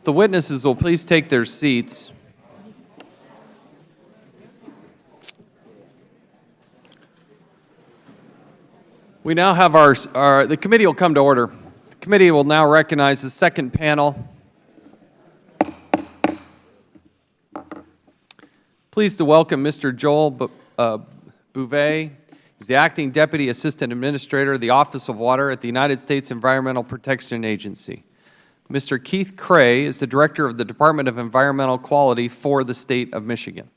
the witnesses will please take their seats. We now have the committee will come to order. The committee will now recognize the second panel. Pleased to welcome Mr. Joel Bouvet. He's the Acting Deputy Assistant Administrator of the Office of Water at the United States Environmental Protection Agency. Mr. Keith Cray is the Director of the Department of Environmental Quality for the State of Michigan.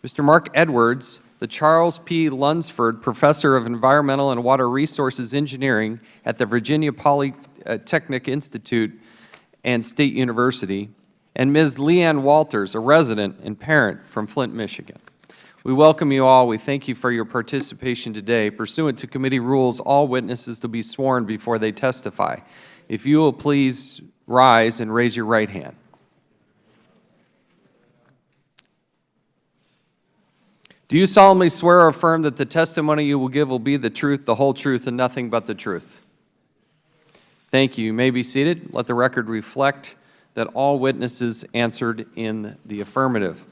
Mr. Mark Edwards, the Charles P. Lunsford Professor of Environmental and Water Resources Engineering at the Virginia Polytechnic Institute and State University, and Ms. Leanne Walters, a resident and parent from Flint, Michigan. We welcome you all. We thank you for your participation today. Pursuant to committee rules, all witnesses will be sworn before they testify. If you will please rise and raise your right hand. Do you solemnly swear or affirm that the testimony you will give will be the truth, the whole truth, and nothing but the truth? Thank you. You may be seated. Let the record reflect that all witnesses answered in the affirmative.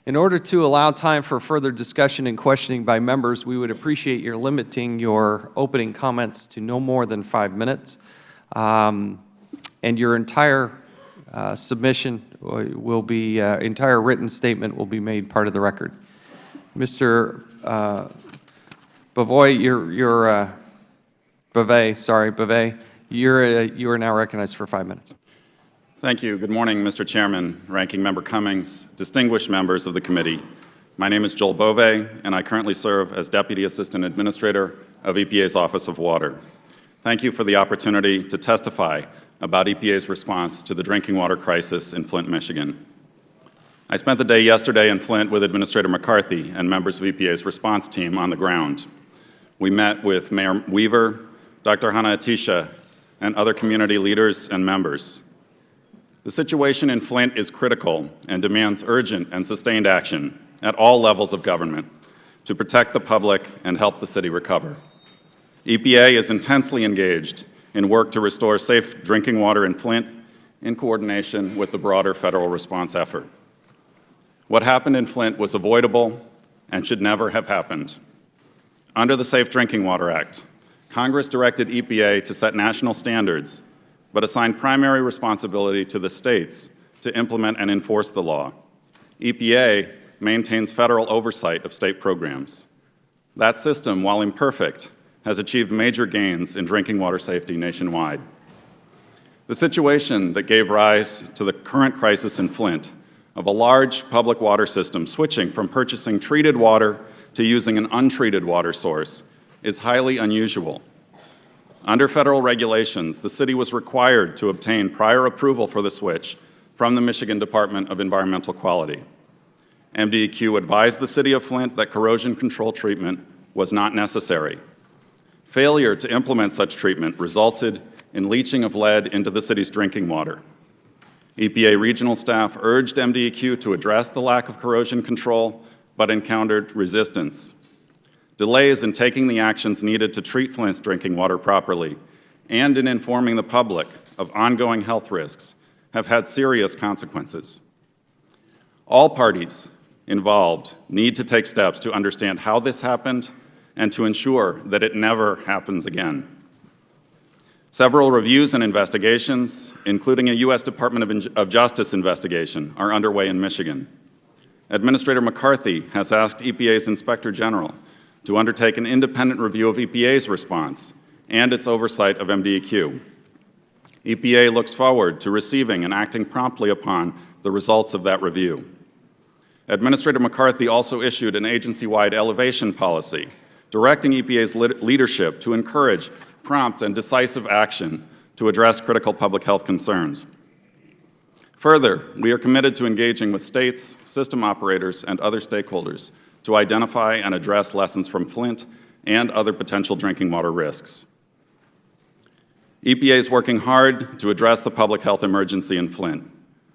In order to allow time for further discussion and questioning by members, we would appreciate your limiting your opening comments to no more than 5 minutes. And your entire submission will be, entire written statement will be made part of the record. Mr. Bouvet, Bouvet, you are now recognized for 5 minutes. Thank you. Good morning, Mr. Chairman, Ranking Member Cummings, distinguished members of the committee. My name is Joel Bouvet, and I currently serve as Deputy Assistant Administrator of EPA's Office of Water. Thank you for the opportunity to testify about EPA's response to the drinking water crisis in Flint, Michigan. I spent the day yesterday in Flint with Administrator McCarthy and members of EPA's response team on the ground. We met with Mayor Weaver, Dr. Hannah Atisha, and other community leaders and members. The situation in Flint is critical and demands urgent and sustained action at all levels of government to protect the public and help the city recover. EPA is intensely engaged in work to restore safe drinking water in Flint in coordination with the broader federal response effort. What happened in Flint was avoidable and should never have happened. Under the Safe Drinking Water Act, Congress directed EPA to set national standards, but assigned primary responsibility to the states to implement and enforce the law. EPA maintains federal oversight of state programs. That system, while imperfect, has achieved major gains in drinking water safety nationwide. The situation that gave rise to the current crisis in Flint of a large public water system switching from purchasing treated water to using an untreated water source is highly unusual. Under federal regulations, the city was required to obtain prior approval for the switch from the Michigan Department of Environmental Quality. MDEQ advised the city of Flint that corrosion control treatment was not necessary. Failure to implement such treatment resulted in leaching of lead into the city's drinking water. EPA regional staff urged MDEQ to address the lack of corrosion control, but encountered resistance. Delays in taking the actions needed to treat Flint's drinking water properly and in informing the public of ongoing health risks have had serious consequences. All parties involved need to take steps to understand how this happened and to ensure that it never happens again. Several reviews and investigations, including a U.S. Department of Justice investigation, are underway in Michigan. Administrator McCarthy has asked EPA's Inspector General to undertake an independent review of EPA's response and its oversight of MDEQ. EPA looks forward to receiving and acting promptly upon the results of that review. Administrator McCarthy also issued an agency-wide elevation policy directing EPA's leadership to encourage prompt and decisive action to address critical public health concerns. Further, we are committed to engaging with states, system operators, and other stakeholders to identify and address lessons from Flint and other potential drinking water risks. EPA is working hard to address the public health emergency in Flint.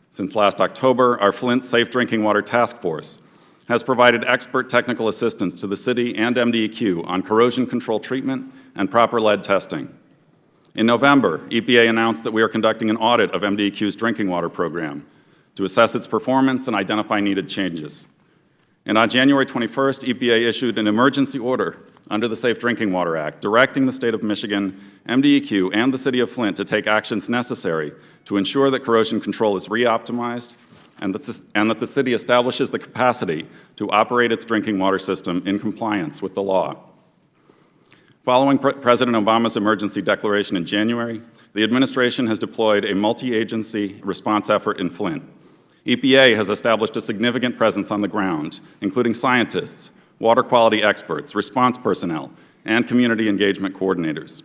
Since last October, our Flint Safe Drinking Water Task Force has provided expert technical assistance to the city and MDEQ on corrosion control treatment and proper lead testing. In November, EPA announced that we are conducting an audit of MDEQ's drinking water program to assess its performance and identify needed changes. And on January 21st, EPA issued an emergency order under the Safe Drinking Water Act, directing the state of Michigan, MDEQ, and the city of Flint to take actions necessary to ensure that corrosion control is re-optimized and that the city establishes the capacity to operate its drinking water system in compliance with the law. Following President Obama's emergency declaration in January, the administration has deployed a multi-agency response effort in Flint. EPA has established a significant presence on the ground, including scientists, water quality experts, response personnel, and community engagement coordinators.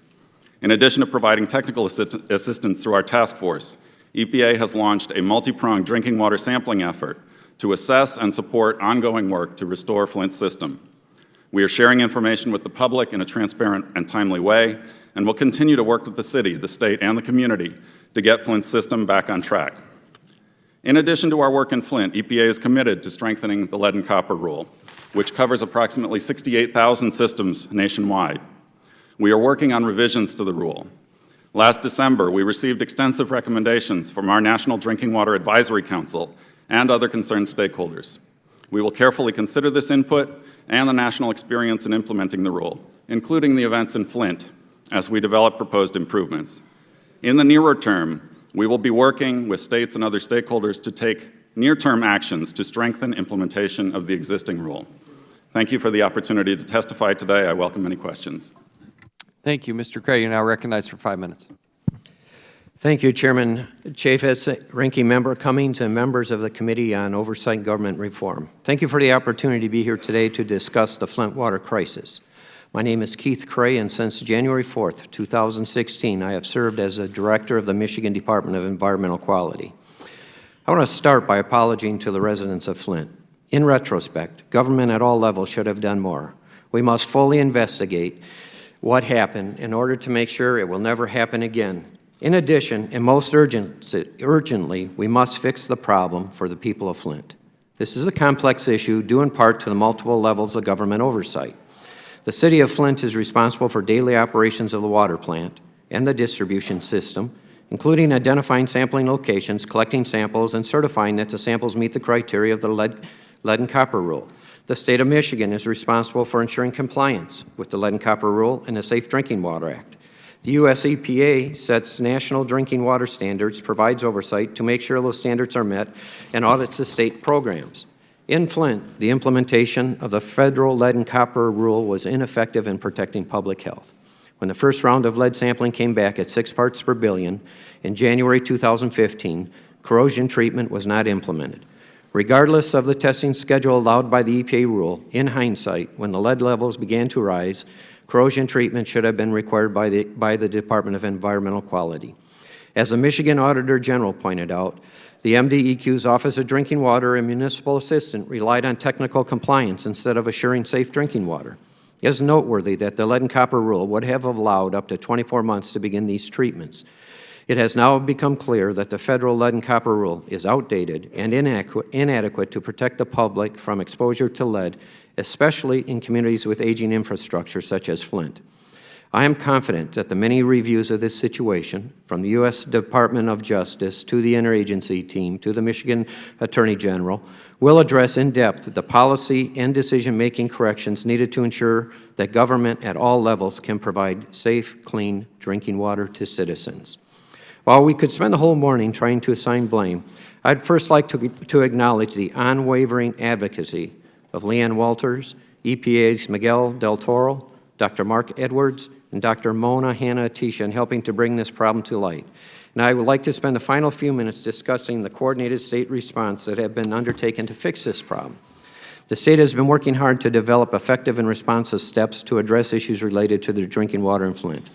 In addition to providing technical assistance through our task force, EPA has launched a multi-pronged drinking water sampling effort to assess and support ongoing work to restore Flint's system. We are sharing information with the public in a transparent and timely way, and will continue to work with the city, the state, and the community to get Flint's system back on track. In addition to our work in Flint, EPA is committed to strengthening the lead and copper rule, which covers approximately 68,000 systems nationwide. We are working on revisions to the rule. Last December, we received extensive recommendations from our National Drinking Water Advisory Council and other concerned stakeholders. We will carefully consider this input and the national experience in implementing the rule, including the events in Flint, as we develop proposed improvements. In the nearer term, we will be working with states and other stakeholders to take near-term actions to strengthen implementation of the existing rule. Thank you for the opportunity to testify today. I welcome any questions. Thank you. Mr. Cray, you're now recognized for 5 minutes. Thank you, Chairman Chaffetz, Ranking Member Cummings, and members of the Committee on Oversight and Government Reform. Thank you for the opportunity to be here today to discuss the Flint water crisis. My name is Keith Cray, and since January 4th, 2016, I have served as a director of the Michigan Department of Environmental Quality. I want to start by apologizing to the residents of Flint. In retrospect, government at all levels should have done more. We must fully investigate what happened in order to make sure it will never happen again. In addition, and most urgently, we must fix the problem for the people of Flint. This is a complex issue due in part to the multiple levels of government oversight. The City of Flint is responsible for daily operations of the water plant and the distribution system, including identifying sampling locations, collecting samples, and certifying that the samples meet the criteria of the lead and copper rule. The State of Michigan is responsible for ensuring compliance with the Lead and Copper Rule and the Safe Drinking Water Act. The U.S. EPA sets national drinking water standards, provides oversight to make sure those standards are met, and audits the state programs. In Flint, the implementation of the federal Lead and Copper Rule was ineffective in protecting public health. When the first round of lead sampling came back at 6 parts per billion in January 2015, corrosion treatment was not implemented. Regardless of the testing schedule allowed by the EPA rule, in hindsight, when the lead levels began to rise, corrosion treatment should have been required by the Department of Environmental Quality. As the Michigan Auditor General pointed out, the MDEQ's Office of Drinking Water and Municipal Assistant relied on technical compliance instead of assuring safe drinking water. It is noteworthy that the Lead and Copper Rule would have allowed up to 24 months to begin these treatments. It has now become clear that the federal Lead and Copper Rule is outdated and inadequate to protect the public from exposure to lead, especially in communities with aging infrastructure such as Flint. I am confident that the many reviews of this situation, from the U.S. Department of Justice to the interagency team to the Michigan Attorney General, will address in depth the policy and decision-making corrections needed to ensure that government at all levels can provide safe, clean drinking water to citizens. While we could spend the whole morning trying to assign blame, I'd first like to acknowledge the unwavering advocacy of Leanne Walters, EPA's Miguel Del Toro, Dr. Mark Edwards, and Dr. Mona Hanna-Attisha in helping to bring this problem to light. And I would like to spend the final few minutes discussing the coordinated state response that have been undertaken to fix this problem. The state has been working hard to develop effective and responsive steps to address issues related to the drinking water in Flint.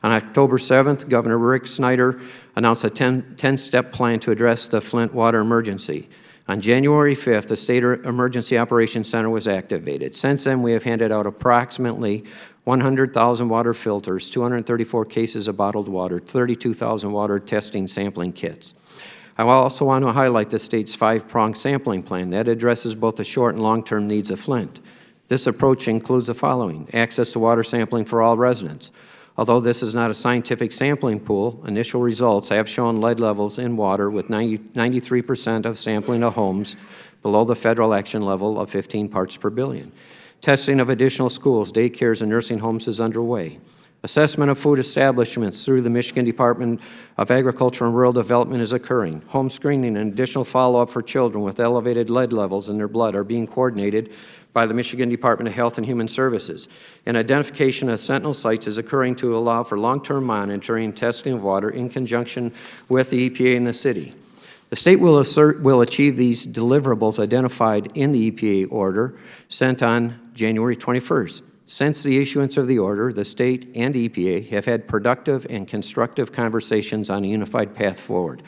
On October 7th, Governor Rick Snyder announced a 10-step plan to address the Flint water emergency. On January 5th, the State Emergency Operations Center was activated. Since then, we have handed out approximately 100,000 water filters, 234 cases of bottled water, 32,000 water testing sampling kits. I also want to highlight the state's 5-pronged sampling plan that addresses both the short and long-term needs of Flint. This approach includes the following: access to water sampling for all residents, Although this is not a scientific sampling pool, initial results have shown lead levels in water with 93% of sampling of homes below the federal action level of 15 parts per billion. Testing of additional schools, daycares, and nursing homes is underway. Assessment of food establishments through the Michigan Department of Agriculture and Rural Development is occurring. Home screening and additional follow-up for children with elevated lead levels in their blood are being coordinated by the Michigan Department of Health and Human Services. And identification of sentinel sites is occurring to allow for long-term monitoring and testing of water in conjunction with the EPA and the city. The state will achieve these deliverables identified in the EPA order sent on January 21st. Since the issuance of the order, the state and EPA have had productive and constructive conversations on a unified path forward.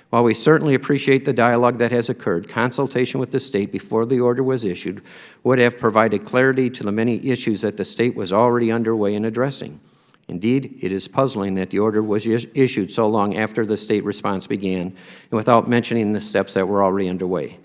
While we certainly appreciate the dialogue that has occurred, consultation with the state before the order was issued would have provided clarity to the many issues that the state was already underway in addressing. Indeed, it is puzzling that the order was issued so long after the state response began and without mentioning the steps that were already underway.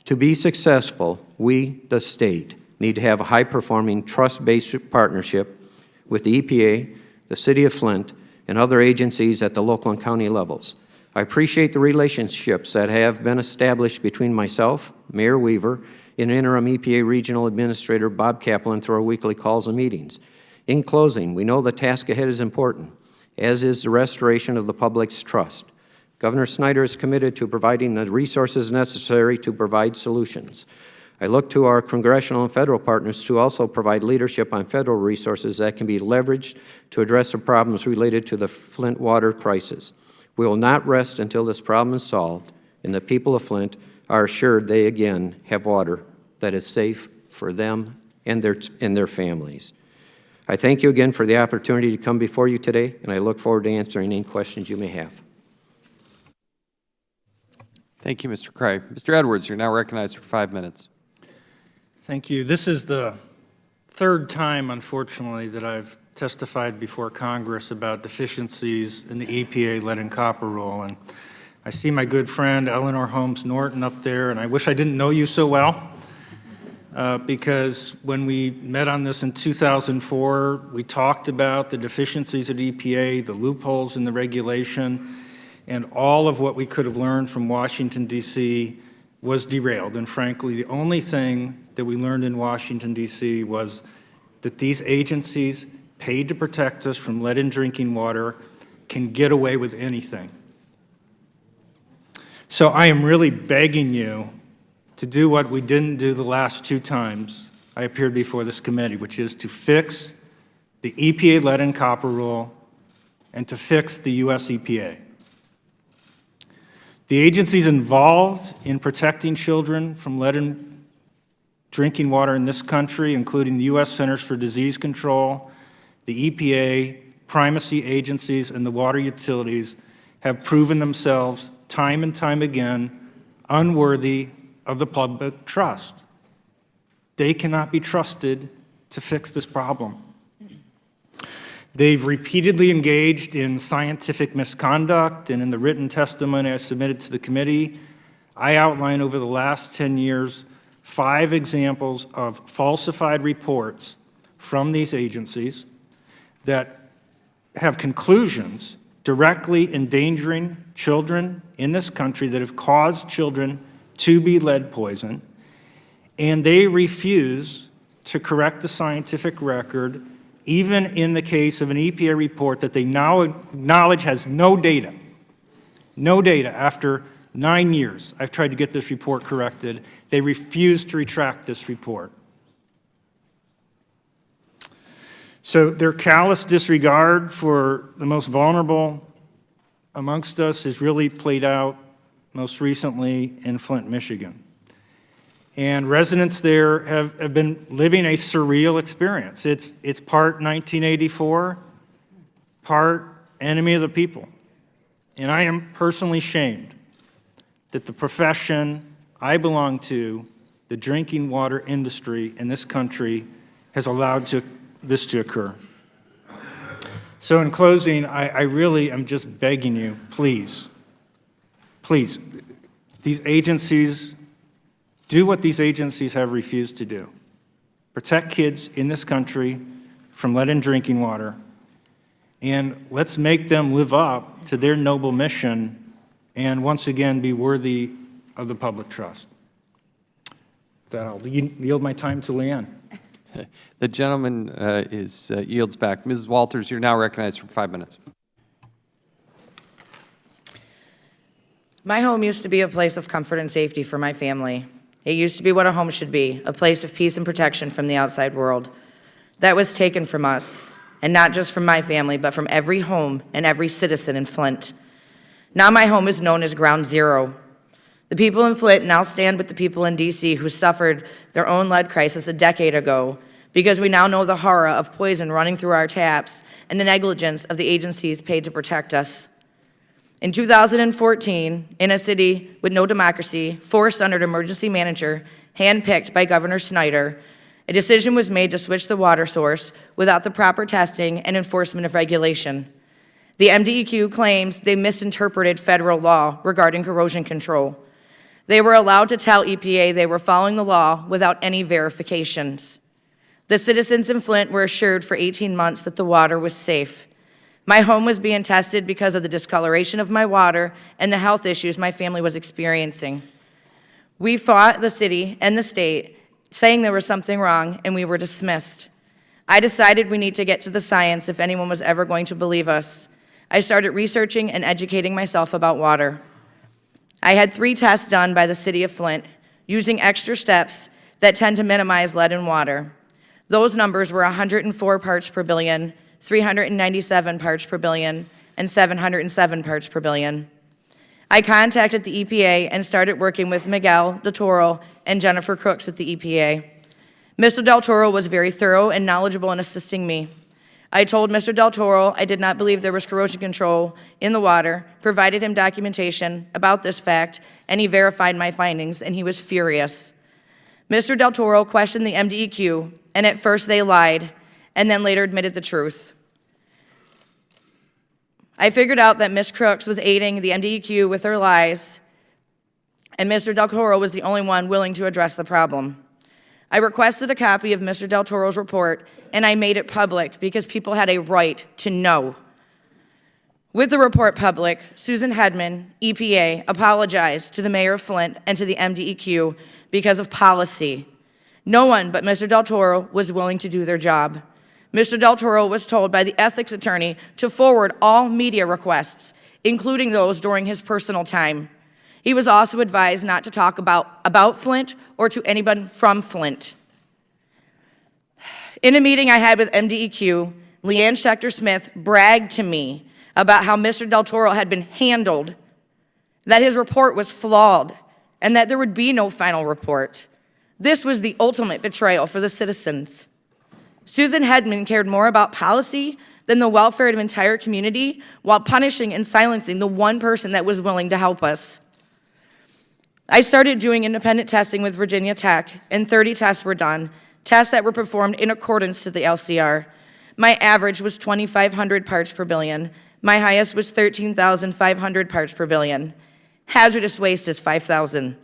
To be successful, we, the state, need to have a high-performing, trust-based partnership with the EPA, the City of Flint, and other agencies at the local and county levels. I appreciate the relationships that have been established between myself, Mayor Weaver, and interim EPA Regional Administrator Bob Kaplan through our weekly calls and meetings. In closing, we know the task ahead is important, as is the restoration of the public's trust. Governor Snyder is committed to providing the resources necessary to provide solutions. I look to our congressional and federal partners to also provide leadership on federal resources that can be leveraged to address the problems related to the Flint water crisis. We will not rest until this problem is solved, and the people of Flint are assured they again have water that is safe for them and their families. I thank you again for the opportunity to come before you today, and I look forward to answering any questions you may have. Thank you, Mr. Cray. Mr. Edwards, you're now recognized for 5 minutes. Thank you. This is the third time, unfortunately, that I've testified before Congress about deficiencies in the EPA lead and copper rule. And I see my good friend Eleanor Holmes Norton up there, and I wish I didn't know you so well, because when we met on this in 2004, we talked about the deficiencies at EPA, the loopholes in the regulation, and all of what we could have learned from Washington, D.C. was derailed. And frankly, the only thing that we learned in Washington, D.C. was that these agencies paid to protect us from lead in drinking water can get away with anything. So I am really begging you to do what we didn't do the last two times I appeared before this committee, which is to fix the EPA lead and copper rule and to fix the U.S. EPA. The agencies involved in protecting children from lead in drinking water in this country, including the U.S. Centers for Disease Control, the EPA, primacy agencies, and the water utilities, have proven themselves time and time again unworthy of the public trust. They cannot be trusted to fix this problem. They've repeatedly engaged in scientific misconduct, and in the written testimony I submitted to the committee, I outline over the last 10 years 5 examples of falsified reports from these agencies that have conclusions directly endangering children in this country, that have caused children to be lead poisoned, and they refuse to correct the scientific record, even in the case of an EPA report that they now acknowledge has no data. No data. After 9 years, I've tried to get this report corrected. They refuse to retract this report. So their callous disregard for the most vulnerable amongst us is really played out most recently in Flint, Michigan. And residents there have been living a surreal experience. It's part 1984, part enemy of the people. And I am personally shamed that the profession I belong to, the drinking water industry in this country, has allowed this to occur. So in closing, I really am just begging you, please, please, these agencies, do what these agencies have refused to do. Protect kids in this country from lead in drinking water, and let's make them live up to their noble mission and once again be worthy of the public trust. With that, I'll yield my time to Leanne. The gentleman yields back. Mrs. Walters, you're now recognized for 5 minutes. My home used to be a place of comfort and safety for my family. It used to be what a home should be, a place of peace and protection from the outside world. That was taken from us, and not just from my family, but from every home and every citizen in Flint. Now my home is known as Ground Zero. The people in Flint now stand with the people in D.C. who suffered their own lead crisis a decade ago, because we now know the horror of poison running through our taps and the negligence of the agencies paid to protect us. In 2014, in a city with no democracy, forced under an emergency manager, handpicked by Governor Snyder, a decision was made to switch the water source without the proper testing and enforcement of regulation. The MDEQ claims they misinterpreted federal law regarding corrosion control. They were allowed to tell EPA they were following the law without any verifications. The citizens in Flint were assured for 18 months that the water was safe. My home was being tested because of the discoloration of my water and the health issues my family was experiencing. We fought the city and the state, saying there was something wrong, and we were dismissed. I decided we need to get to the science if anyone was ever going to believe us. I started researching and educating myself about water. I had 3 tests done by the city of Flint, using extra steps that tend to minimize lead in water. Those numbers were 104 parts per billion, 397 parts per billion, and 707 parts per billion. I contacted the EPA and started working with Miguel Del Toro and Jennifer Crooks at the EPA. Mr. Del Toro was very thorough and knowledgeable in assisting me. I told Mr. Del Toro I did not believe there was corrosion control in the water, provided him documentation about this fact, and he verified my findings, and he was furious. Mr. Del Toro questioned the MDEQ, and at first they lied, and then later admitted the truth. I figured out that Ms. Crooks was aiding the MDEQ with her lies, and Mr. Del Toro was the only one willing to address the problem. I requested a copy of Mr. Del Toro's report, and I made it public because people had a right to know. With the report public, Susan Hedman, EPA, apologized to the mayor of Flint and to the MDEQ because of policy. No one but Mr. Del Toro was willing to do their job. Mr. Del Toro was told by the ethics attorney to forward all media requests, including those during his personal time. He was also advised not to talk about Flint or to anyone from Flint. In a meeting I had with MDEQ, Leanne Schechter-Smith bragged to me about how Mr. Del Toro had been handled, that his report was flawed, and that there would be no final report. This was the ultimate betrayal for the citizens. Susan Hedman cared more about policy than the welfare of an entire community, while punishing and silencing the one person that was willing to help us. I started doing independent testing with Virginia Tech, and 30 tests were done, tests that were performed in accordance to the LCR. My average was 2,500 parts per billion. My highest was 13,500 parts per billion. Hazardous waste is 5,000.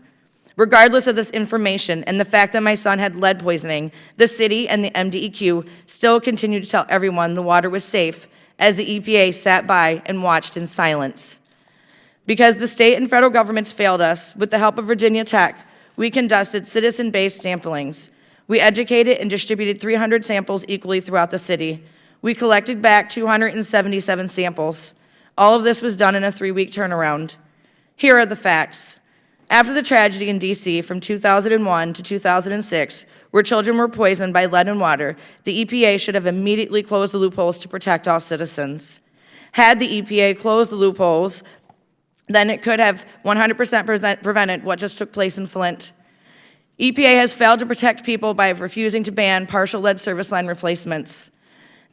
Regardless of this information and the fact that my son had lead poisoning, the city and the MDEQ still continued to tell everyone the water was safe as the EPA sat by and watched in silence. Because the state and federal governments failed us, with the help of Virginia Tech, we conducted citizen-based samplings. We educated and distributed 300 samples equally throughout the city. We collected back 277 samples. All of this was done in a 3-week turnaround. Here are the facts. After the tragedy in D.C. from 2001 to 2006, where children were poisoned by lead and water, the EPA should have immediately closed the loopholes to protect all citizens. Had the EPA closed the loopholes, then it could have 100% prevented what just took place in Flint. EPA has failed to protect people by refusing to ban partial lead service line replacements.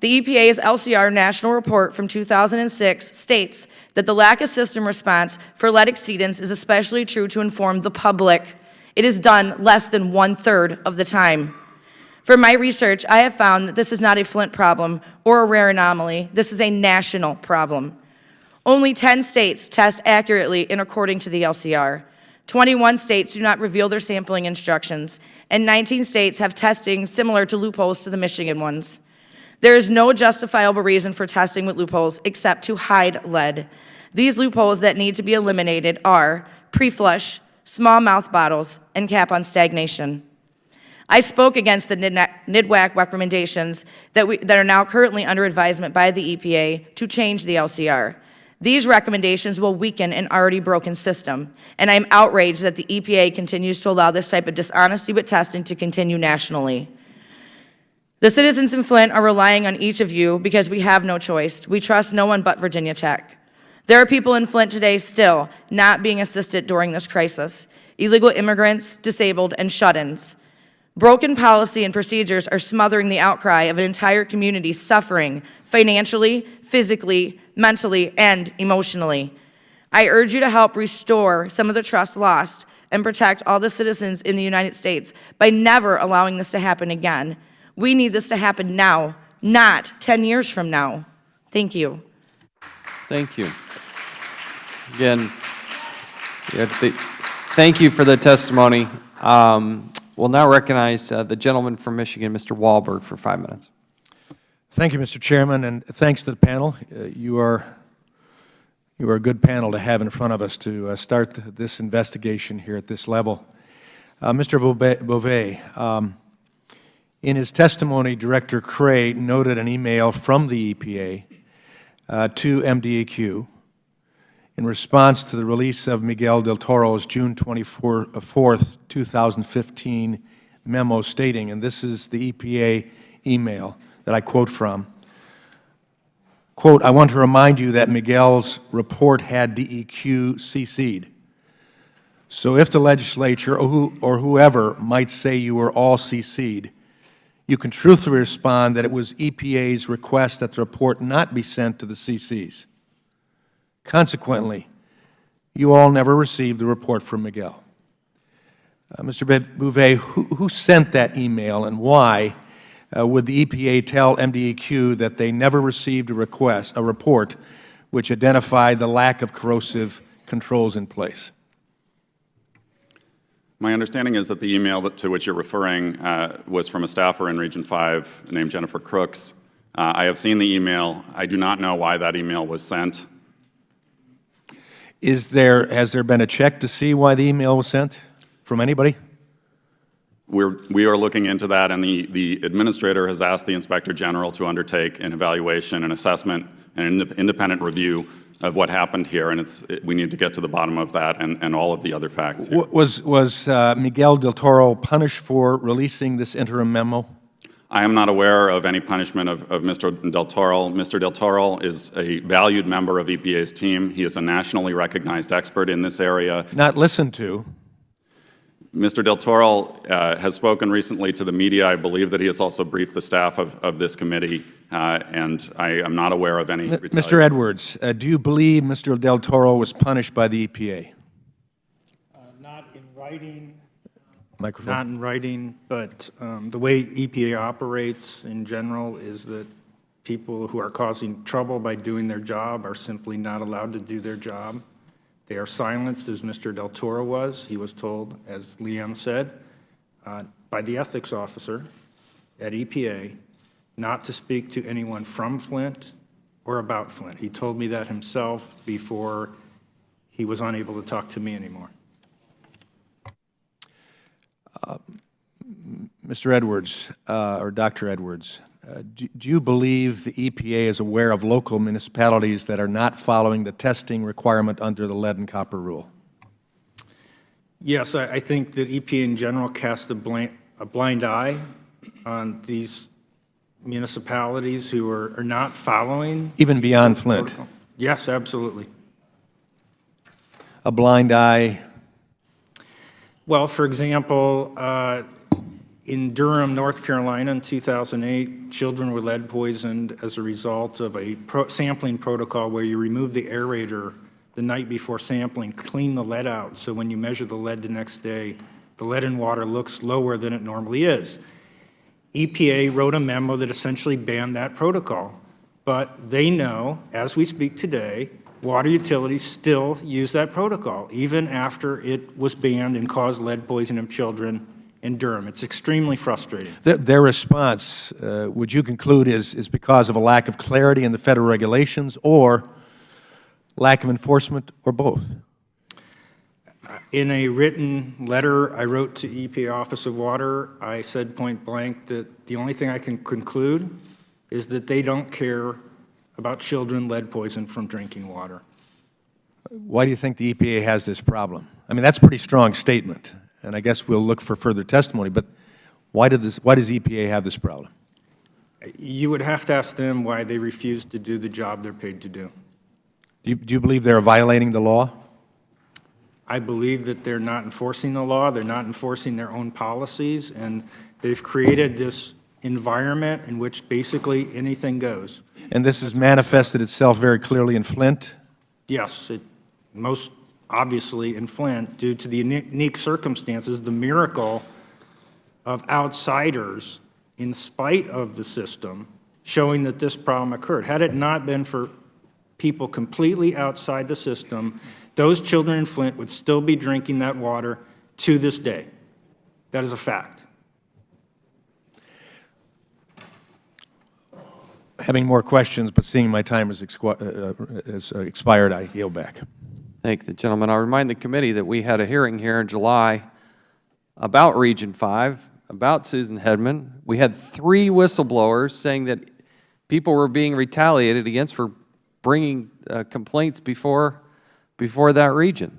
The EPA's LCR national report from 2006 states that the lack of system response for lead exceedance is especially true to inform the public. It is done less than 1/3 of the time. From my research, I have found that this is not a Flint problem or a rare anomaly. This is a national problem. Only 10 states test accurately and according to the LCR. 21 states do not reveal their sampling instructions, and 19 states have testing similar to loopholes to the Michigan ones. There is no justifiable reason for testing with loopholes except to hide lead. These loopholes that need to be eliminated are pre-flush, small mouth bottles, and cap on stagnation. I spoke against the NIDWAC recommendations that are now currently under advisement by the EPA to change the LCR. These recommendations will weaken an already broken system, and I'm outraged that the EPA continues to allow this type of dishonesty with testing to continue nationally. The citizens in Flint are relying on each of you because we have no choice. We trust no one but Virginia Tech. There are people in Flint today still not being assisted during this crisis. Illegal immigrants, disabled, and shut-ins. Broken policy and procedures are smothering the outcry of an entire community suffering financially, physically, mentally, and emotionally. I urge you to help restore some of the trust lost and protect all the citizens in the United States by never allowing this to happen again. We need this to happen now, not 10 years from now. Thank you. Thank you. Again, thank you for the testimony. We'll now recognize the gentleman from Michigan, Mr. Wahlberg, for 5 minutes. Thank you, Mr. Chairman, and thanks to the panel. You are a good panel to have in front of us to start this investigation here at this level. Mr. Beauvais, in his testimony, Director Cray noted an email from the EPA to MDEQ in response to the release of Miguel del Toro's June 24th, 2015 memo stating, and this is the EPA email that I quote from, quote, "I want to remind you that Miguel's report had DEQ CC'd. So if the legislature or whoever might say you were all CC'd, you can truthfully respond that it was EPA's request that the report not be sent to the CCs. Consequently, you all never received the report from Miguel." Mr. Beauvais, who sent that email and why would the EPA tell MDEQ that they never received a report which identified the lack of corrosive controls in place? My understanding is that the email to which you're referring was from a staffer in Region 5 named Jennifer Crooks. I have seen the email. I do not know why that email was sent. Has there been a check to see why the email was sent from anybody? We are looking into that, and the administrator has asked the Inspector General to undertake an evaluation, an assessment, and an independent review of what happened here, and we need to get to the bottom of that and all of the other facts here. Was Miguel del Toro punished for releasing this interim memo? I am not aware of any punishment of Mr. del Toro. Mr. del Toro is a valued member of EPA's team. He is a nationally recognized expert in this area. Not listened to. Mr. del Toro has spoken recently to the media. I believe that he has also briefed the staff of this committee, and I am not aware of any retaliation. Mr. Edwards, do you believe Mr. del Toro was punished by the EPA? Not in writing. Microphone. Not in writing, but the way EPA operates in general is that people who are causing trouble by doing their job are simply not allowed to do their job. They are silenced, as Mr. del Toro was. He was told, as Leanne said, by the ethics officer at EPA not to speak to anyone from Flint or about Flint. He told me that himself before he was unable to talk to me anymore. Mr. Edwards, or Dr. Edwards, do you believe the EPA is aware of local municipalities that are not following the testing requirement under the lead and copper rule? Yes, I think that EPA in general casts a blind eye on these municipalities who are not following. Even beyond Flint? Protocol. Yes, absolutely. A blind eye? Well, for example, in Durham, North Carolina in 2008, children were lead poisoned as a result of a sampling protocol where you remove the aerator the night before sampling, clean the lead out, so when you measure the lead the next day, the lead in water looks lower than it normally is. EPA wrote a memo that essentially banned that protocol, but they know, as we speak today, water utilities still use that protocol, even after it was banned and caused lead poisoning of children in Durham. It's extremely frustrating. Their response, would you conclude, is because of a lack of clarity in the federal regulations or lack of enforcement, or both? In a written letter I wrote to EPA Office of Water, I said point blank that the only thing I can conclude is that they don't care about children lead poisoned from drinking water. Why do you think the EPA has this problem? I mean, that's a pretty strong statement, and I guess we'll look for further testimony, but why does EPA have this problem? You would have to ask them why they refuse to do the job they're paid to do. Do you believe they're violating the law? I believe that they're not enforcing the law, they're not enforcing their own policies, and they've created this environment in which basically anything goes. And this has manifested itself very clearly in Flint? Yes, most obviously in Flint, due to the unique circumstances, the miracle of outsiders, in spite of the system, showing that this problem occurred. Had it not been for people completely outside the system, those children in Flint would still be drinking that water to this day. That is a fact. Having more questions, but seeing my time has expired, I yield back. Thank the gentleman. I'll remind the committee that we had a hearing here in July about Region 5, about Susan Hedman. We had 3 whistleblowers saying that people were being retaliated against for bringing complaints before that region.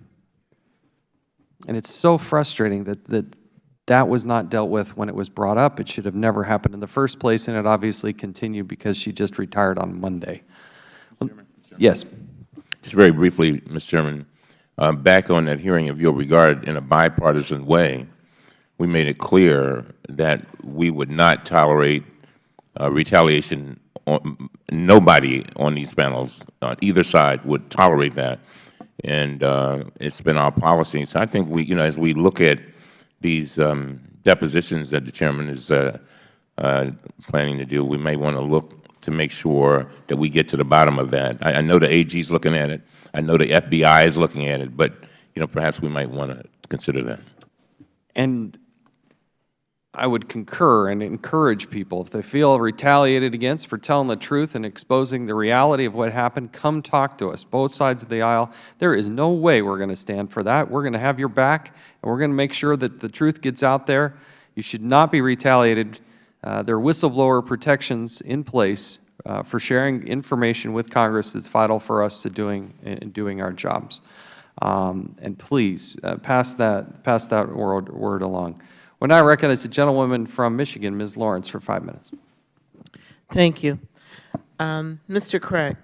And it's so frustrating that was not dealt with when it was brought up. It should have never happened in the first place, and it obviously continued because she just retired on Monday. Well, yes. Just very briefly, Mr. Chairman, back on that hearing of your regard in a bipartisan way, we made it clear that we would not tolerate retaliation. Nobody on these panels, on either side, would tolerate that. And it's been our policy. So I think we, as we look at these depositions that the chairman is planning to do, we may want to look to make sure that we get to the bottom of that. I know the AG is looking at it. I know the FBI is looking at it. But, perhaps we might want to consider that. And I would concur and encourage people, if they feel retaliated against for telling the truth and exposing the reality of what happened, come talk to us, both sides of the aisle. There is no way we're going to stand for that. We're going to have your back, and we're going to make sure that the truth gets out there. You should not be retaliated. There are whistleblower protections in place for sharing information with Congress that's vital for us to doing our jobs. And please, pass that word along. Well, now I recognize the gentlewoman from Michigan, Ms. Lawrence, for 5 minutes. Thank you. Mr. Craig,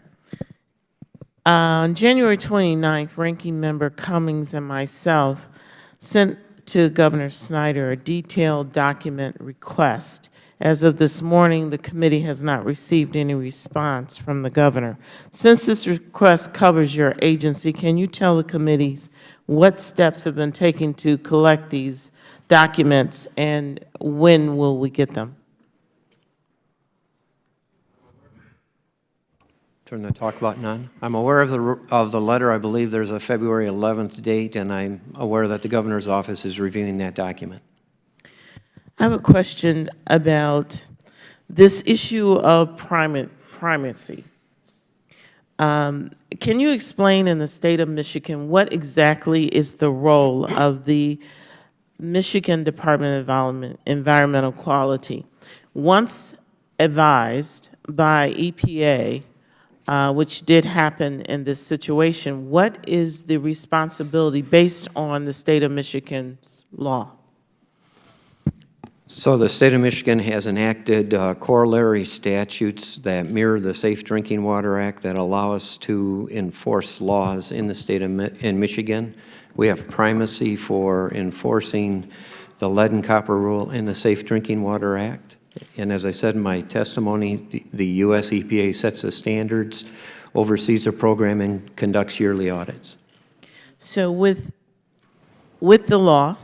on January 29th, Ranking Member Cummings and myself sent to Governor Snyder a detailed document request. As of this morning, the committee has not received any response from the governor. Since this request covers your agency, can you tell the committees what steps have been taken to collect these documents, and when will we get them? Turn to talk about none. I'm aware of the letter. I believe there's a February 11th date, and I'm aware that the governor's office is reviewing that document. I have a question about this issue of primacy. Can you explain in the state of Michigan what exactly is the role of the Michigan Department of Environmental Quality? Once advised by EPA, which did happen in this situation, what is the responsibility based on the state of Michigan's law? So the state of Michigan has enacted corollary statutes that mirror the Safe Drinking Water Act that allow us to enforce laws in the state of Michigan. We have primacy for enforcing the lead and copper rule in the Safe Drinking Water Act. And as I said in my testimony, the U.S. EPA sets the standards, oversees the program, and conducts yearly audits. So with the law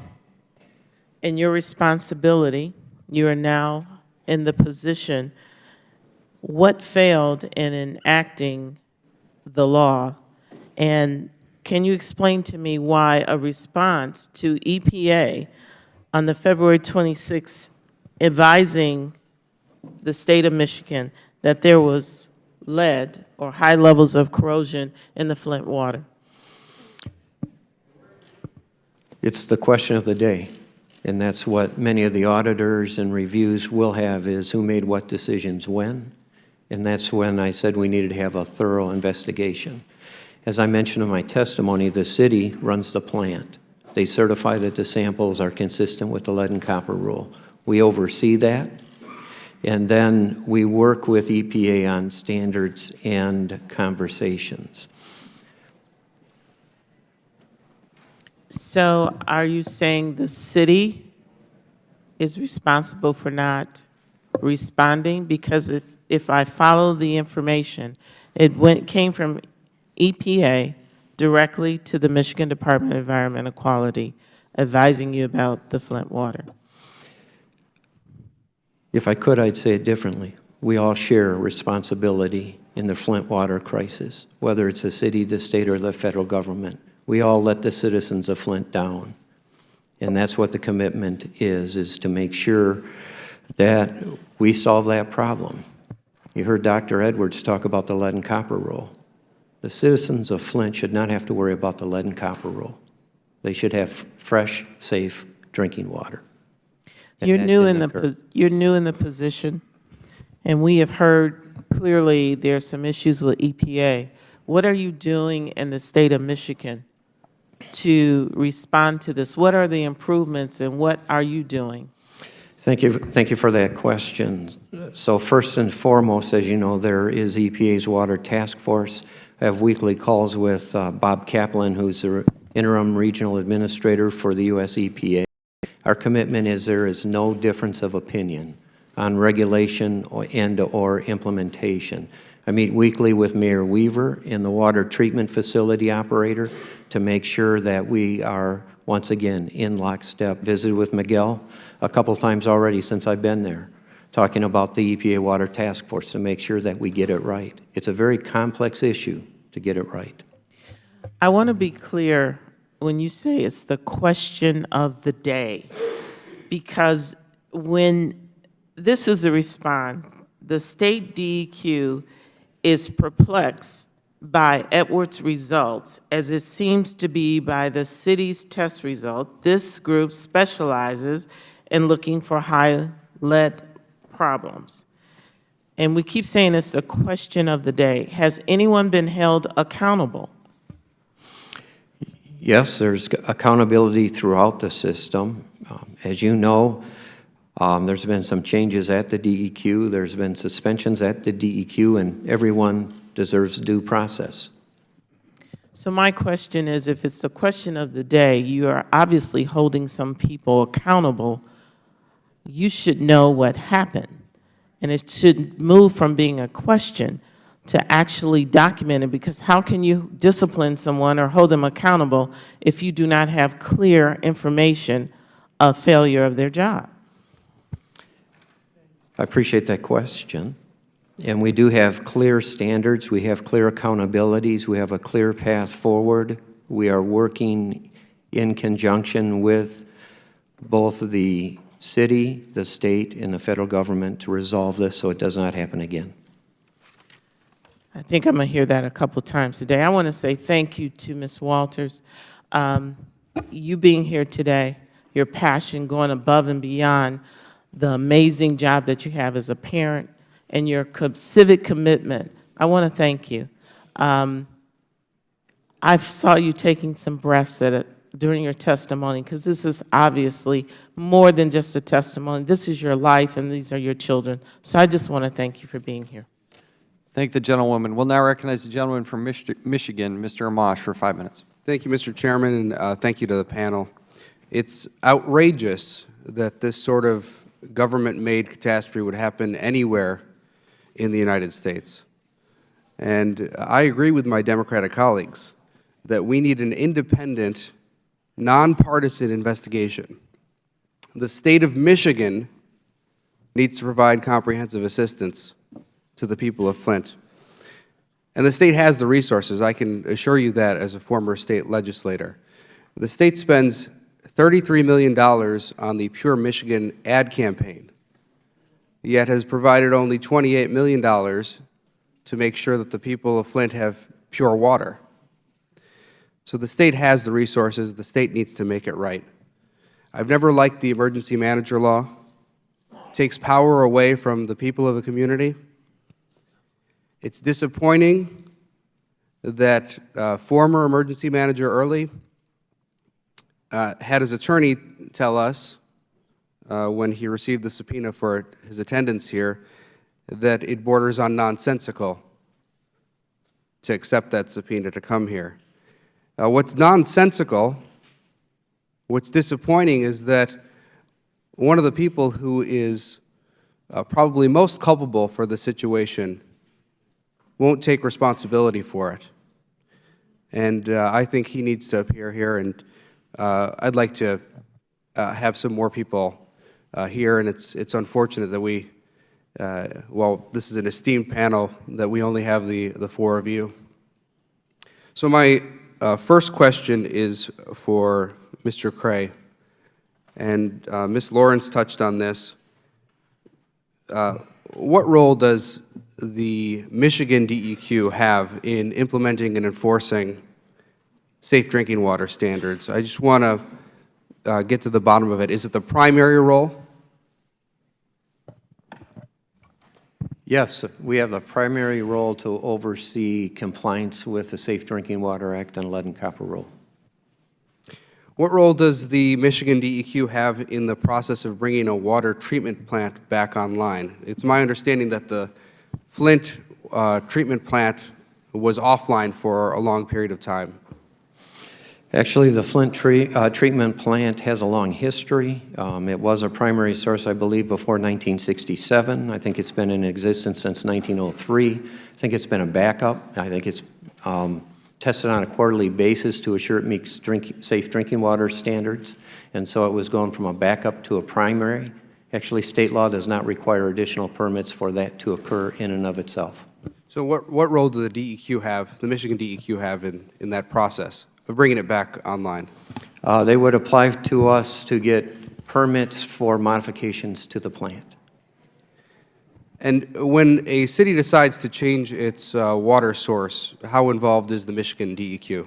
and your responsibility, you are now in the position, what failed in enacting the law? And can you explain to me why a response to EPA on the February 26th advising the state of Michigan that there was lead or high levels of corrosion in the Flint water? It's the question of the day, and that's what many of the auditors and reviews will have, is who made what decisions when, and that's when I said we needed to have a thorough investigation. As I mentioned in my testimony, the city runs the plant. They certify that the samples are consistent with the lead and copper rule. We oversee that, and then we work with EPA on standards and conversations. So are you saying the city is responsible for not responding? Because if I follow the information, came from EPA directly to the Michigan Department of Environmental Quality, advising you about the Flint water. If I could, I'd say it differently. We all share responsibility in the Flint water crisis, whether it's the city, the state, or the federal government. We all let the citizens of Flint down. And that's what the commitment is to make sure that we solve that problem. You heard Dr. Edwards talk about the lead and copper rule. The citizens of Flint should not have to worry about the lead and copper rule. They should have fresh, safe drinking water. And You're that new didn't in occur. you're new in the position, and we have heard clearly there's some issues with EPA. What are you doing in the state of Michigan to respond to this? What are the improvements, and what are you doing? Thank you for that question. So first and foremost, as you know, there is EPA's Water Task Force. I have weekly calls with Bob Kaplan, who's the interim regional administrator for the U.S. EPA. Our commitment is there is no difference of opinion on regulation or implementation. I meet weekly with Mayor Weaver and the water treatment facility operator to make sure that we are, once again, in lockstep. Visited with Miguel a couple times already since I've been there, talking about the EPA Water Task Force to make sure that we get it right. It's a very complex issue to get it right. I want to be clear when you say it's the question of the day, because when this is a response, the state DEQ is perplexed by Edwards' results, as it seems to be by the city's test result. This group specializes in looking for high lead problems. And we keep saying it's the question of the day. Has anyone been held accountable? Yes, there's accountability throughout the system. As you know, there's been some changes at the DEQ. There's been suspensions at the DEQ, and everyone deserves due process. So my question is, if it's the question of the day, you are obviously holding some people accountable. You should know what happened, and it should move from being a question to actually document it, because how can you discipline someone or hold them accountable if you do not have clear information of failure of their job? I appreciate that question. And we do have clear standards. We have clear accountabilities. We have a clear path forward. We are working in conjunction with both the city, the state, and the federal government to resolve this so it does not happen again. I think I'm going to hear that a couple times today. I want to say thank you to Ms. Walters. You being here today, your passion, going above and beyond, the amazing job that you have as a parent, and your civic commitment. I want to thank you. I saw you taking some breaths during your testimony, because this is obviously more than just a testimony. This is your life, and these are your children. So I just want to thank you for being here. Thank the gentlewoman. We'll now recognize the gentleman from Michigan, Mr. Amash, for 5 minutes. Thank you, Mr. Chairman, and thank you to the panel. It's outrageous that this sort of government-made catastrophe would happen anywhere in the United States. And I agree with my Democratic colleagues that we need an independent, nonpartisan investigation. The state of Michigan needs to provide comprehensive assistance to the people of Flint. And the state has the resources. I can assure you that as a former state legislator. The state spends $33 million on the Pure Michigan ad campaign, yet has provided only $28 million to make sure that the people of Flint have pure water. So the state has the resources. The state needs to make it right. I've never liked the emergency manager law. It takes power away from the people of the community. It's disappointing that former emergency manager Early had his attorney tell us when he received the subpoena for his attendance here that it borders on nonsensical to accept that subpoena to come here. What's nonsensical, what's disappointing is that one of the people who is probably most culpable for the situation won't take responsibility for it. And I think he needs to appear here, and I'd like to have some more people here, and it's unfortunate that we, well, this is an esteemed panel, that we only have the four of you. So my first question is for Mr. Cray, and Ms. Lawrence touched on this. What role does the Michigan DEQ have in implementing and enforcing safe drinking water standards? I just want to get to the bottom of it. Is it the primary role? Yes, we have the primary role to oversee compliance with the Safe Drinking Water Act and lead and copper rule. What role does the Michigan DEQ have in the process of bringing a water treatment plant back online? It's my understanding that the Flint treatment plant was offline for a long period of time. Actually, the Flint treatment plant has a long history. It was a primary source, I believe, before 1967. I think it's been in existence since 1903. I think it's been a backup. I think it's tested on a quarterly basis to assure it meets safe drinking water standards. And so it was going from a backup to a primary. Actually, state law does not require additional permits for that to occur in and of itself. So what role do the DEQ have, the Michigan DEQ have in that process of bringing it back online? They would apply to us to get permits for modifications to the plant. And when a city decides to change its water source, how involved is the Michigan DEQ?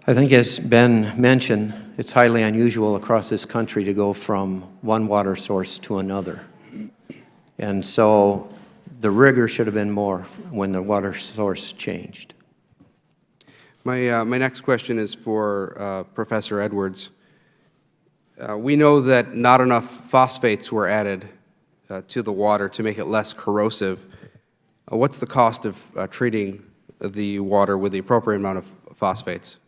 I think, as Ben mentioned, it's highly unusual across this country to go from one water source to another. And so the rigor should have been more when the water source changed. My next question is for Professor Edwards. We know that not enough phosphates were added to the water to make it less corrosive. What's the cost of treating the water with the appropriate amount of phosphates?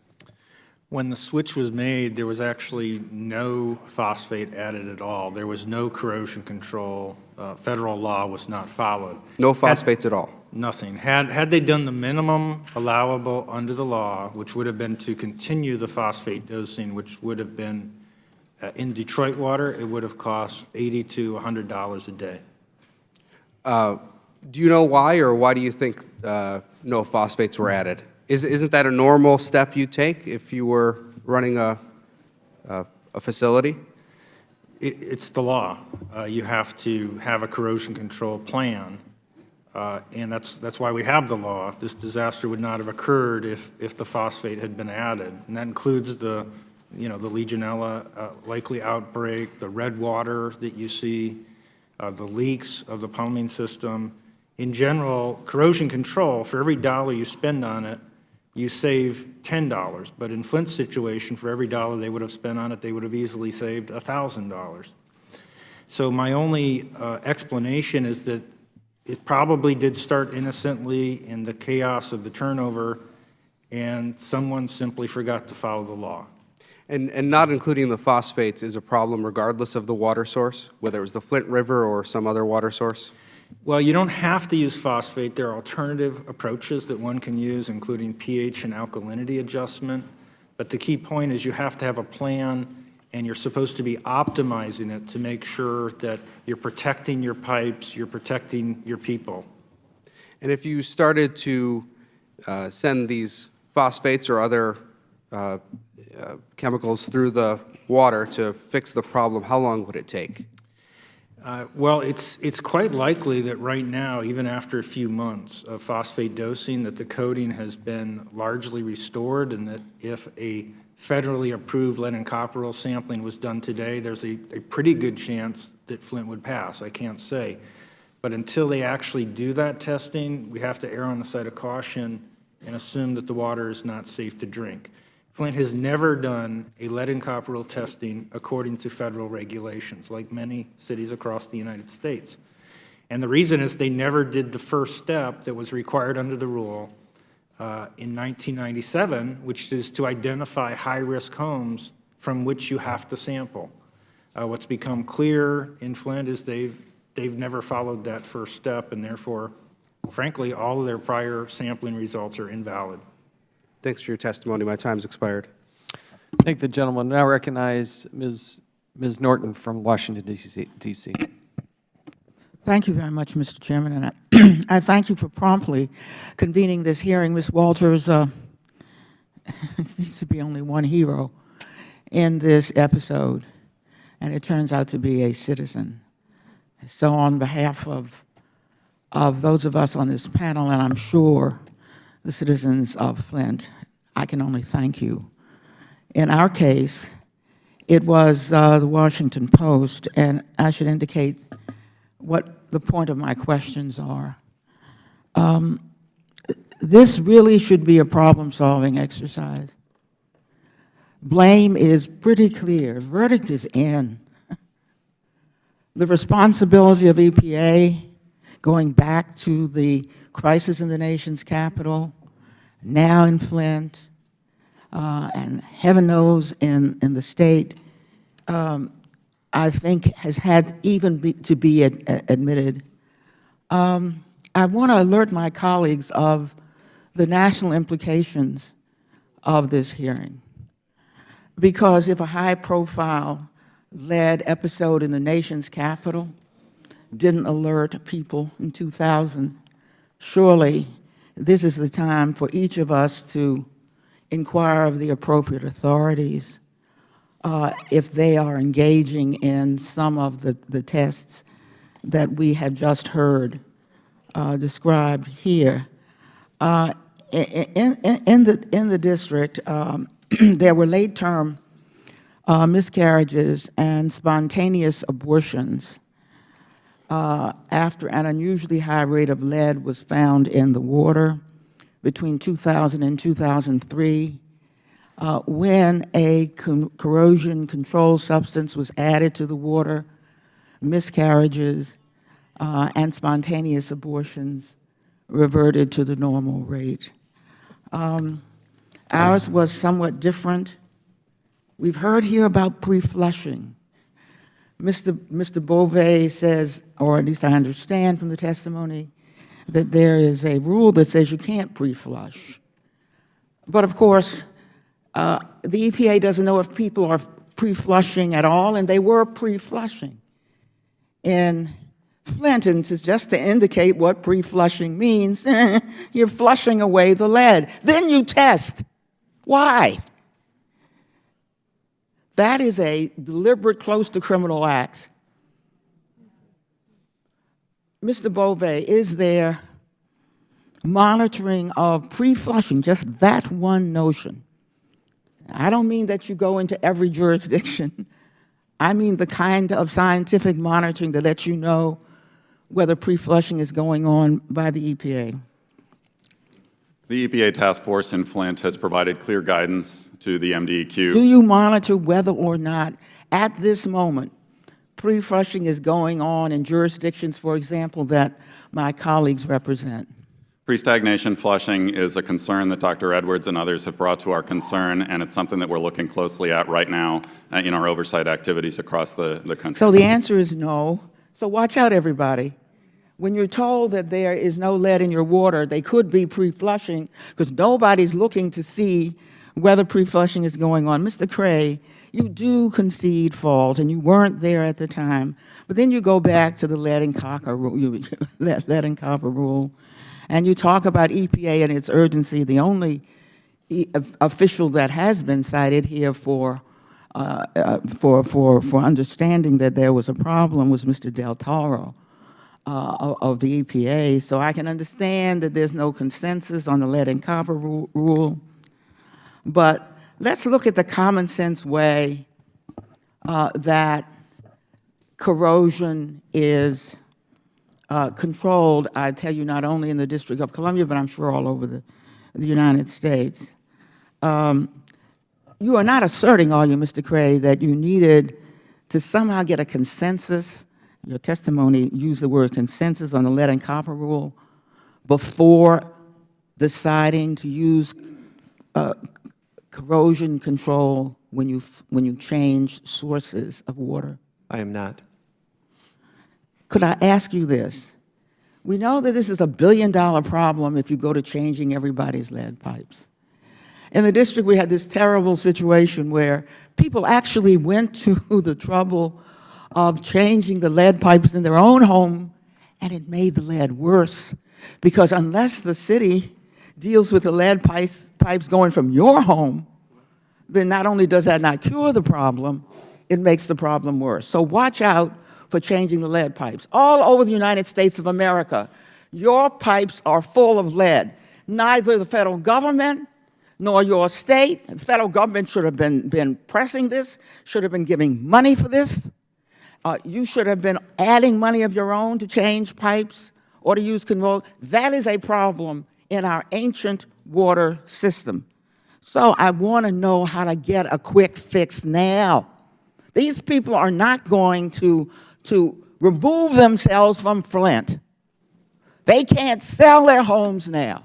When the switch was made, there was actually no phosphate added at all. There was no corrosion control. Federal law was not followed. No phosphates at all? Nothing. Had they done the minimum allowable under the law, which would have been to continue the phosphate dosing, which would have been in Detroit water, it would have cost $80 to $100 a day. Do you know why, or why do you think no phosphates were added? Isn't that a normal step you take if you were running a facility? It's the law. You have to have a corrosion control plan, and that's why we have the law. This disaster would not have occurred if the phosphate had been added, and that includes the Legionella likely outbreak, the red water that you see, the leaks of the plumbing system. In general, corrosion control, for every dollar you spend on it, you save $10. But in Flint's situation, for every dollar they would have spent on it, they would have easily saved $1,000. So my only explanation is that it probably did start innocently in the chaos of the turnover, and someone simply forgot to follow the law. And not including the phosphates is a problem regardless of the water source, whether it was the Flint River or some other water source? Well, you don't have to use phosphate. There are alternative approaches that one can use, including pH and alkalinity adjustment. But the key point is you have to have a plan, and you're supposed to be optimizing it to make sure that you're protecting your pipes, you're protecting your people. And if you started to send these phosphates or other chemicals through the water to fix the problem, how long would it take? Well, it's quite likely that right now, even after a few months of phosphate dosing, that the coating has been largely restored, and that if a federally approved lead and copper sampling was done today, there's a pretty good chance that Flint would pass. I can't say. But until they actually do that testing, we have to err on the side of caution and assume that the water is not safe to drink. Flint has never done a lead and copper testing according to federal regulations, like many cities across the United States. And the reason is they never did the first step that was required under the rule in 1997, which is to identify high-risk homes from which you have to sample. What's become clear in Flint is they've never followed that first step, and therefore, frankly, all of their prior sampling results are invalid. Thanks for your testimony. My time's expired. Thank the gentleman. Now recognize Ms. Norton from Washington, D.C. Thank you very much, Mr. Chairman, and I thank you for promptly convening this hearing. Ms. Walters seems to be only one hero in this episode, and it turns out to be a citizen. So on behalf of those of us on this panel, and I'm sure the citizens of Flint, I can only thank you. In our case, it was the Washington Post, and I should indicate what the point of my questions are. This really should be a problem-solving exercise. Blame is pretty clear. Verdict is in. The responsibility of EPA, going back to the crisis in the nation's capital, now in Flint, and heaven knows in the state, I think has had even to be admitted. I want to alert my colleagues of the national implications of this hearing. Because if a high-profile lead episode in the nation's capital didn't alert people in 2000, surely this is the time for each of us to inquire of the appropriate authorities if they are engaging in some of the tests that we have just heard described here. In the district, there were late-term miscarriages and spontaneous abortions after an unusually high rate of lead was found in the water between 2000 and 2003, when a corrosion control substance was added to the water, miscarriages and spontaneous abortions reverted to the normal rate. Ours was somewhat different. We've heard here about pre-flushing. Mr. Beauvais says, or at least I understand from the testimony, that there is a rule that says you can't pre-flush. But of course, the EPA doesn't know if people are pre-flushing at all, and they were pre-flushing. In Flint, and just to indicate what pre-flushing means, you're flushing away the lead. Then you test. Why? That is a deliberate, close to criminal act. Mr. Beauvais, is there monitoring of pre-flushing, just that one notion? I don't mean that you go into every jurisdiction. I mean the kind of scientific monitoring that lets you know whether pre-flushing is going on by the EPA. The EPA task force in Flint has provided clear guidance to the MDEQ. Do you monitor whether or not, at this moment, pre-flushing is going on in jurisdictions, for example, that my colleagues represent? Pre-stagnation flushing is a concern that Dr. Edwards and others have brought to our concern, and it's something that we're looking closely at right now in our oversight activities across the country. So the answer is no. So watch out, everybody. When you're told that there is no lead in your water, they could be pre-flushing because nobody's looking to see whether pre-flushing is going on. Mr. Cray, you do concede fault, and you weren't there at the time. But then you go back to the lead and copper rule, and you talk about EPA and its urgency. The only official that has been cited here for understanding that there was a problem was Mr. Del Toro of the EPA. So I can understand that there's no consensus on the lead and copper rule. But let's look at the common sense way that corrosion is controlled, I tell you, not only in the District of Columbia, but I'm sure all over the United States. You are not asserting, are you, Mr. Cray, that you needed to somehow get a consensus? Your testimony used the word consensus on the lead and copper rule before deciding to use corrosion control when you change sources of water? I am not. Could I ask you this? We know that this is a billion-dollar problem if you go to changing everybody's lead pipes. In the district, we had this terrible situation where people actually went to the trouble of changing the lead pipes in their own home, and it made the lead worse. Because unless the city deals with the lead pipes going from your home, then not only does that not cure the problem, it makes the problem worse. So watch out for changing the lead pipes. All over the United States of America, your pipes are full of lead. Neither the federal government nor your state, the federal government should have been pressing this, should have been giving money for this. You should have been adding money of your own to change pipes or to use control. That is a problem in our ancient water system. So I want to know how to get a quick fix now. These people are not going to remove themselves from Flint. They can't sell their homes now.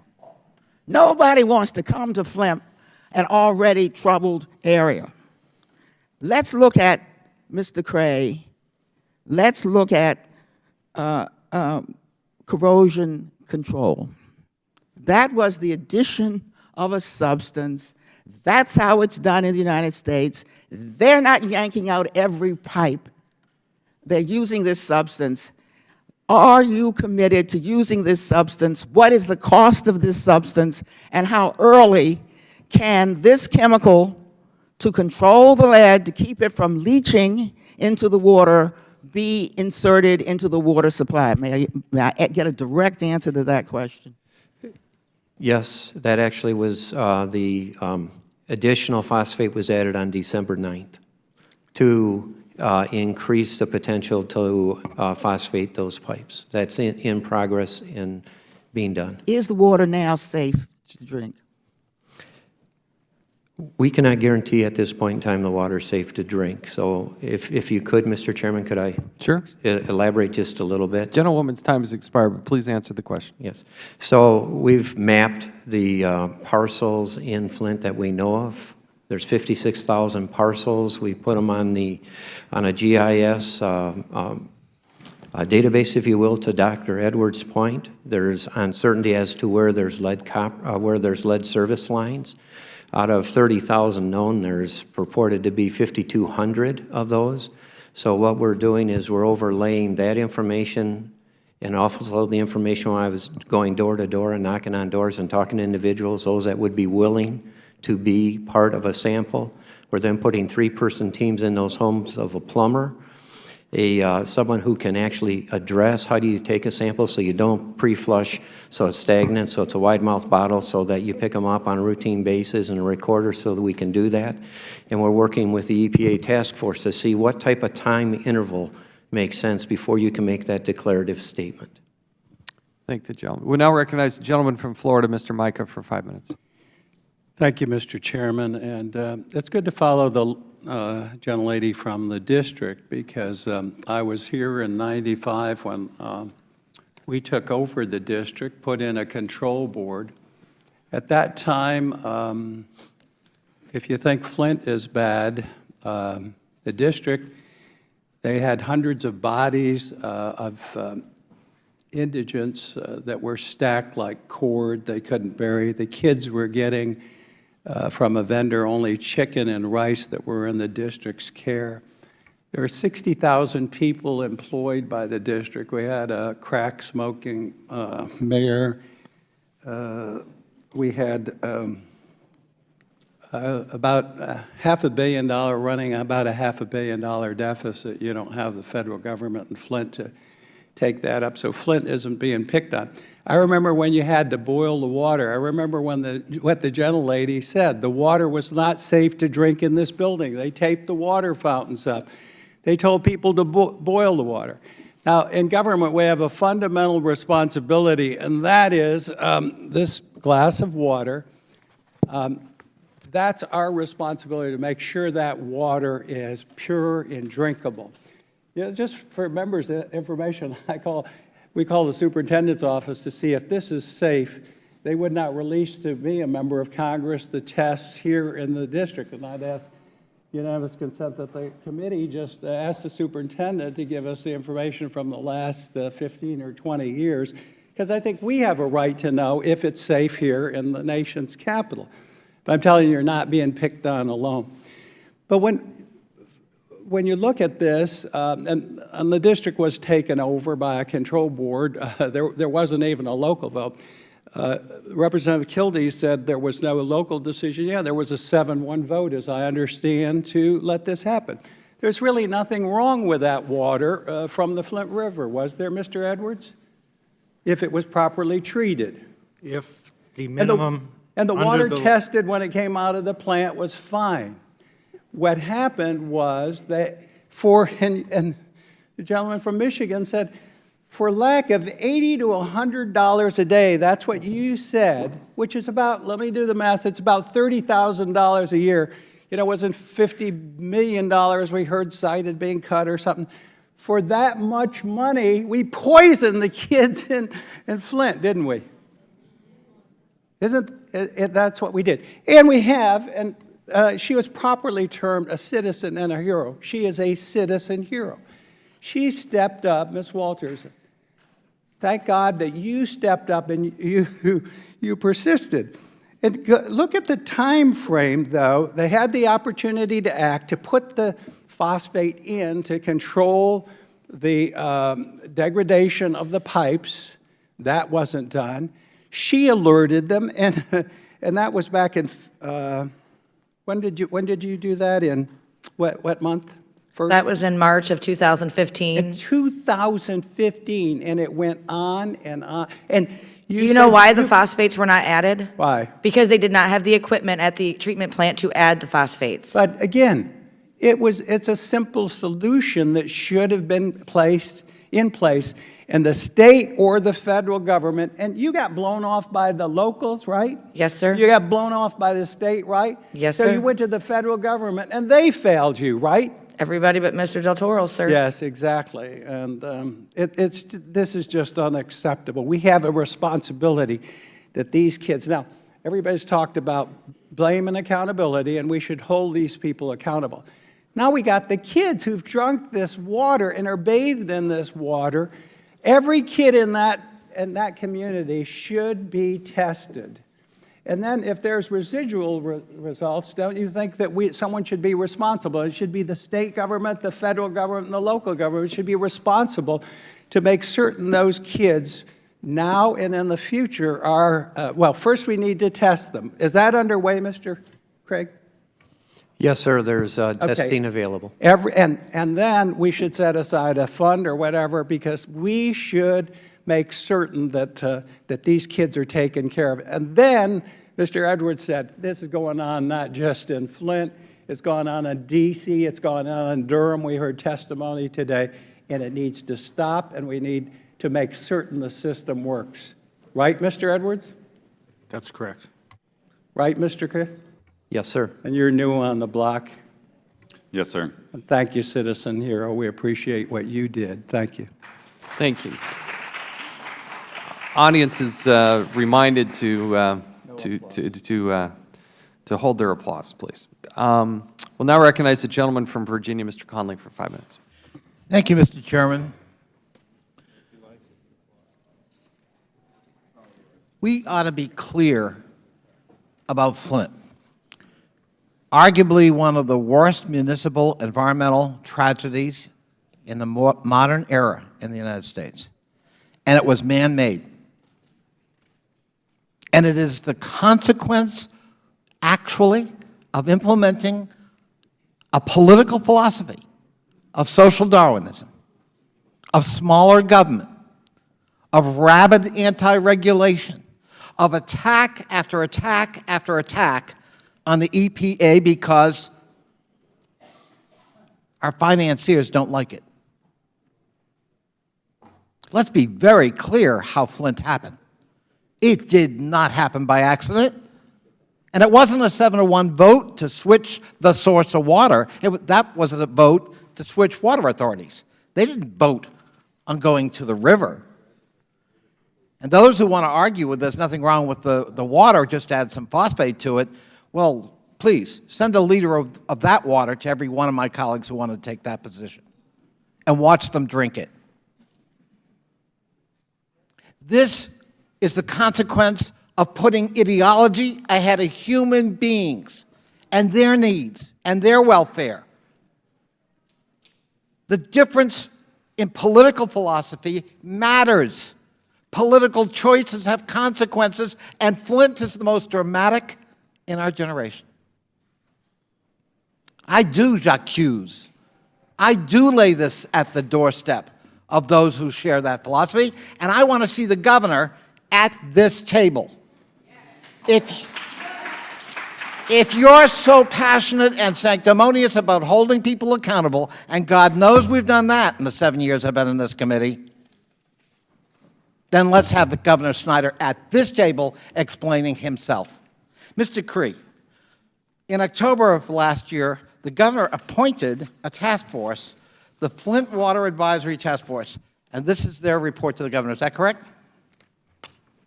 Nobody wants to come to Flint, an already troubled area. Let's look at, Mr. Cray, let's look at corrosion control. That was the addition of a substance. That's how it's done in the United States. They're not yanking out every pipe. They're using this substance. Are you committed to using this substance? What is the cost of this substance? And how early can this chemical, to control the lead, to keep it from leaching into the water, be inserted into the water supply? May I get a direct answer to that question? Yes, that actually was the additional phosphate was added on December 9th to increase the potential to phosphate those pipes. That's in progress and being done. Is the water now safe to drink? We cannot guarantee at this point in time the water is safe to drink. So if you could, Mr. Chairman, could I Sure. elaborate just a little bit? Gentlewoman's time has expired, but please answer the question. Yes. So we've mapped the parcels in Flint that we know of. There's 56,000 parcels. We put them on a GIS database, if you will, to Dr. Edwards' point. There's uncertainty as to where there's lead service lines. Out of 30,000 known, there's purported to be 5,200 of those. So what we're doing is we're overlaying that information and also the information when I was going door to door and knocking on doors and talking to individuals, those that would be willing to be part of a sample. We're then putting 3-person teams in those homes of a plumber, someone who can actually address how do you take a sample so you don't pre-flush, so it's stagnant, so it's a wide mouth bottle, so that you pick them up on a routine basis, and a recorder so that we can do that. And we're working with the EPA task force to see what type of time interval makes sense before you can make that declarative statement. Thank the gentleman. We'll now recognize the gentleman from Florida, Mr. Micah, for 5 minutes. Thank you, Mr. Chairman, and it's good to follow the gentlelady from the district, because I was here in '95 when we took over the district, put in a control board. At that time, if you think Flint is bad, the district, they had hundreds of bodies of indigents that were stacked like cord they couldn't bury. The kids were getting from a vendor only chicken and rice that were in the district's care. There were 60,000 people employed by the district. We had a crack-smoking mayor. We had about $500 million, running about a $500 million deficit. You don't have the federal government in Flint to take that up, so Flint isn't being picked on. I remember when you had to boil the water. I remember when what the gentlelady said. The water was not safe to drink in this building. They taped the water fountains up. They told people to boil the water. Now, in government, we have a fundamental responsibility, and that is this glass of water. That's our responsibility to make sure that water is pure and drinkable. You know, just for members' information, we call the superintendent's office to see if this is safe. They would not release to me, a member of Congress, the tests here in the district, and I'd ask unanimous consent that the committee just ask the superintendent to give us the information from the last 15 or 20 years, because I think we have a right to know if it's safe here in the nation's capital. But I'm telling you, you're not being picked on alone. But when you look at this, and the district was taken over by a control board, there wasn't even a local vote. Representative Kildee said there was no local decision. Yeah, there was a 7-1 vote, as I understand, to let this happen. There's really nothing wrong with that water from the Flint River, was there, Mr. Edwards? If it was properly treated. If the minimum... And the water tested when it came out of the plant was fine. What happened was that and the gentleman from Michigan said, for lack of $80 to $100 a day, that's what you said, which is about, let me do the math, it's about $30,000 a year. You know, it wasn't $50 million we heard cited being cut or something. For that much money, we poisoned the kids in Flint, didn't we? That's what we did. And we have, and she was properly termed a citizen and a hero. She is a citizen hero. She stepped up, Ms. Walters. Thank God that you stepped up and you persisted. And look at the time frame, though. They had the opportunity to act, to put the phosphate in to control the degradation of the pipes. That wasn't done. She alerted them, and that was back in, when did you do that, in what month? First? That was in March of 2015. In 2015, and it went on and on. And Do you know why the phosphates were not added? Why? Because they did not have the equipment at the treatment plant to add the phosphates. But again, it's a simple solution that should have been in place, and the state or the federal government, and you got blown off by the locals, right? Yes, sir. You got blown off by the state, right? Yes, so sir. So you went to the federal government, and they failed you, right? Everybody but Mr. Del Toro, sir. Yes, exactly. And this is just unacceptable. We have a responsibility that these kids, now, everybody's talked about blame and accountability, and we should hold these people accountable. Now we got the kids who've drunk this water and are bathed in this water. Every kid in that community should be tested. And then if there's residual results, don't you think that someone should be responsible? It should be the state government, the federal government, and the local government should be responsible to make certain those kids now and in the future are, well, first we need to test them. Is that underway, Mr. Craig? Yes, sir. There's testing available. And then we should set aside a fund or whatever, because we should make certain that these kids are taken care of. And then, Mr. Edwards said, this is going on not just in Flint, it's going on in D.C., it's going on in Durham. We heard testimony today, and it needs to stop, and we need to make certain the system works. Right, Mr. Edwards? That's correct. Right, Mr. Craig? Yes, sir. And you're new on the block. Yes, sir. And thank you, Citizen Hero. We appreciate what you did. Thank you. Thank you. Audience is reminded to hold their applause, please. We'll now recognize the gentleman from Virginia, Mr. Conley, for 5 minutes. Thank you, Mr. Chairman. We ought to be clear about Flint. Arguably one of the worst municipal environmental tragedies in the modern era in the United States. And it was man-made. And it is the consequence, actually, of implementing a political philosophy of social Darwinism, of smaller government, of rabid anti-regulation, of attack after attack after attack on the EPA because our financiers don't like it. Let's be very clear how Flint happened. It did not happen by accident. And it wasn't a 7-to-1 vote to switch the source of water. That was a vote to switch water authorities. They didn't vote on going to the river. And those who want to argue with there's nothing wrong with the water, just add some phosphate to it, well, please, send a liter of that water to every one of my colleagues who want to take that position and watch them drink it. This is the consequence of putting ideology ahead of human beings and their needs and their welfare. The difference in political philosophy matters. Political choices have consequences, and Flint is the most dramatic in our generation. I do j'accuse. I do lay this at the doorstep of those who share that philosophy, and I want to see the governor at this table. If you're so passionate and sanctimonious about holding people accountable, and God knows we've done that in the 7 years I've been in this committee, then let's have the Governor Snyder at this table explaining himself. Mr. Cree, in October of last year, the governor appointed a task force, the Flint Water Advisory Task Force, and this is their report to the governor. Is that correct?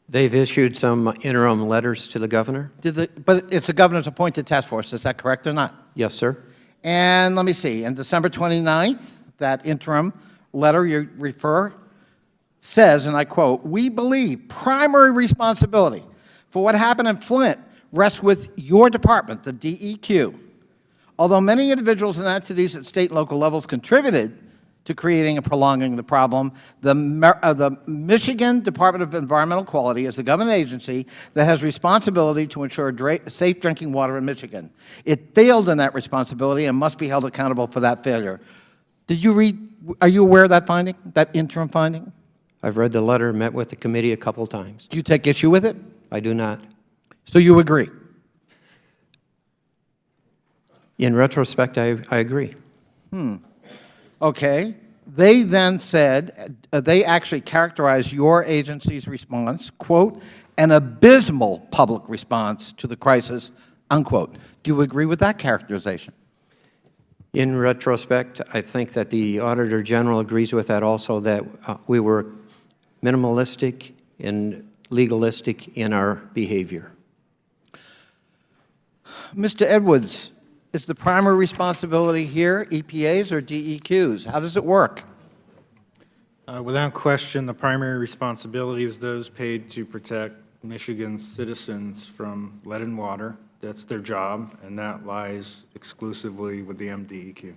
They've issued some interim letters to the governor? But it's the governor's appointed task force. Is that correct or not? Yes, sir. And let me see. On December 29th, that interim letter you refer says, and I quote, "We believe primary responsibility for what happened in Flint rests with your department, the DEQ. Although many individuals and entities at state and local levels contributed to creating and prolonging the problem, the Michigan Department of Environmental Quality is the government agency that has responsibility to ensure safe drinking water in Michigan. It failed in that responsibility and must be held accountable for that failure." Did you read, are you aware of that finding, that interim finding? I've read the letter, met with the committee a couple times. Do you take issue with it? I do not. So you agree? In retrospect, I agree. Okay. They then said, they actually characterized your agency's response, quote, "an abysmal public response to the crisis," unquote. Do you agree with that characterization? In retrospect, I think that the Auditor General agrees with that also, that we were minimalistic and legalistic in our behavior. Mr. Edwards, is the primary responsibility here EPA's or DEQ's? How does it work? Without question, the primary responsibility is those paid to protect Michigan's citizens from lead and water. That's their job, and that lies exclusively with the MDEQ.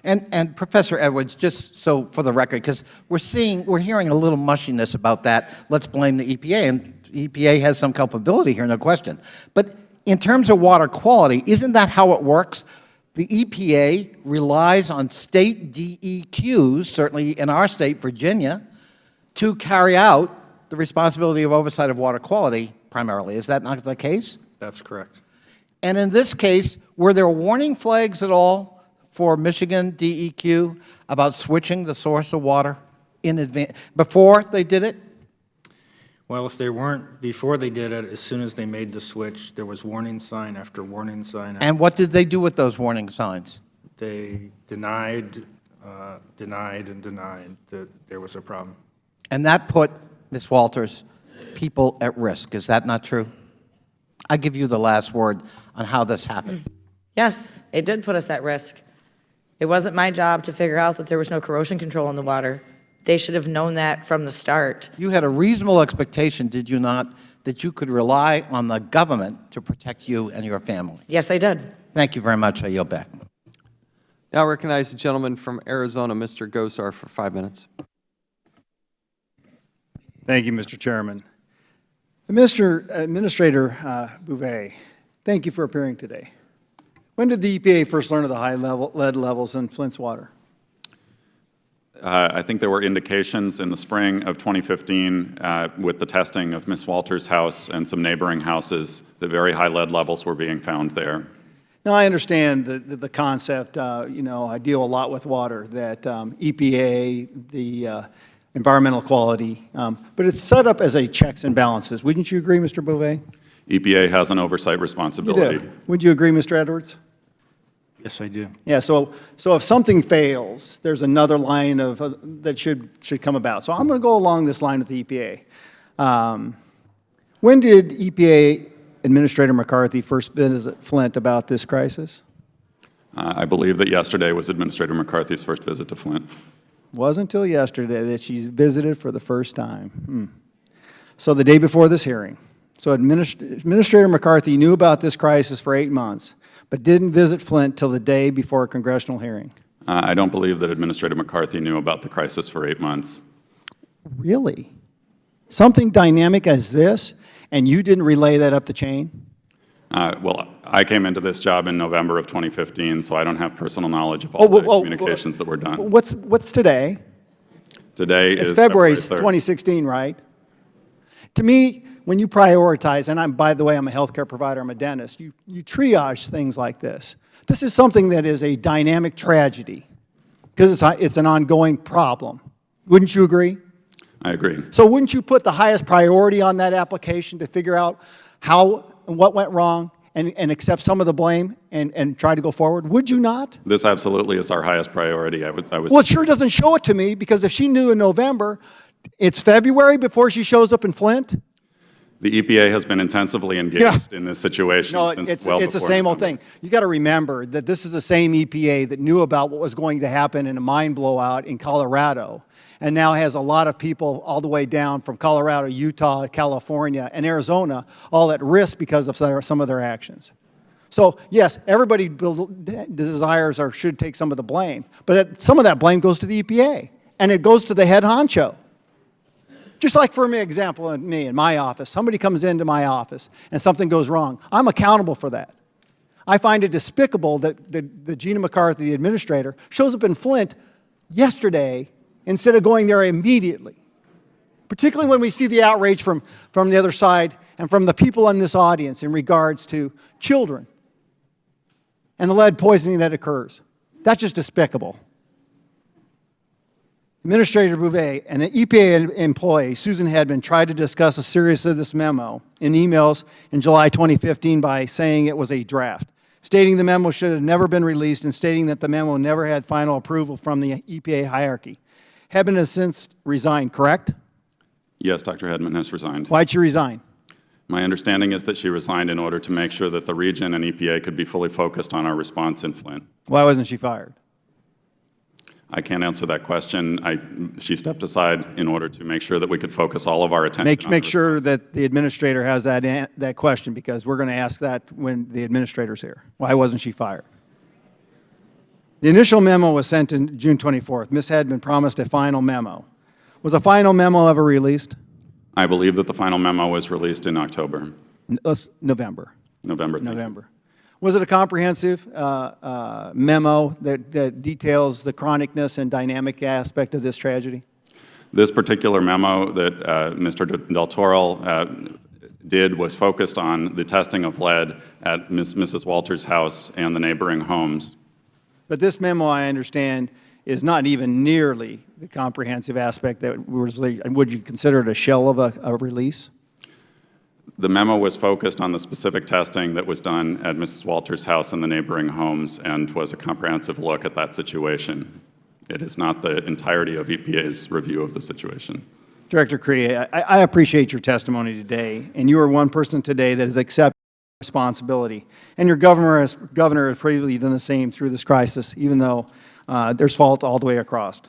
And Professor Edwards, just so for the record, because we're hearing a little mushiness about that, let's blame the EPA, and the EPA has some culpability here, no question. But in terms of water quality, isn't that how it works? The EPA relies on state DEQs, certainly in our state, Virginia, to carry out the responsibility of oversight of water quality primarily. Is that not the case? That's correct. And in this case, were there warning flags at all for Michigan DEQ about switching the source of water in advance, before they did it? Well, if they weren't, before they did it, as soon as they made the switch, there was warning sign after warning sign. And what did they do with those warning signs? They denied, denied, and denied that there was a problem. And that put, Ms. Walters, people at risk. Is that not true? I give you the last word on how this happened. Yes, it did put us at risk. It wasn't my job to figure out that there was no corrosion control in the water. They should have known that from the start. You had a reasonable expectation, did you not, that you could rely on the government to protect you and your family? Yes, I did. Thank you very much. I yield back. Now I recognize the gentleman from Arizona, Mr. Gosar, for 5 minutes. Thank you, Mr. Chairman. Mr. Administrator Bouvet, thank you for appearing today. When did the EPA first learn of the high lead levels in Flint's water? I think there were indications in the spring of 2015 with the testing of Ms. Walters' house and some neighboring houses that very high lead levels were being found there. Now, I understand the concept, you know, I deal a lot with water, that EPA, the environmental quality, but it's set up as a checks and balances. Wouldn't you agree, Mr. Beauvais? EPA has an oversight You responsibility. do. Would you agree, Mr. Edwards? Yes, I do. Yeah, so if something fails, there's another line of, that should come about. So I'm going to go along this line with the EPA. When did EPA Administrator McCarthy first visit Flint about this crisis? I believe that yesterday was Administrator McCarthy's first visit to Flint. Wasn't until yesterday that she visited for the first time. So the day before this hearing. So Administrator McCarthy knew about this crisis for 8 months, but didn't visit Flint till the day before a congressional hearing. I don't believe that Administrator McCarthy knew about the crisis for 8 months. Really? Something dynamic as this, and you didn't relay that up the chain? Well, I came into this job in November of 2015, so I don't have personal knowledge of all the communications that were done. What's today? Today is It's February 3rd. 2016, right? To me, when you prioritize, and by the way, I'm a healthcare provider, I'm a dentist, you triage things like this. This is something that is a dynamic tragedy because it's an ongoing problem. Wouldn't you agree? I agree. So wouldn't you put the highest priority on that application to figure out what went wrong and accept some of the blame and try to go forward? Would you not? This absolutely is our highest priority. Well, it sure doesn't show it to me, because if she knew in November, it's February before she shows up in Flint? The EPA has been intensively engaged in this situation No, since it's well the before same old November. thing. You got to remember that this is the same EPA that knew about what was going to happen in a mine blowout in Colorado, and now has a lot of people all the way down from Colorado, Utah, California, and Arizona, all at risk because of some of their actions. So yes, everybody desires or should take some of the blame, but some of that blame goes to the EPA, and it goes to the head honcho. Just like, for example, in my office, somebody comes into my office and something goes wrong. I'm accountable for that. I find it despicable that Gina McCarthy, the administrator, shows up in Flint yesterday instead of going there immediately. Particularly when we see the outrage from the other side and from the people in this audience in regards to children and the lead poisoning that occurs. That's just despicable. Administrator Bouvet and an EPA employee, Susan Hedman, tried to discuss the seriousness of this memo in emails in July 2015 by saying it was a draft, stating the memo should have never been released, and stating that the memo never had final approval from the EPA hierarchy. Hedman has since resigned, correct? Yes, Dr. Hedman has resigned. Why'd she resign? My understanding is that she resigned in order to make sure that the region and EPA could be fully focused on our response in Flint. Why wasn't she fired? I can't answer that question. She stepped aside in order to make sure that we could focus all of our attention on Make sure that the administrator has that question, because we're going to ask that when the administrator's here. Why wasn't she fired? The initial memo was sent in June 24th. Ms. Hedman promised a final memo. Was a final memo ever released? I believe that the final memo was released in October. November. November. Thank you. November. Was it a comprehensive memo that details the chronicness and dynamic aspect of this tragedy? This particular memo that Mr. Del Toro did was focused on the testing of lead at Mrs. Walters' house and the neighboring homes. But this memo, I understand, is not even nearly the comprehensive aspect that was. Would you consider it a shell of a release? The memo was focused on the specific testing that was done at Mrs. Walters' house and the neighboring homes, and was a comprehensive look at that situation. It is not the entirety of EPA's review of the situation. Director Cree, I appreciate your testimony today, and you are one person today that has accepted responsibility. And your governor has previously done the same through this crisis, even though there's fault all the way across.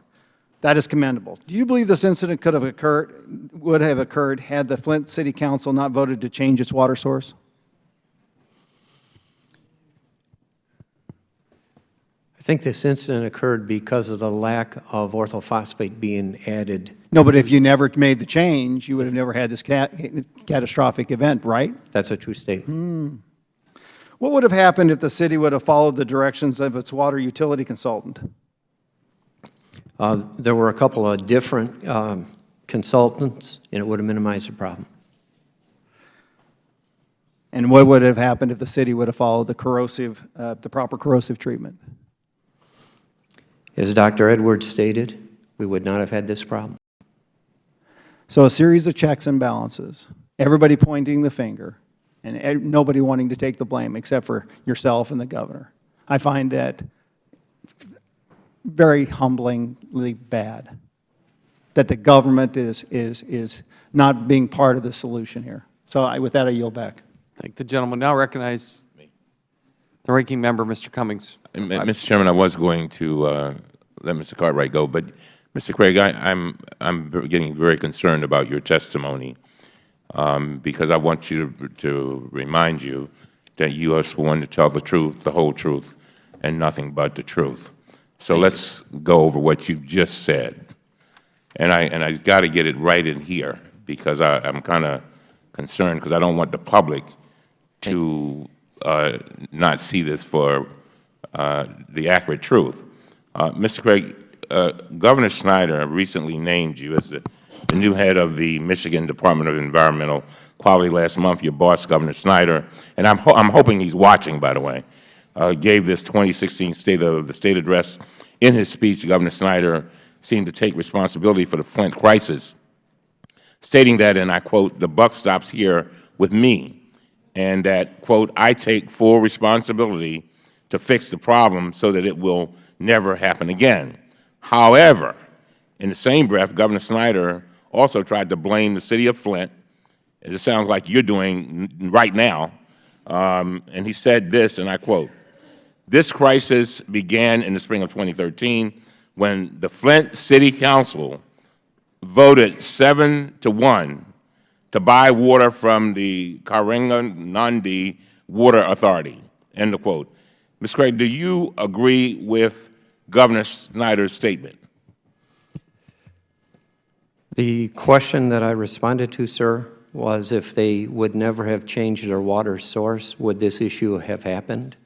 That is commendable. Do you believe this incident would have occurred had the Flint City Council not voted to change its water source? I think this incident occurred because of the lack of orthophosphate being added. No, but if you never made the change, you would have never had this catastrophic event, right? That's a true statement. What would have happened if the city would have followed the directions of its water utility consultant? There were a couple of different consultants, and it would have minimized the problem. And what would have happened if the city would have followed the proper corrosive treatment? As Dr. Edwards stated, we would not have had this problem. So a series of checks and balances, everybody pointing the finger, and nobody wanting to take the blame except for yourself and the governor. I find that very humblingly bad, that the government is not being part of the solution here. So with that, I yield back. Thank the gentleman. Now recognize the ranking member, Mr. Cummings. Mr. Chairman, I was going to let Mr. Cartwright go, but Mr. Craig, I'm getting very concerned about your testimony because I want you to remind you that you are sworn to tell the truth, the whole truth, and nothing but the truth. So let's go over what you just said, and I got to get it right in here because I'm kind of concerned because I don't want the public to not see this for the accurate truth. Mr. Craig, Governor Snyder recently named you as the new head of the Michigan Department of Environmental Quality last month. Your boss, Governor Snyder, and I'm hoping he's watching, by the way, gave this 2016 State of the State address. In his speech, Governor Snyder seemed to take responsibility for the Flint crisis, stating that, and I quote, "The buck stops here with me," and that, quote, "I take full responsibility to fix the problem so that it will never happen again." However, in the same breath, Governor Snyder also tried to blame the city of Flint, as it sounds like you're doing right now, and he said this, and I quote, "This crisis began in the spring of 2013 when the Flint City Council voted 7-1 to buy water from the Karenga-Nandi Water Authority," end of quote. Ms. Craig, do you agree with Governor Snyder's statement? The question that I responded to, sir, was if they would never have changed their water source, would this issue have happened?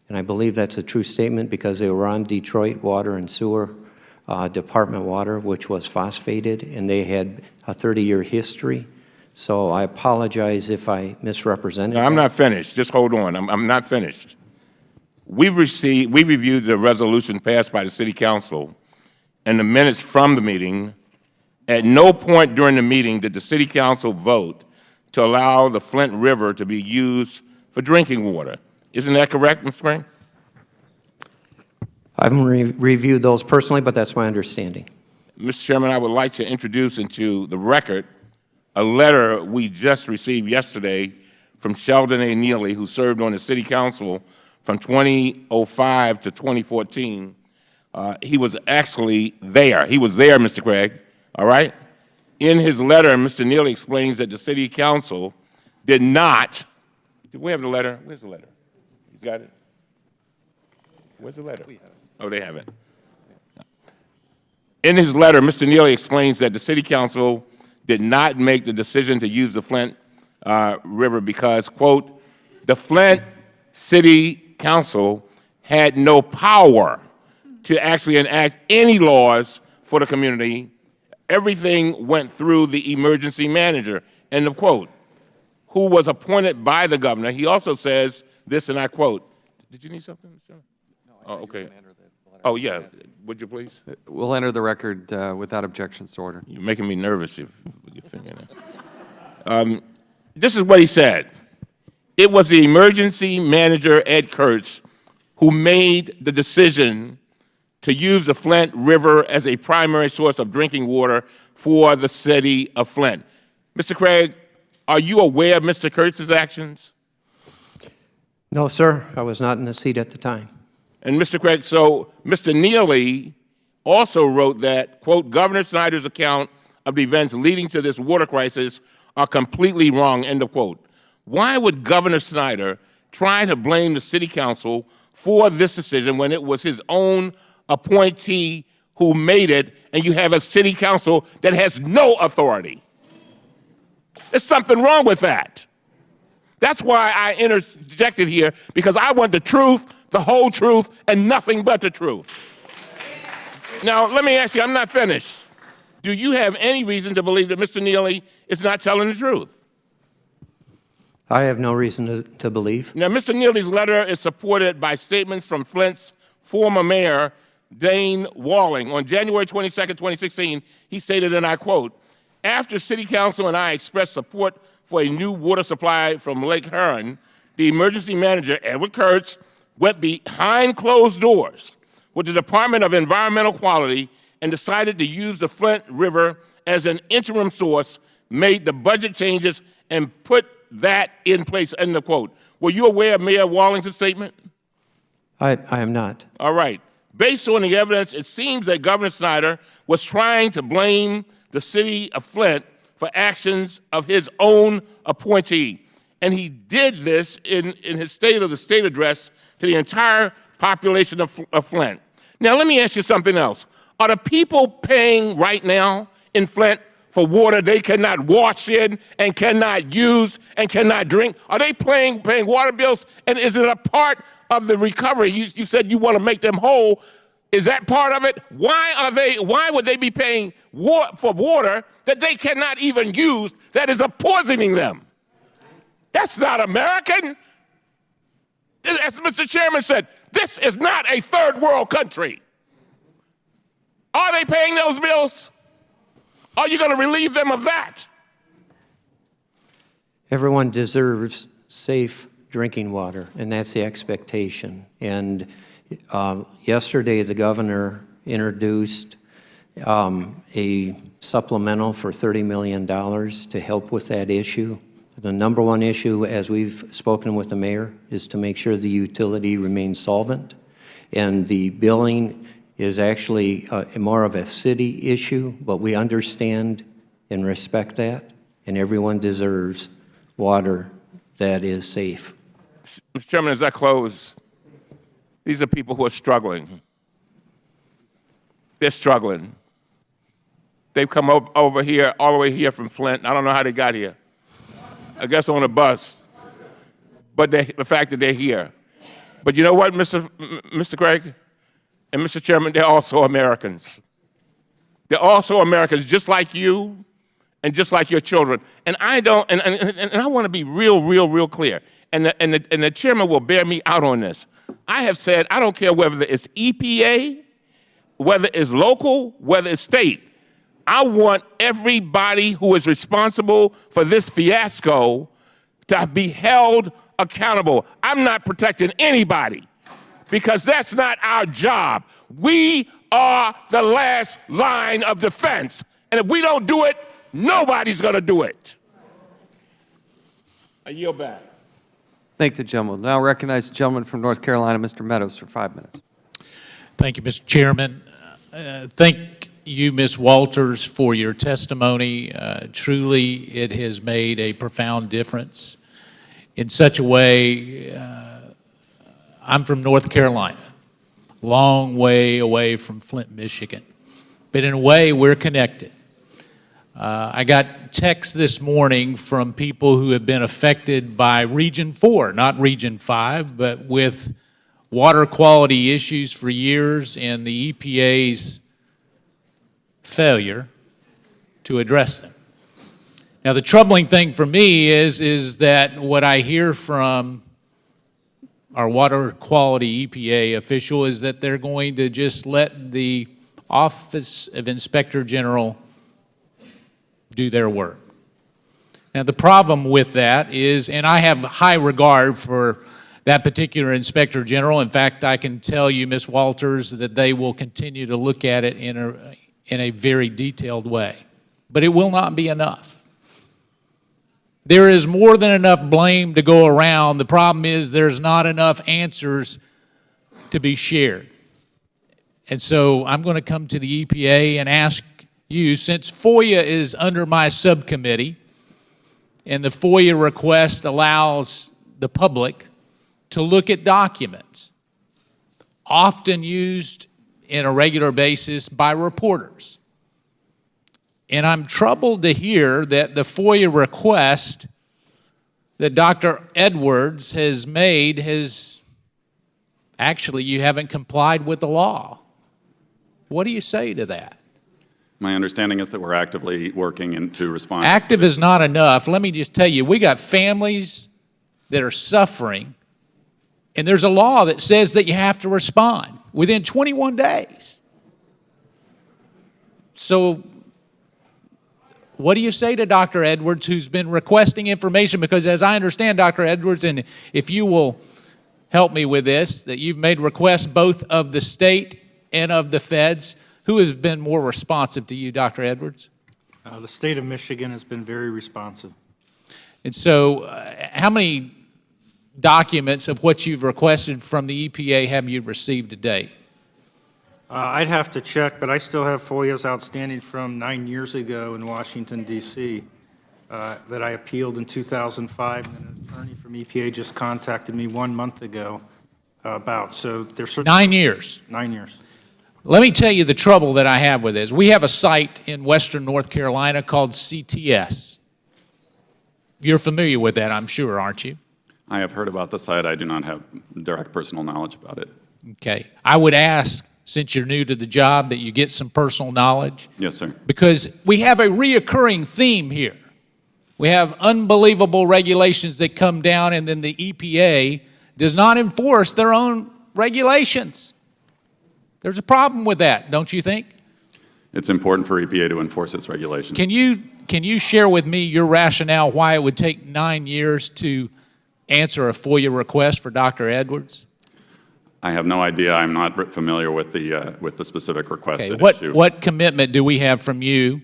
And I believe that's a true statement because they were on Detroit Water and Sewer Department water, which was phosphated, and they had a 30-year history. So I apologize if I misrepresented. No, I'm not finished. Just hold on. I'm not finished. We reviewed the resolution passed by the City Council and the minutes from the meeting. At no point during the meeting did the City Council vote to allow the Flint River to be used for drinking water. Isn't that correct, Mr. Spring? I haven't reviewed those personally, but that's my understanding. Mr. Chairman, I would like to introduce into the record a letter we just received yesterday from Sheldon A. Neely, who served on the City Council from 2005 to 2014. He was actually there. He was there, Mr. Craig, all right? In his letter, Mr. Neely explains that the City Council did not. Do we have the letter? Where's the letter? You got it? Where's the letter? Oh, they have it. In his letter, Mr. Neely explains that the City Council did not make the decision to use the Flint River because, quote, "The Flint City Council had no power to actually enact any laws for the community. Everything went through the emergency manager," end of quote, who was appointed by the governor. He also says this, and I quote. Did you need something, Mr. Chairman? No, okay. Oh, yeah. Would you please? We'll enter the record without objections to order. You're making me nervous with your finger there. This is what he said. "It was the emergency manager, Ed Kurtz, who made the decision to use the Flint River as a primary source of drinking water for the city of Flint." Mr. Craig, are you aware of Mr. Kurtz's actions? No, sir. I was not in the seat at the time. And Mr. Craig, so Mr. Neely also wrote that, quote, "Governor Snyder's account of the events leading to this water crisis are completely wrong," end of quote. Why would Governor Snyder try to blame the City Council for this decision when it was his own appointee who made it, and you have a City Council that has no authority? There's something wrong with that. That's why I interjected here, because I want the truth, the whole truth, and nothing but the truth. Now, let me ask you, I'm not finished. Do you have any reason to believe that Mr. Neely is not telling the truth? I have no reason to believe. Now, Mr. Neely's letter is supported by statements from Flint's former mayor, Dane Walling. On January 22nd, 2016, he stated, and I quote, "After City Council and I expressed support for a new water supply from Lake Huron, the emergency manager, Edward Kurtz, went behind closed doors with the Department of Environmental Quality and decided to use the Flint River as an interim source, made the budget changes, and put that in place," end of quote. Were you aware of Mayor Walling's statement? I am not. All right. Based on the evidence, it seems that Governor Snyder was trying to blame the city of Flint for actions of his own appointee. And he did this in his State of the State address to the entire population of Flint. Now, let me ask you something else. Are the people paying right now in Flint for water they cannot wash in and cannot use and cannot drink? Are they paying water bills? And is it a part of the recovery? You said you want to make them whole. Is that part of it? Why would they be paying for water that they cannot even use, that is poisoning them? That's not American. As Mr. Chairman said, this is not a third world country. Are they paying those bills? Are you going to relieve them of that? Everyone deserves safe drinking water, and that's the expectation. And yesterday, the governor introduced a supplemental for $30 million to help with that issue. The number one issue, as we've spoken with the mayor, is to make sure the utility remains solvent. And the billing is actually more of a city issue, but we understand and respect that, and everyone deserves water that is safe. Mr. Chairman, as I close, these are people who are struggling. They're struggling. They've come over here, all the way here from Flint. I don't know how they got here. I guess on a bus. But the fact that they're here. But you know what, Mr. Craig and Mr. Chairman, they're also Americans. They're also Americans, just like you and just like your children. And I don't, and I want to be real clear. And the chairman will bear me out on this. I have said, I don't care whether it's EPA, whether it's local, whether it's state. I want everybody who is responsible for this fiasco to be held accountable. I'm not protecting anybody because that's not our job. We are the last line of defense. And if we don't do it, nobody's going to do it. I yield back. Thank the gentleman. Now recognize the gentleman from North Carolina, Mr. Meadows, for 5 minutes. Thank you, Mr. Chairman. Thank you, Ms. Walters, for your testimony. Truly, it has made a profound difference. In such a way, I'm from North Carolina, long way away from Flint, Michigan. But in a way, we're connected. I got texts this morning from people who have been affected by Region 4, not Region 5, but with water quality issues for years and the EPA's failure to address them. Now, the troubling thing for me is that what I hear from our water quality EPA official is that they're going to just let the Office of Inspector General do their work. Now, the problem with that is, and I have high regard for that particular Inspector General. In fact, I can tell you, Ms. Walters, that they will continue to look at it in a very detailed way. But it will not be enough. There is more than enough blame to go around. The problem is there's not enough answers to be shared. And so I'm going to come to the EPA and ask you, since FOIA is under my subcommittee, and the FOIA request allows the public to look at documents, often used in a regular basis by reporters. And I'm troubled to hear that the FOIA request that Dr. Edwards has made has actually, you haven't complied with the law. What do you say to that? My understanding is that we're actively working to respond. Active is not enough. Let me just tell you, we got families that are suffering, and there's a law that says that you have to respond within 21 days. So what do you say to Dr. Edwards, who's been requesting information? Because as I understand, Dr. Edwards, and if you will help me with this, that you've made requests both of the state and of the feds. Who has been more responsive to you, Dr. Edwards? The state of Michigan has been very responsive. And so how many documents of what you've requested from the EPA have you received to date? I'd have to check, but I still have FOIAs outstanding from 9 years ago in Washington, D.C. That I appealed in 2005, and an attorney from EPA just contacted me 1 month ago about. So there's 9 years. 9 years. Let me tell you the trouble that I have with this. We have a site in western North Carolina called CTS. You're familiar with that, I'm sure, aren't you? I have heard about the site. I do not have direct personal knowledge about it. Okay. I would ask, since you're new to the job, that you get some personal knowledge. Yes, sir. Because we have a reoccurring theme here. We have unbelievable regulations that come down, and then the EPA does not enforce their own regulations. There's a problem with that, don't you think? It's important for EPA to enforce its regulations. Can you share with me your rationale why it would take 9 years to answer a FOIA request for Dr. Edwards? I have no idea. I'm not familiar with the specific request at issue. What commitment do we have from you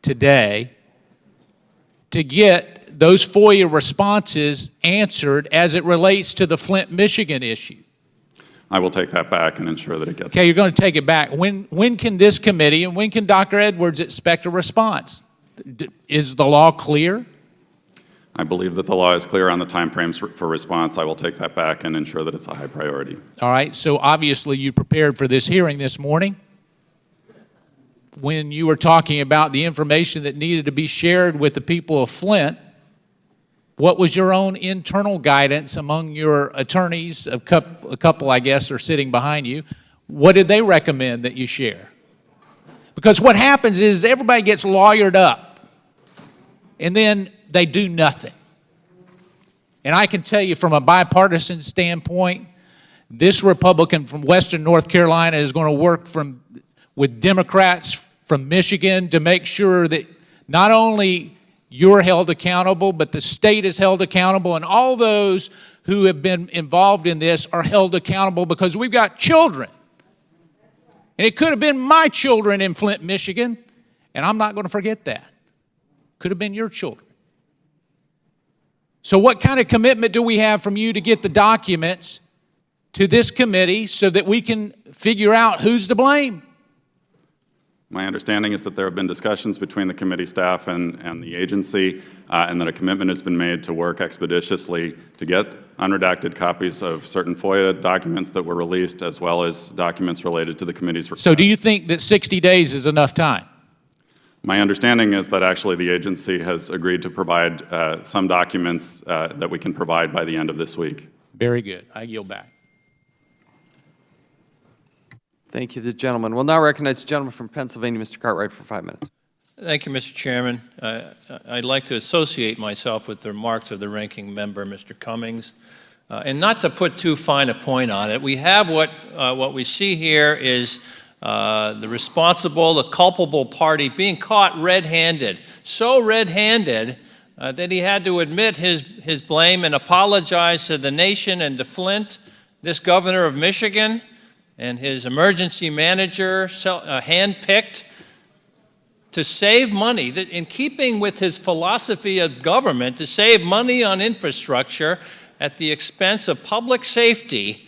today to get those FOIA responses answered as it relates to the Flint, Michigan issue? I will take that back and ensure that it gets. Okay, you're going to take it back. When can this committee and when can Dr. Edwards expect a response? Is the law clear? I believe that the law is clear on the timeframes for response. I will take that back and ensure that it's a high priority. All right, so obviously you prepared for this hearing this morning. When you were talking about the information that needed to be shared with the people of Flint, what was your own internal guidance among your attorneys? A couple, I guess, are sitting behind you. What did they recommend that you share? Because what happens is everybody gets lawyered up, and then they do nothing. And I can tell you from a bipartisan standpoint, this Republican from western North Carolina is going to work with Democrats from Michigan to make sure that not only you're held accountable, but the state is held accountable, and all those who have been involved in this are held accountable, because we've got children. And it could have been my children in Flint, Michigan, and I'm not going to forget that. Could have been your children. So what kind of commitment do we have from you to get the documents to this committee so that we can figure out who's to blame? My understanding is that there have been discussions between the committee staff and the agency, and that a commitment has been made to work expeditiously to get unredacted copies of certain FOIA documents that were released, as well as documents related to the committee's request. So do you think that 60 days is enough time? My understanding is that actually the agency has agreed to provide some documents that we can provide by the end of this week. Very good. I yield back. Thank you, the gentleman. We'll now recognize the gentleman from Pennsylvania, Mr. Cartwright, for 5 minutes. Thank you, Mr. Chairman. I'd like to associate myself with the remarks of the ranking member, Mr. Cummings, and not to put too fine a point on it. We have what we see here is the responsible, the culpable party being caught red-handed, so red-handed that he had to admit his blame and apologize to the nation and to Flint, this governor of Michigan, and his emergency manager, handpicked to save money, that in keeping with his philosophy of government, to save money on infrastructure at the expense of public safety.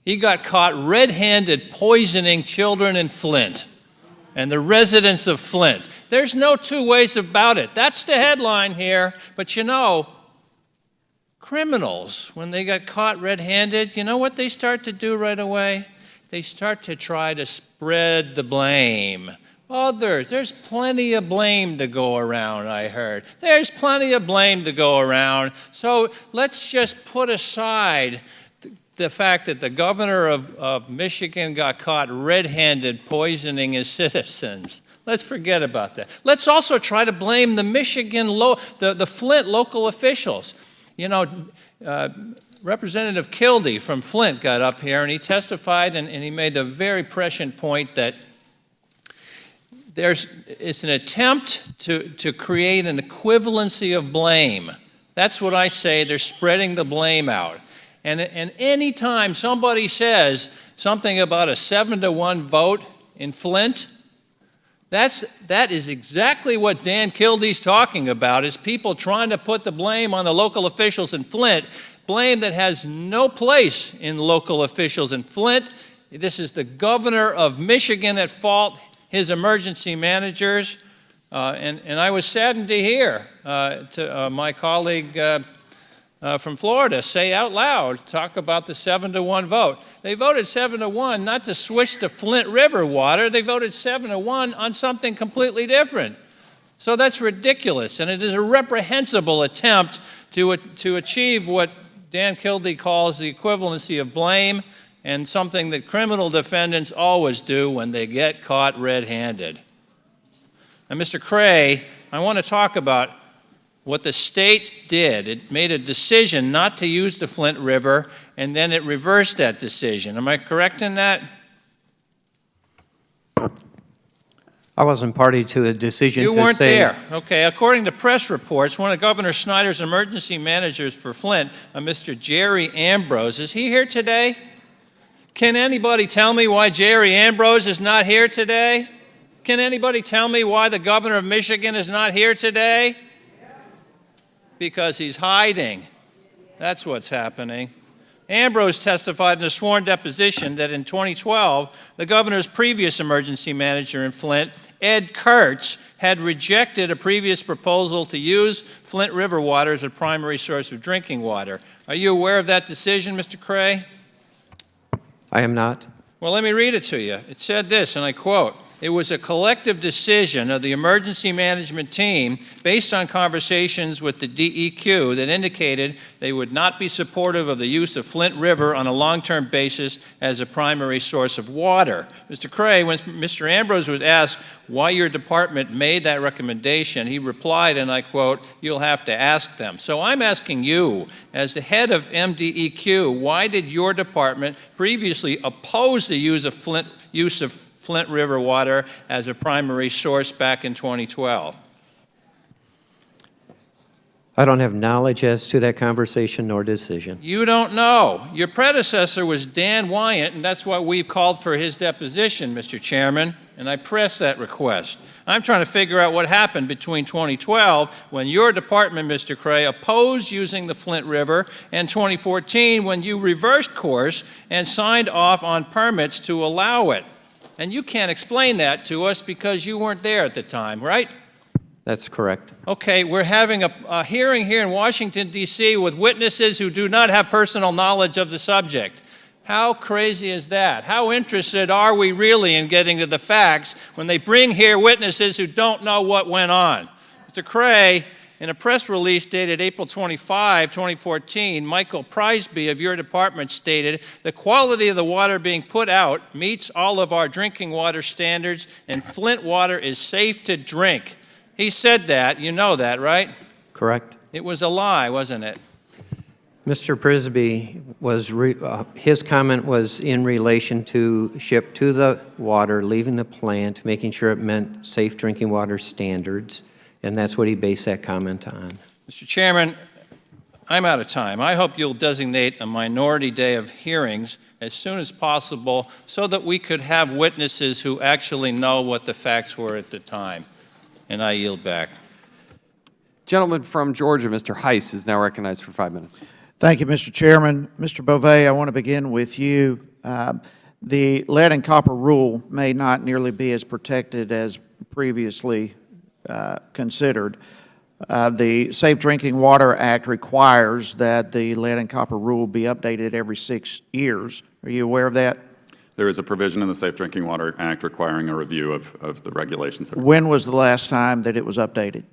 He got caught red-handed poisoning children in Flint and the residents of Flint. There's no two ways about it. That's the headline here. But you know, criminals, when they got caught red-handed, you know what they start to do right away? They start to try to spread the blame. Others. There's plenty of blame to go around, I heard. There's plenty of blame to go around. So let's just put aside the fact that the governor of Michigan got caught red-handed poisoning his citizens. Let's forget about that. Let's also try to blame the the Flint local officials. You know, Representative Kildee from Flint got up here and he testified and he made the very prescient point that it's an attempt to create an equivalency of blame. That's what I say. They're spreading the blame out. And any time somebody says something about a 7-to-1 vote in Flint, that is exactly what Dan Kildee's talking about, is people trying to put the blame on the local officials in Flint, blame that has no place in local officials in Flint. This is the governor of Michigan at fault, his emergency managers, and I was saddened to hear my colleague from Florida say out loud, talk about the 7-to-1 vote. They voted 7-to-1 not to switch to Flint River water, they voted 7-to-1 on something completely different. So that's ridiculous, and it is a reprehensible attempt to achieve what Dan Kildee calls the equivalency of blame, and something that criminal defendants always do when they get caught red-handed. And Mr. Cray, I want to talk about what the state did. It made a decision not to use the Flint River, and then it reversed that decision. Am I correct in that? I wasn't party to a decision to say... You weren't there. Okay. According to press reports, one of Governor Snyder's emergency managers for Flint, Mr. Jerry Ambrose, is he here today? Can anybody tell me why Jerry Ambrose is not here today? Can anybody tell me why the governor of Michigan is not here today? Because he's hiding. That's what's happening. Ambrose testified in a sworn deposition that in 2012, the governor's previous emergency manager in Flint, Ed Kurtz, had rejected a previous proposal to use Flint River water as a primary source of drinking water. Are you aware of that decision, Mr. Cray? I am not. Well, let me read it to you. It said this, and I quote, "It was a collective decision of the emergency management team based on conversations with the DEQ that indicated they would not be supportive of the use of Flint River on a long-term basis as a primary source of water." Mr. Cray, when Mr. Ambrose was asked why your department made that recommendation, he replied, and I quote, "You'll have to ask them." So I'm asking you, as the head of MDEQ, why did your department previously oppose the use of Flint River water as a primary source back in 2012? I don't have knowledge as to that conversation nor decision. You don't know. Your predecessor was Dan Wyant, and that's why we've called for his deposition, Mr. Chairman, and I pressed that request. I'm trying to figure out what happened between 2012, when your department, Mr. Cray, opposed using the Flint River, and 2014, when you reversed course and signed off on permits to allow it. And you can't explain that to us because you weren't there at the time, right? That's correct. Okay, we're having a hearing here in Washington, D.C. with witnesses who do not have personal knowledge of the subject. How crazy is that? How interested are we really in getting to the facts when they bring here witnesses who don't know what went on? Mr. Cray, in a press release dated April 25, 2014, Michael Prisby of your department stated, "The quality of the water being put out meets all of our drinking water standards, and Flint water is safe to drink." He said that. You know that, right? Correct. It was a lie, wasn't it? Mr. Prisby his comment was in relation to ship to the water, leaving the plant, making sure it meant safe drinking water standards, and that's what he based that comment on. Mr. Chairman, I'm out of time. I hope you'll designate a minority day of hearings as soon as possible so that we could have witnesses who actually know what the facts were at the time. And I yield back. Gentleman from Georgia, Mr. Heiss, is now recognized for 5 minutes. Thank you, Mr. Chairman. Mr. Beauvais, I want to begin with you. The lead and copper rule may not nearly be as protected as previously considered. The Safe Drinking Water Act requires that the lead and copper rule be updated every 6 years. Are you aware of that? There is a provision in the Safe Drinking Water Act requiring a review of the regulations. When was the last time that it was updated?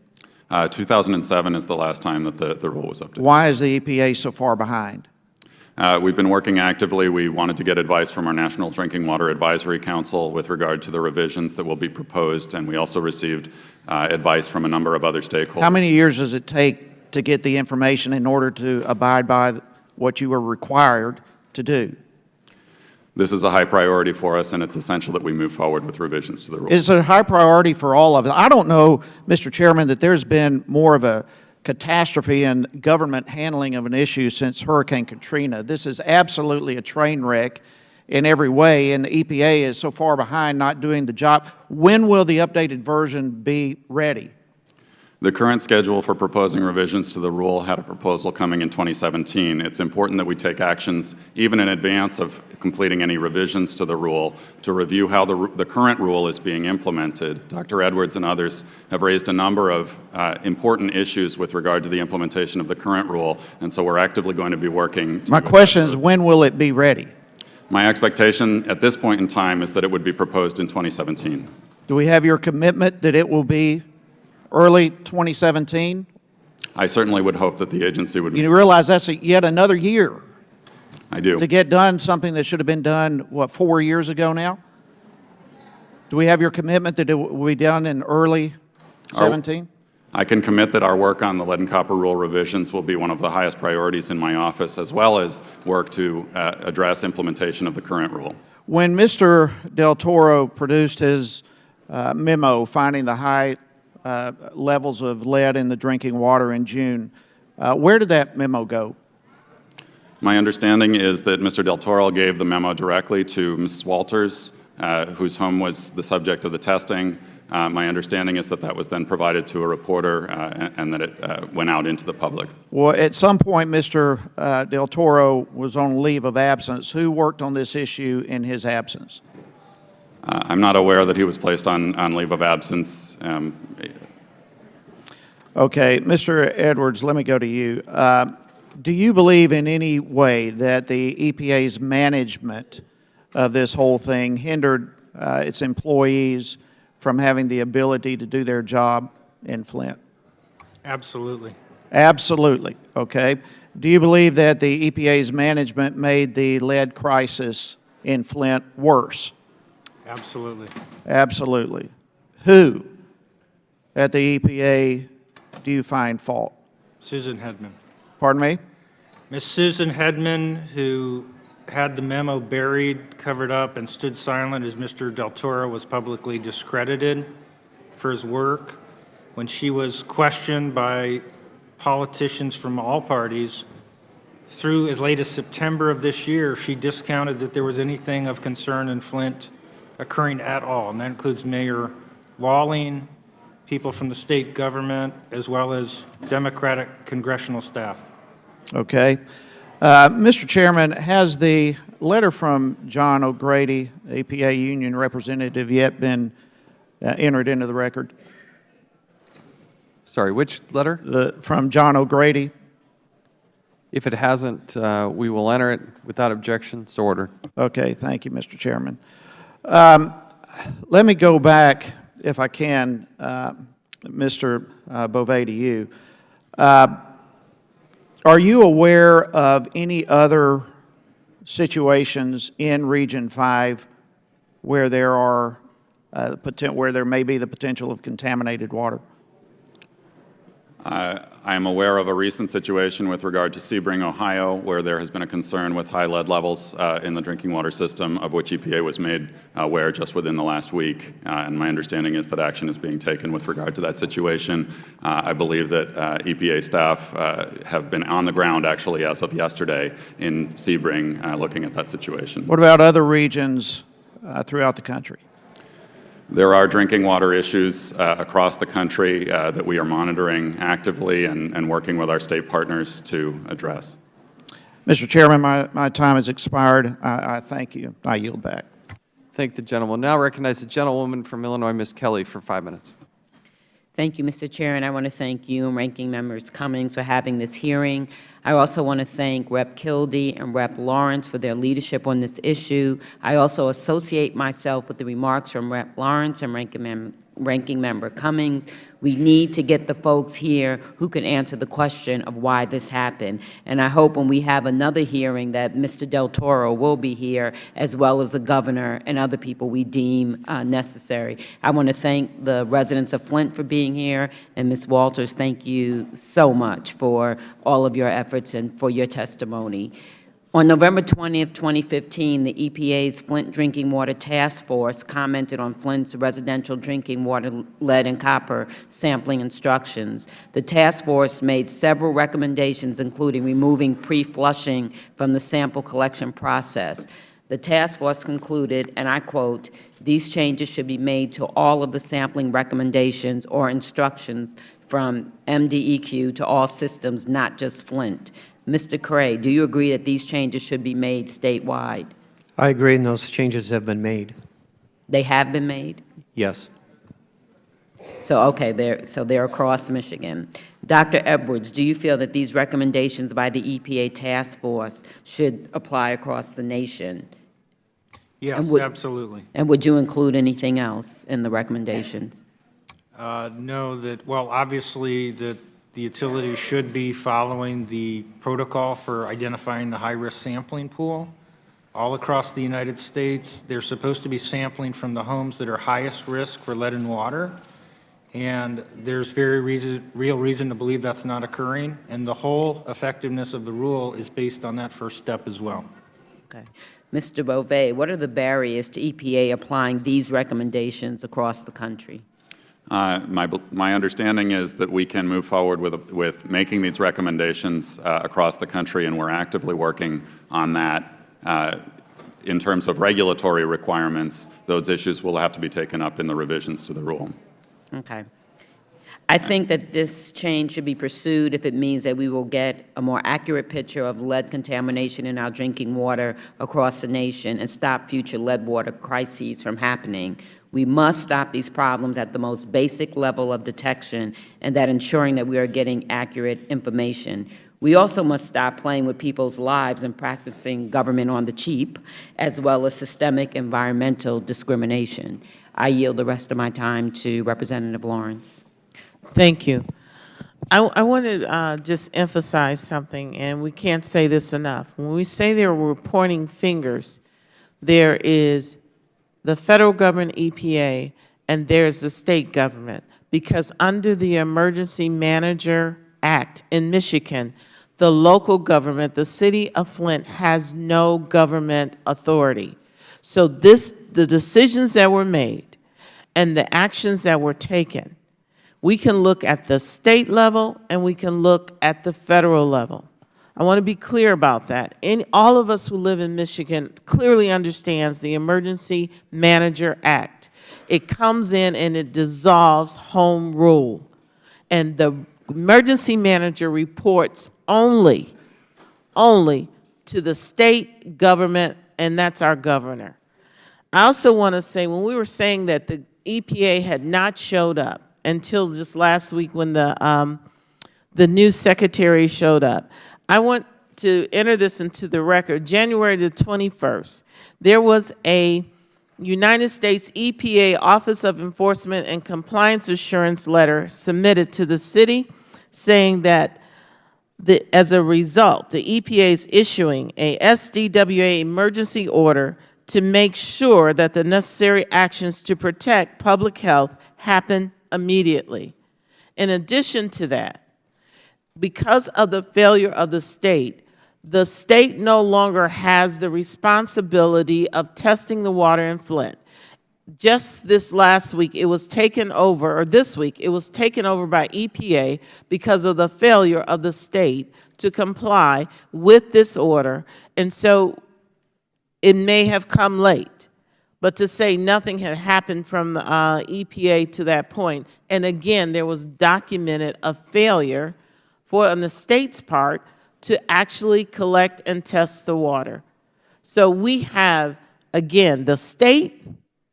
2007 is the last time that the rule was updated. Why is the EPA so far behind? We've been working actively. We wanted to get advice from our National Drinking Water Advisory Council with regard to the revisions that will be proposed, and we also received advice from a number of other stakeholders. How many years does it take to get the information in order to abide by what you were required to do? This is a high priority for us, and it's essential that we move forward with revisions to the rule. Is it a high priority for all of us? I don't know, Mr. Chairman, that there's been more of a catastrophe in government handling of an issue since Hurricane Katrina. This is absolutely a train wreck in every way, and the EPA is so far behind not doing the job. When will the updated version be ready? The current schedule for proposing revisions to the rule had a proposal coming in 2017. It's important that we take actions, even in advance of completing any revisions to the rule, to review how the current rule is being implemented. Dr. Edwards and others have raised a number of important issues with regard to the implementation of the current rule, and so we're actively going to be working. My question is, when will it be ready? My expectation at this point in time is that it would be proposed in 2017. Do we have your commitment that it will be early 2017? I certainly would hope that the agency would. You realize that's yet another year I do. to get done something that should have been done, what, 4 years ago now? Do we have your commitment that it will be done in early 17? I can commit that our work on the lead and copper rule revisions will be one of the highest priorities in my office, as well as work to address implementation of the current rule. When Mr. Del Toro produced his memo finding the high levels of lead in the drinking water in June, where did that memo go? My understanding is that Mr. Del Toro gave the memo directly to Mrs. Walters, whose home was the subject of the testing. My understanding is that that was then provided to a reporter and that it went out into the public. Well, at some point, Mr. Del Toro was on leave of absence. Who worked on this issue in his absence? I'm not aware that he was placed on leave of absence. Okay, Mr. Edwards, let me go to you. Do you believe in any way that the EPA's management of this whole thing hindered its employees from having the ability to do their job in Flint? Absolutely. Absolutely, okay. Do you believe that the EPA's management made the lead crisis in Flint worse? Absolutely. Absolutely. Who at the EPA do you find fault? Susan Hedman. Pardon me? Miss Susan Hedman, who had the memo buried, covered up, and stood silent as Mr. Del Toro was publicly discredited for his work. When she was questioned by politicians from all parties, through as late as September of this year, she discounted that there was anything of concern in Flint occurring at all, and that includes Mayor Walling, people from the state government, as well as Democratic congressional staff. Okay. Mr. Chairman, has the letter from John O'Grady, EPA union representative, yet been entered into the record? Sorry, which letter? From John O'Grady. If it hasn't, we will enter it without objection. So ordered. Okay, thank you, Mr. Chairman. Let me go back, if I can, Mr. Beauvais, to you. Are you aware of any other situations in Region 5 where there are where there may be the potential of contaminated water? I am aware of a recent situation with regard to Sebring, Ohio, where there has been a concern with high lead levels in the drinking water system, of which EPA was made aware just within the last week. And my understanding is that action is being taken with regard to that situation. I believe that EPA staff have been on the ground, actually, as of yesterday in Sebring, looking at that situation. What about other regions throughout the country? There are drinking water issues across the country that we are monitoring actively and working with our state partners to address. Mr. Chairman, my time has expired. I thank you. I yield back. Thank the gentleman. Now recognize the gentlewoman from Illinois, Ms. Kelly, for 5 minutes. Thank you, Mr. Chair, and I want to thank you and Ranking Members Cummings for having this hearing. I also want to thank Rep. Kildee and Rep. Lawrence for their leadership on this issue. I also associate myself with the remarks from Rep. Lawrence and Ranking Member Cummings. We need to get the folks here who can answer the question of why this happened. And I hope when we have another hearing that Mr. Del Toro will be here, as well as the governor and other people we deem necessary. I want to thank the residents of Flint for being here, and Ms. Walters, thank you so much for all of your efforts and for your testimony. On November 20th, 2015, the EPA's Flint Drinking Water Task Force commented on Flint's residential drinking water lead and copper sampling instructions. The task force made several recommendations, including removing pre-flushing from the sample collection process. The task force concluded, and I quote, "These changes should be made to all of the sampling recommendations or instructions from MDEQ to all systems, not just Flint." Mr. Cray, do you agree that these changes should be made statewide? I agree, and those changes have been made. They have been made? Yes. So, okay, they're across Michigan. Dr. Edwards, do you feel that these recommendations by the EPA task force should apply across the nation? Yes, absolutely. And would you include anything else in the recommendations? No, well, obviously, the utility should be following the protocol for identifying the high-risk sampling pool. All across the United States, they're supposed to be sampling from the homes that are highest risk for lead and water, and there's real reason to believe that's not occurring, and the whole effectiveness of the rule is based on that first step as well. Okay. Mr. Beauvais, what are the barriers to EPA applying these recommendations across the country? My understanding is that we can move forward with making these recommendations across the country, and we're actively working on that. In terms of regulatory requirements, those issues will have to be taken up in the revisions to the rule. Okay. I think that this change should be pursued if it means that we will get a more accurate picture of lead contamination in our drinking water across the nation and stop future lead water crises from happening. We must stop these problems at the most basic level of detection, and that ensuring that we are getting accurate information. We also must stop playing with people's lives and practicing government on the cheap, as well as systemic environmental discrimination. I yield the rest of my time to Representative Lawrence. Thank you. I want to just emphasize something, and we can't say this enough. When we say there we're pointing fingers, there is the federal government, EPA, and there's the state government. Because under the Emergency Manager Act in Michigan, the local government, the city of Flint, has no government authority. So the decisions that were made and the actions that were taken, we can look at the state level and we can look at the federal level. I want to be clear about that. All of us who live in Michigan clearly understands the Emergency Manager Act. It comes in and it dissolves home rule. And the emergency manager reports only to the state government, and that's our governor. I also want to say, when we were saying that the EPA had not showed up until just last week when the new secretary showed up, I want to enter this into the record. January the 21st, there was a United States EPA Office of Enforcement and Compliance Assurance letter submitted to the city saying that as a result, the EPA is issuing a SDWA emergency order to make sure that the necessary actions to protect public health happen immediately. In addition to that, because of the failure of the state no longer has the responsibility of testing the water in Flint. Just this last week, it was taken over, or this week, it was taken over by EPA because of the failure of the state to comply with this order. And so it may have come late, but to say nothing had happened from EPA to that point, and again, there was documented a failure on the state's part to actually collect and test the water. So we have, again, the state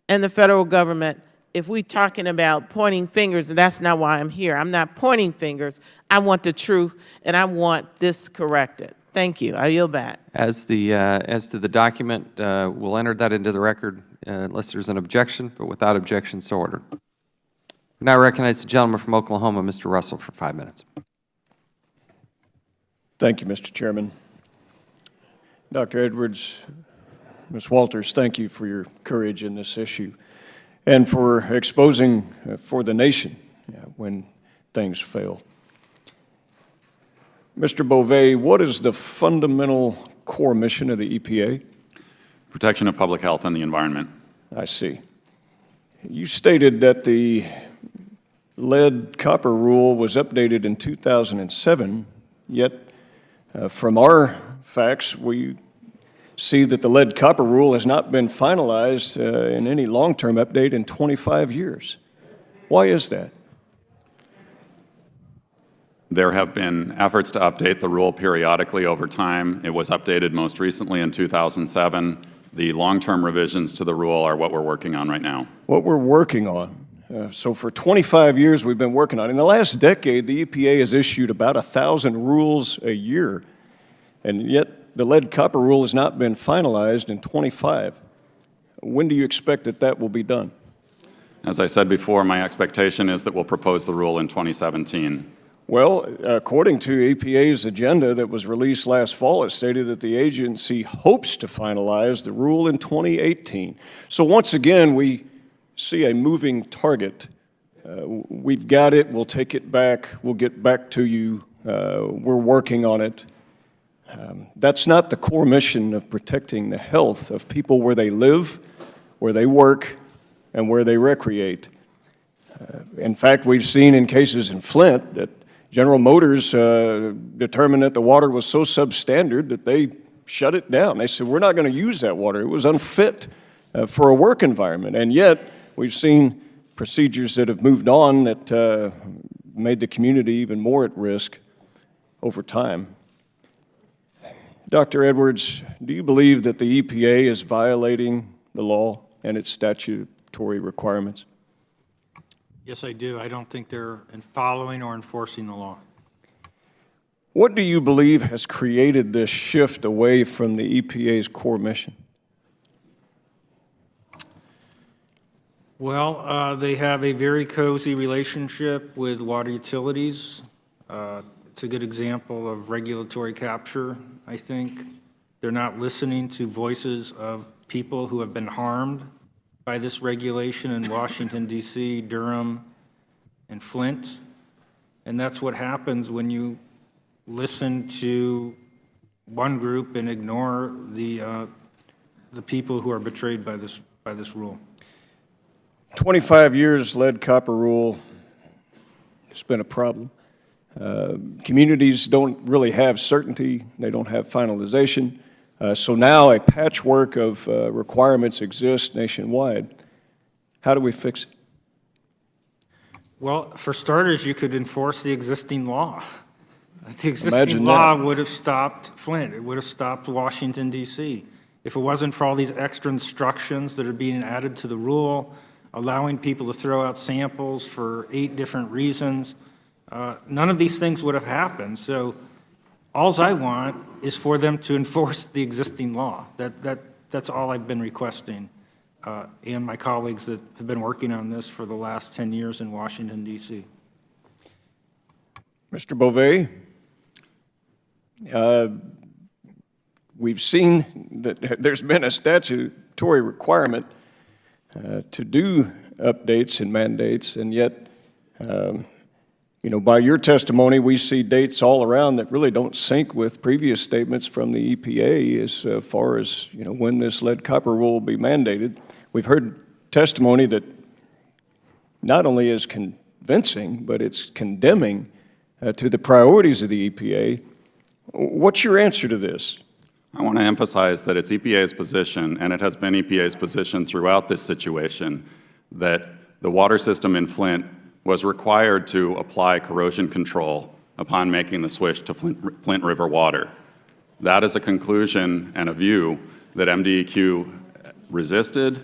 and the federal government if we're talking about pointing fingers, and that's not why I'm here. I'm not pointing fingers. I want the truth, and I want this corrected. Thank you. I yield back. As to the document, we'll enter that into the record unless there's an objection, but without objection, so ordered. Now I recognize the gentleman from Oklahoma, Mr. Russell, for 5 minutes. Thank you, Mr. Chairman. Dr. Edwards, Ms. Walters, thank you for your courage in this issue and for exposing for the nation when things fail. Mr. Beauvais, what is the fundamental core mission of the EPA? Protection of public health and the environment. I see. You stated that the lead-copper rule was updated in 2007, yet from our facts, we see that the lead-copper rule has not been finalized in any long-term update in 25 years. Why is that? There have been efforts to update the rule periodically over time. It was updated most recently in 2007. The long-term revisions to the rule are what we're working on right now. What we're working on. So for 25 years we've been working on it. In the last decade, the EPA has issued about 1,000 rules a year, and yet the lead-copper rule has not been finalized in 25. When do you expect that that will be done? As I said before, my expectation is that we'll propose the rule in 2017. Well, according to EPA's agenda that was released last fall, it stated that the agency hopes to finalize the rule in 2018. So once again, we see a moving target. We've got it. We'll take it back. We'll get back to you. We're working on it. That's not the core mission of protecting the health of people where they live, where they work, and where they recreate. In fact, we've seen in cases in Flint that General Motors determined that the water was so substandard that they shut it down. They said, we're not going to use that water. It was unfit for a work environment. And yet, we've seen procedures that have moved on that made the community even more at risk over time. Dr. Edwards, do you believe that the EPA is violating the law and its statutory requirements? Yes, I do. I don't think they're following or enforcing the law. What do you believe has created this shift away from the EPA's core mission? Well, they have a very cozy relationship with water utilities. It's a good example of regulatory capture, I think. They're not listening to voices of people who have been harmed by this regulation in Washington, D.C., Durham, and Flint. And that's what happens when you listen to one group and ignore the people who are betrayed by this rule. 25 years lead-copper rule has been a problem. Communities don't really have certainty. They don't have finalization. So now a patchwork of requirements exists nationwide. How do we fix it? Well, for starters, you could enforce the existing law. The existing law would have stopped Flint. It would have stopped Washington, D.C. If it wasn't for all these extra instructions that are being added to the rule, allowing people to throw out samples for 8 different reasons, none of these things would have happened. So all I want is for them to enforce the existing law. That's all I've been requesting, and my colleagues that have been working on this for the last 10 years in Washington, D.C. Mr. Beauvais, we've seen that there's been a statutory requirement to do updates and mandates, and yet, by your testimony, we see dates all around that really don't sync with previous statements from the EPA as far as, when this lead-copper rule will be mandated. We've heard testimony that not only is convincing, but it's condemning to the priorities of the EPA. What's your answer to this? I want to emphasize that it's EPA's position, and it has been EPA's position throughout this situation, that the water system in Flint was required to apply corrosion control upon making the switch to Flint River water. That is a conclusion and a view that MDEQ resisted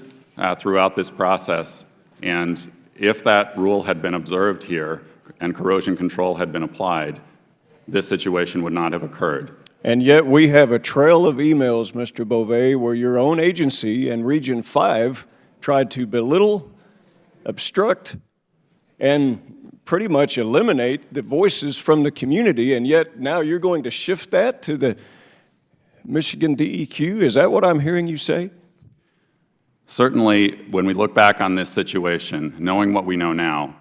throughout this process, And if that rule had been observed here and corrosion control had been applied, this situation would not have occurred. And yet we have a trail of emails, Mr. Beauvais, where your own agency and Region 5 tried to belittle, obstruct, and pretty much eliminate the voices from the community, and yet now you're going to shift that to the Michigan DEQ? Is that what I'm hearing you say? Certainly, when we look back on this situation, knowing what we know now,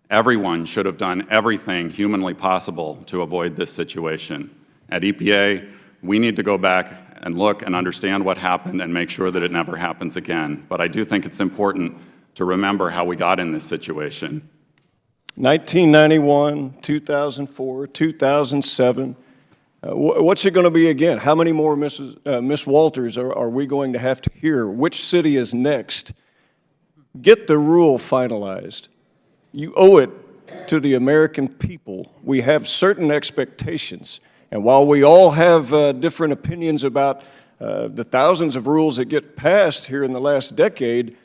everyone should have done everything humanly possible to avoid this situation. At EPA, we need to go back and look and understand what happened and make sure that it never happens again. But I do think it's important to remember how we got in this situation. 1991, 2004, 2007. What's it going to be again? How many more Miss Walters are we going to have to hear? Which city is next? Get the rule finalized. You owe it to the American people. We have certain expectations. And while we all have different opinions about the thousands of rules that get passed here in the last decade,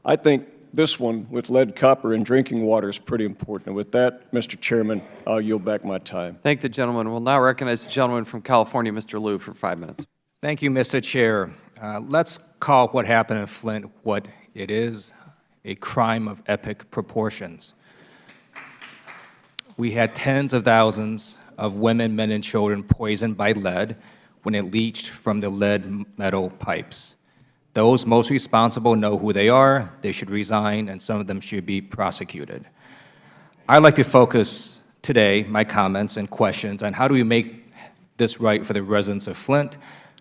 I think this one with lead, copper, and drinking water is pretty important. And with that, Mr. Chairman, I'll yield back my time. Thank the gentleman. We'll now recognize the gentleman from California, Mr. Liu, for 5 minutes. Thank you, Mr. Chair. Let's call what happened in Flint what it is, a crime of epic proportions. We had tens of thousands of women, men, and children poisoned by lead when it leached from the lead metal pipes. Those most responsible know who they are, they should resign, and some of them should be prosecuted. I'd like to focus today my comments and questions on how do we make this right for the residents of Flint.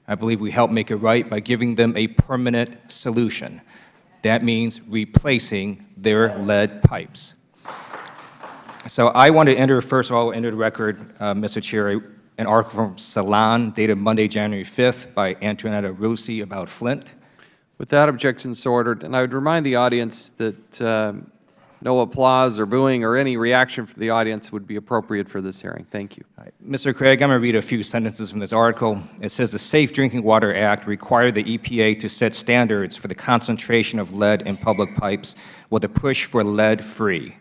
I believe we help make it right by giving them a permanent solution. That means replacing their lead pipes. So I want to enter, first of all, into the record, Mr. Chair, an article from Salon dated Monday, January 5th by Antoinetta Russi about Flint. Without objection, so ordered. And I would remind the audience that no applause or booing or any reaction from the audience would be appropriate for this hearing. Thank you. Mr. Craig, I'm going to read a few sentences from this article. It says, the Safe Drinking Water Act required the EPA to set standards for the concentration of lead in public pipes with a push for lead-free.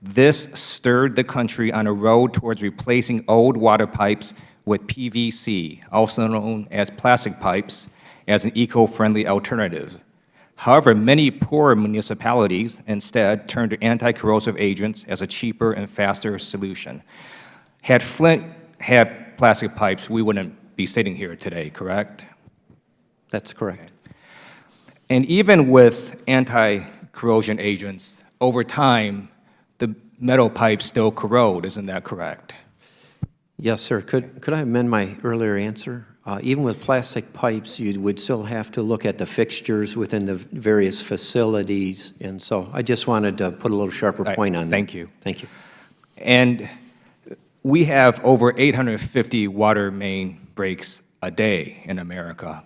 This stirred the country on a road towards replacing old water pipes with PVC, also known as plastic pipes, as an eco-friendly alternative. However, many poor municipalities instead turned to anti-corrosive agents as a cheaper and faster solution. Had Flint had plastic pipes, we wouldn't be sitting here today, correct? That's correct. And even with anti-corrosion agents, over time, the metal pipes still corrode, isn't that correct? Yes, sir. Could I amend my earlier answer? Even with plastic pipes, you would still have to look at the fixtures within the various facilities, and so I just wanted to put a little sharper point on that. Thank you. Thank you. And we have over 850 water main breaks a day in America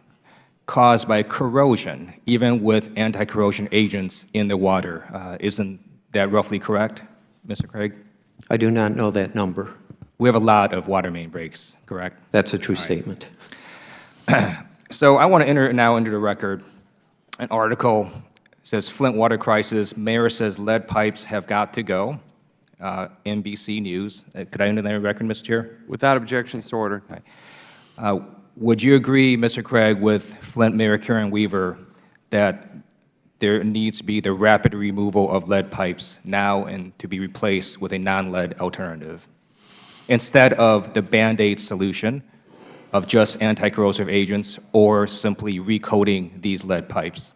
caused by corrosion, even with anti-corrosion agents in the water. Isn't that roughly correct, Mr. Craig? I do not know that number. We have a lot of water main breaks, correct? That's a true statement. So I want to enter now into the record an article. It says Flint water crisis, mayor says lead pipes have got to go. NBC News. Could I enter that record, Mr. Chair? Without objection, so ordered. Would you agree, Mr. Craig, with Flint Mayor Karen Weaver that there needs to be the rapid removal of lead pipes now and to be replaced with a non-lead alternative, instead of the Band-Aid solution of just anti-corrosive agents or simply recoating these lead pipes?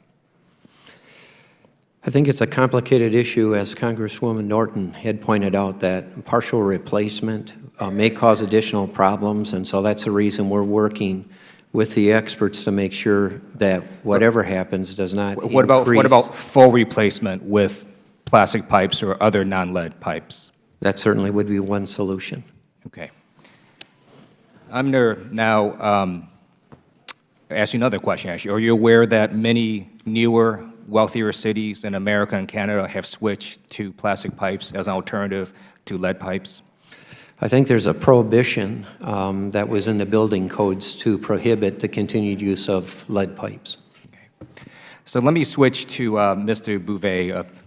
I think it's a complicated issue, as Congresswoman Norton had pointed out, that partial replacement may cause additional problems, and so that's the reason we're working with the experts to make sure that whatever happens does not increase. What about full replacement with plastic pipes or other non-lead pipes? That certainly would be one solution. Okay. I'm going to now ask you another question, actually. Are you aware that many newer, wealthier cities in America and Canada have switched to plastic pipes as an alternative to lead pipes? I think there's a prohibition that was in the building codes to prohibit the continued use of lead pipes. Okay. So let me switch to Mr. Bouvet of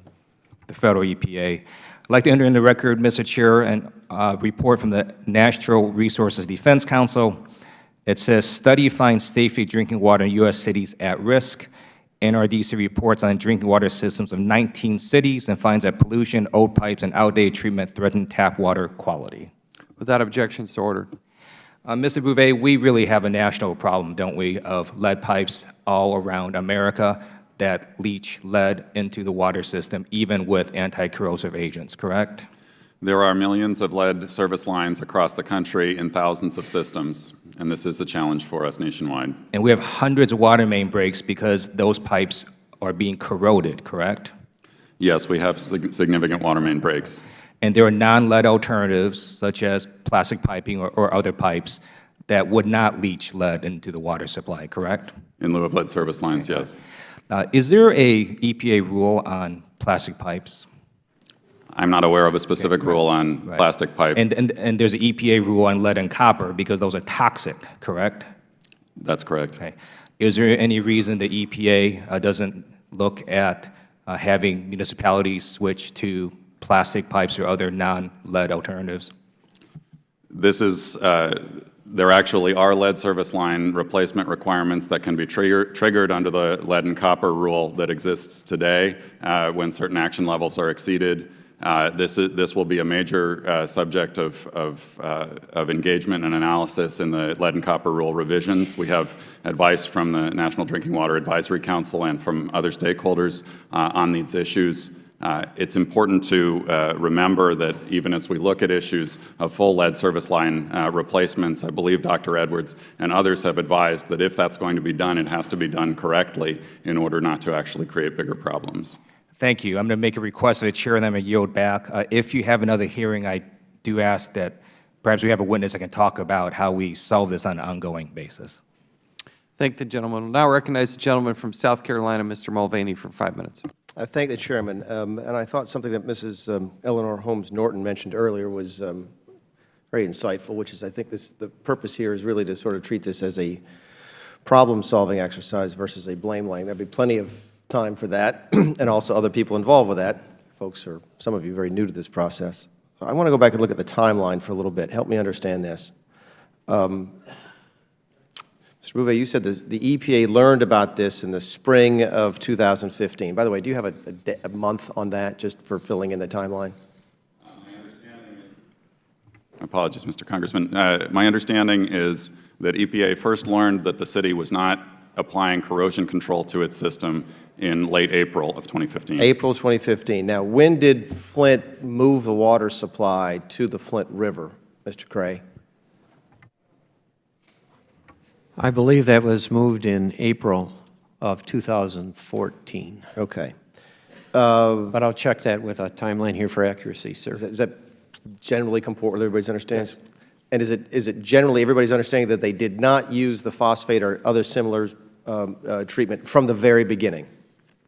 the federal EPA. I'd like to enter into the record, Mr. Chair, a report from the Natural Resources Defense Council. It says, study finds safety drinking water in U.S. cities at risk. NRDC reports on drinking water systems of 19 cities and finds that pollution, old pipes, and outdated treatment threaten tap water quality. Without objection, so ordered. Mr. Bouvet, we really have a national problem, don't we, of lead pipes all around America that leach lead into the water system, even with anti-corrosive agents, correct? There are millions of lead service lines across the country in thousands of systems, and this is a challenge for us nationwide. And we have hundreds of water main breaks because those pipes are being corroded, correct? Yes, we have significant water main breaks. And there are non-lead alternatives, such as plastic piping or other pipes, that would not leach lead into the water supply, correct? In lieu of lead service lines, yes. Is there a EPA rule on plastic pipes? I'm not aware of a specific rule on plastic pipes. And there's an EPA rule on lead and copper because those are toxic, correct? That's correct. Okay. Is there any reason the EPA doesn't look at having municipalities switch to plastic pipes or other non-lead alternatives? This is, there actually are lead service line replacement requirements that can be triggered under the lead and copper rule that exists today when certain action levels are exceeded. This will be a major subject of engagement and analysis in the lead and copper rule revisions. We have advice from the National Drinking Water Advisory Council and from other stakeholders on these issues. It's important to remember that even as we look at issues of full lead service line replacements, I believe Dr. Edwards and others have advised that if that's going to be done, it has to be done correctly in order not to actually create bigger problems. Thank you. I'm going to make a request of the chair and then I'm going to yield back. If you have another hearing, I do ask that perhaps we have a witness that can talk about how we solve this on an ongoing basis. Thank the gentleman. We'll now recognize the gentleman from South Carolina, Mr. Mulvaney, for 5 minutes. I thank the chairman, and I thought something that Mrs. Eleanor Holmes Norton mentioned earlier was very insightful, which is I think the purpose here is really to sort of treat this as a problem-solving exercise versus a blame laying. There'll be plenty of time for that, and also other people involved with that. Folks are, some of you, very new to this process. I want to go back and look at the timeline for a little bit. Help me understand this. Mr. Bouvet, you said the EPA learned about this in the spring of 2015. By the way, do you have a month on that, just for filling in the timeline? Apologies, Mr. Congressman. My understanding is that EPA first learned that the city was not applying corrosion control to its system in late April of 2015. April 2015. Now, when did Flint move the water supply to the Flint River, Mr. Cray? I believe that was moved in April of 2014. Okay. But I'll check that with a timeline here for accuracy, sir. Is that generally comport with everybody's understanding? Yes. And is it generally everybody's understanding that they did not use the phosphate or other similar treatment from the very beginning?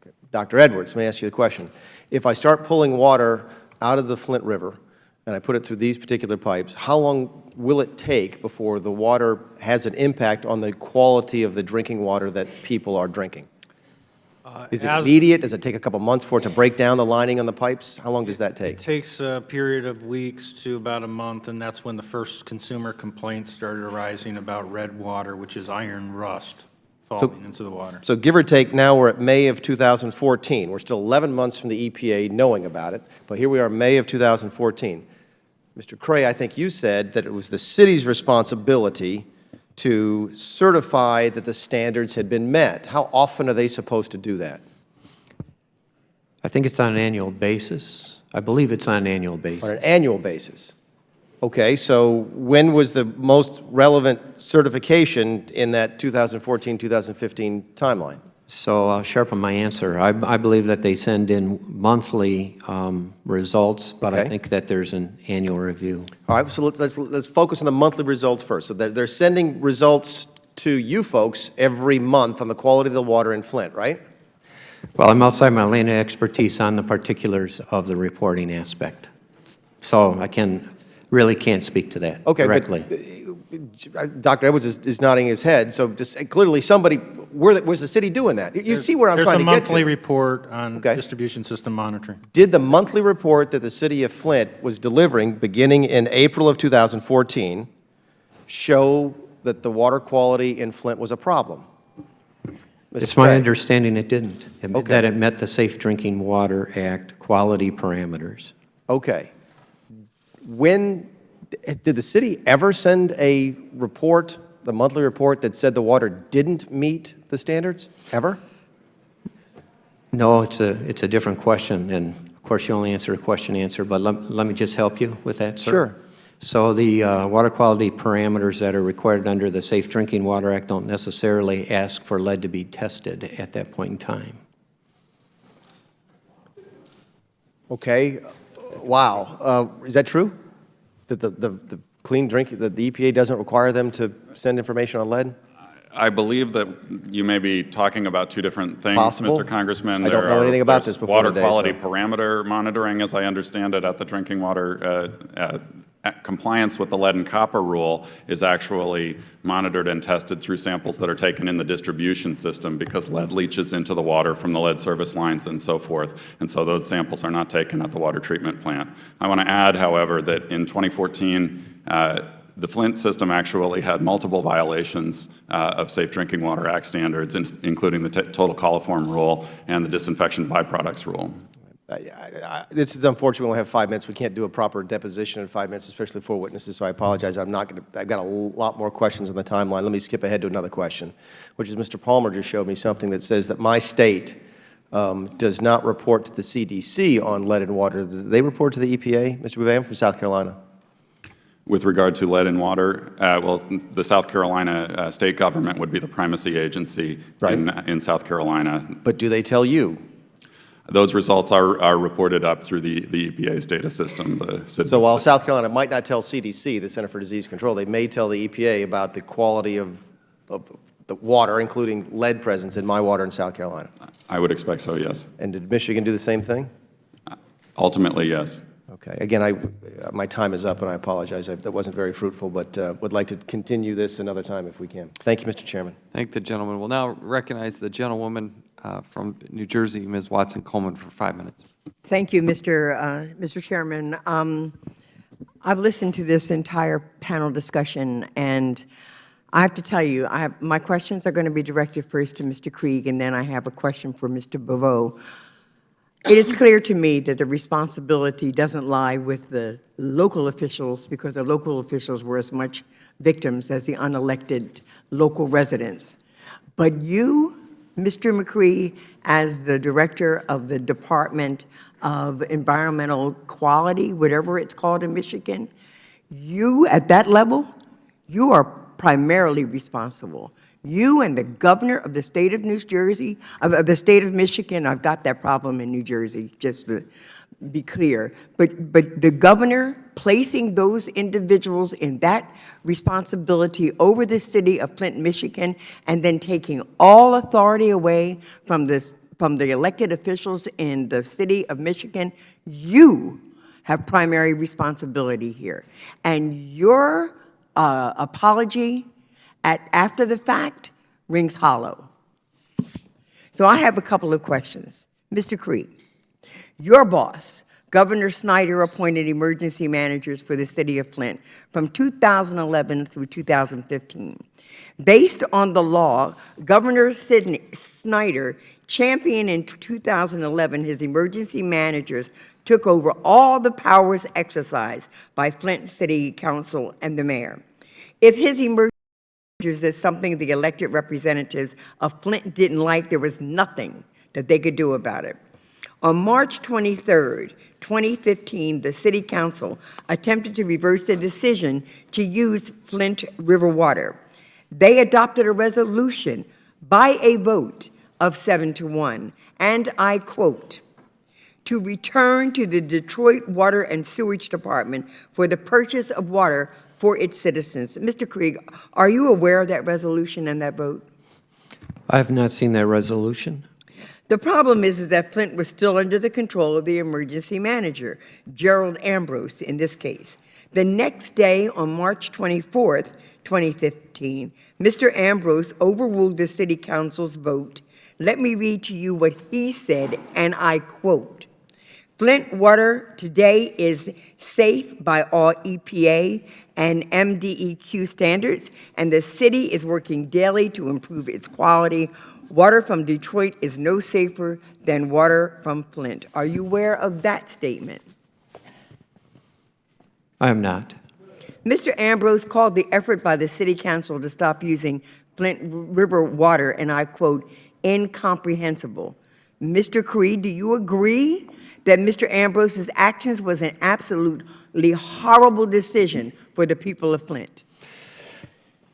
Okay. Dr. Edwards, let me ask you the question. If I start pulling water out of the Flint River and I put it through these particular pipes, how long will it take before the water has an impact on the quality of the drinking water that people are drinking? Is it immediate? Does it take a couple months for it to break down the lining on the pipes? How long does that take? It takes a period of weeks to about a month, and that's when the first consumer complaints started arising about red water, which is iron rust falling into the water. So give or take, now we're at May of 2014. We're still 11 months from the EPA knowing about it, but here we are, May of 2014. Mr. Cray, I think you said that it was the city's responsibility to certify that the standards had been met. How often are they supposed to do that? I think it's on an annual basis. I believe it's on an annual basis. On an annual basis. Okay, so when was the most relevant certification in that 2014-2015 timeline? So I'll sharpen my answer. I believe that they send in monthly results, but I think that there's an annual review. All right, so let's focus on the monthly results first. So they're sending results to you folks every month on the quality of the water in Flint, right? Well, I'm outside my lane of expertise on the particulars of the reporting aspect. So I really can't speak to that directly. Dr. Edwards is nodding his head, so just clearly somebody was the city doing that? You see where I'm trying to get to. There's a monthly report on Okay. distribution system monitoring. Did the monthly report that the city of Flint was delivering beginning in April of 2014 show that the water quality in Flint was a problem? It's my understanding it didn't, that it met the Safe Drinking Water Act quality parameters. Okay. When, did the city ever send a report, the monthly report, that said the water didn't meet the standards, ever? No, it's a different question, and of course you only answer a question answer, but let me just help you with that, sir. Sure. So the water quality parameters that are required under the Safe Drinking Water Act don't necessarily ask for lead to be tested at that point in time. Okay. Wow. Is that true? That the clean drink, that the EPA doesn't require them to send information on lead? I believe that you may be talking about two different things, Possible. Mr. Congressman. I don't know anything about this before water today, quality so. parameter monitoring, as I understand it, at the drinking water compliance with the lead and copper rule is actually monitored and tested through samples that are taken in the distribution system, because lead leaches into the water from the lead service lines and so forth. And so those samples are not taken at the water treatment plant. I want to add, however, that in 2014, the Flint system actually had multiple violations of Safe Drinking Water Act standards, including the total coliform rule and the disinfection byproducts rule. This is unfortunate. We only have 5 minutes. We can't do a proper deposition in 5 minutes, especially for witnesses, so I apologize. I'm not going to, I've got a lot more questions on the timeline. Let me skip ahead to another question, which is Mr. Palmer just showed me something that says that my state does not report to the CDC on lead and water. Do they report to the EPA? Mr. Bouvet, I'm from South Carolina. With regard to lead and water, well, the South Carolina state government would be the primacy agency in South Carolina. But do they tell you? Those results are reported up through the EPA's data system. So while South Carolina might not tell CDC, the Center for Disease Control, they may tell the EPA about the quality of the water, including lead presence in my water in South Carolina. I would expect so, yes. And did Michigan do the same thing? Ultimately, yes. Okay. Again, my time is up, and I apologize. That wasn't very fruitful, but would like to continue this another time if we can. Thank you, Mr. Chairman. Thank the gentleman. We'll now recognize the gentlewoman from New Jersey, Ms. Watson-Coleman, for 5 minutes. Thank you, Mr. Chairman. I've listened to this entire panel discussion, and I have to tell you, my questions are going to be directed first to Mr. Krieg, and then I have a question for Mr. Boveau. It is clear to me that the responsibility doesn't lie with the local officials, because the local officials were as much victims as the unelected local residents. But you, Mr. McCree, as the director of the Department of Environmental Quality, whatever it's called in Michigan, you, at that level, you are primarily responsible. You and the governor of the state of New Jersey, of the state of Michigan, I've got that problem in New Jersey, just to be clear, but the governor placing those individuals in that responsibility over the city of Flint, Michigan, and then taking all authority away from the elected officials in the city of Michigan, you have primary responsibility here. And your apology after the fact rings hollow. So I have a couple of questions. Mr. Krieg, your boss, Governor Snyder, appointed emergency managers for the city of Flint from 2011 through 2015. Based on the law, Governor Snyder championed in 2011 his emergency managers took over all the powers exercised by Flint City Council and the mayor. If his emergency is something the elected representatives of Flint didn't like, there was nothing that they could do about it. On March 23rd, 2015, the City Council attempted to reverse the decision to use Flint River water. They adopted a resolution by a vote of 7-1, and I quote, "To return to the Detroit Water and Sewage Department for the purchase of water for its citizens." Mr. Krieg, are you aware of that resolution and that vote? I have not seen that resolution. The problem is that Flint was still under the control of the emergency manager, Gerald Ambrose, in this case. The next day, on March 24th, 2015, Mr. Ambrose overruled the City Council's vote. Let me read to you what he said, and I quote, "Flint water today is safe by all EPA and MDEQ standards, and the city is working daily to improve its quality. Water from Detroit is no safer than water from Flint." Are you aware of that statement? I am not. Mr. Ambrose called the effort by the City Council to stop using Flint River water, and I quote, "incomprehensible." Mr. Creed, do you agree that Mr. Ambrose's actions was an absolutely horrible decision for the people of Flint?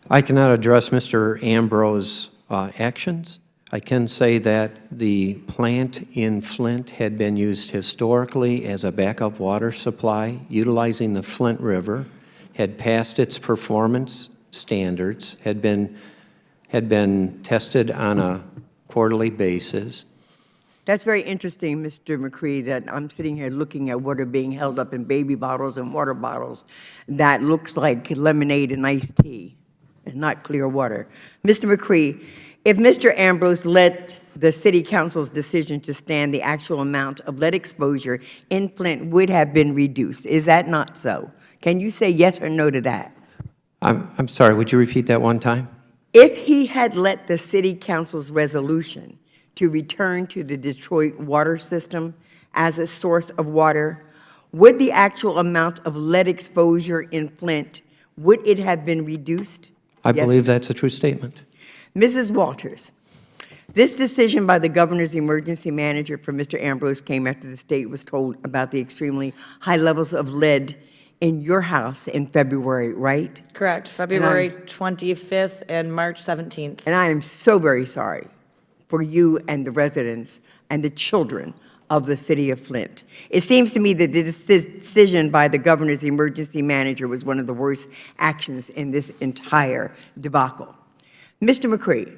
I cannot address Mr. Ambrose's actions. I can say that the plant in Flint had been used historically as a backup water supply, utilizing the Flint River, had passed its performance standards, had been tested on a quarterly basis. That's very interesting, Mr. McCree, that I'm sitting here looking at water being held up in baby bottles and water bottles that looks like lemonade and iced tea and not clear water. Mr. McCree, if Mr. Ambrose led the City Council's decision to stand, the actual amount of lead exposure in Flint would have been reduced. Is that not so? Can you say yes or no to that? I'm sorry, would you repeat that one time? If he had let the City Council's resolution to return to the Detroit water system as a source of water, would the actual amount of lead exposure in Flint, would it have been reduced? I believe that's a true statement. Mrs. Walters, this decision by the governor's emergency manager for Mr. Ambrose came after the state was told about the extremely high levels of lead in your house in February, right? Correct, February 25th and March 17th. And I am so very sorry for you and the residents and the children of the city of Flint. It seems to me that the decision by the governor's emergency manager was one of the worst actions in this entire debacle. Mr. McCree,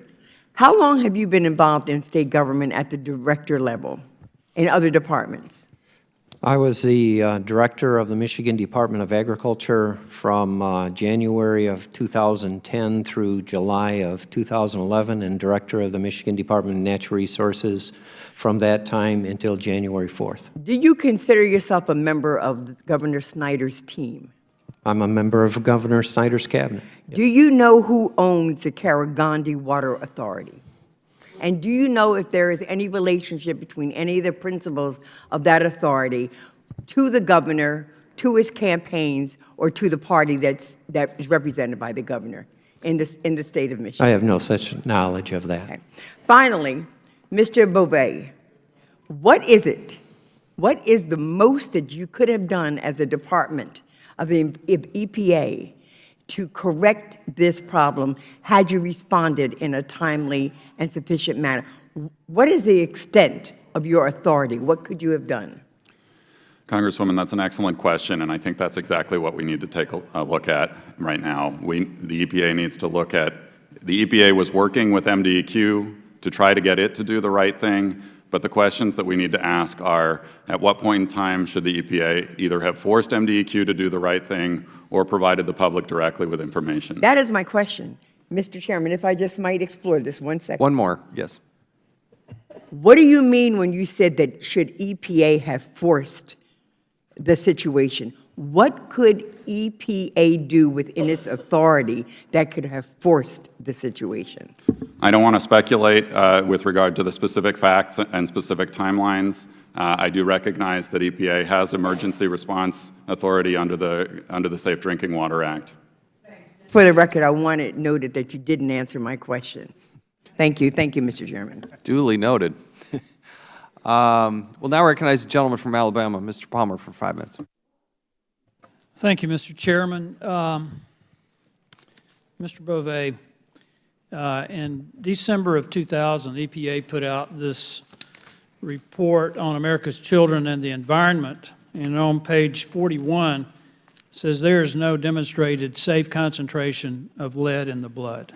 how long have you been involved in state government at the director level in other departments? I was the director of the Michigan Department of Agriculture from January of 2010 through July of 2011, and director of the Michigan Department of Natural Resources from that time until January 4th. Do you consider yourself a member of Governor Snyder's team? I'm a member of Governor Snyder's cabinet. Do you know who owns the Karagandhi Water Authority? And do you know if there is any relationship between any of the principals of that authority to the governor, to his campaigns, or to the party that is represented by the governor in the state of Michigan? I have no such knowledge of that. Okay. Finally, Mr. Beauvais, what is it? What is the most that you could have done as a department of the EPA to correct this problem had you responded in a timely and sufficient manner? What is the extent of your authority? What could you have done? Congresswoman, that's an excellent question, and I think that's exactly what we need to take a look at right now. The EPA needs to look at, the EPA was working with MDEQ to try to get it to do the right thing, but the questions that we need to ask are, at what point in time should the EPA either have forced MDEQ to do the right thing or provided the public directly with information? That is my question. Mr. Chairman, if I just might explore this 1 second. One more, yes. What do you mean when you said that should EPA have forced the situation? What could EPA do within its authority that could have forced the situation? I don't want to speculate with regard to the specific facts and specific timelines. I do recognize that EPA has emergency response authority under the Safe Drinking Water Act. For the record, I want it noted that you didn't answer my question. Thank you. Thank you, Mr. Chairman. Duly noted. We'll now recognize the gentleman from Alabama, Mr. Palmer, for 5 minutes. Thank you, Mr. Chairman. Mr. Beauvais, in December of 2000, EPA put out this report on America's children and the environment, and on page 41 it says there is no demonstrated safe concentration of lead in the blood.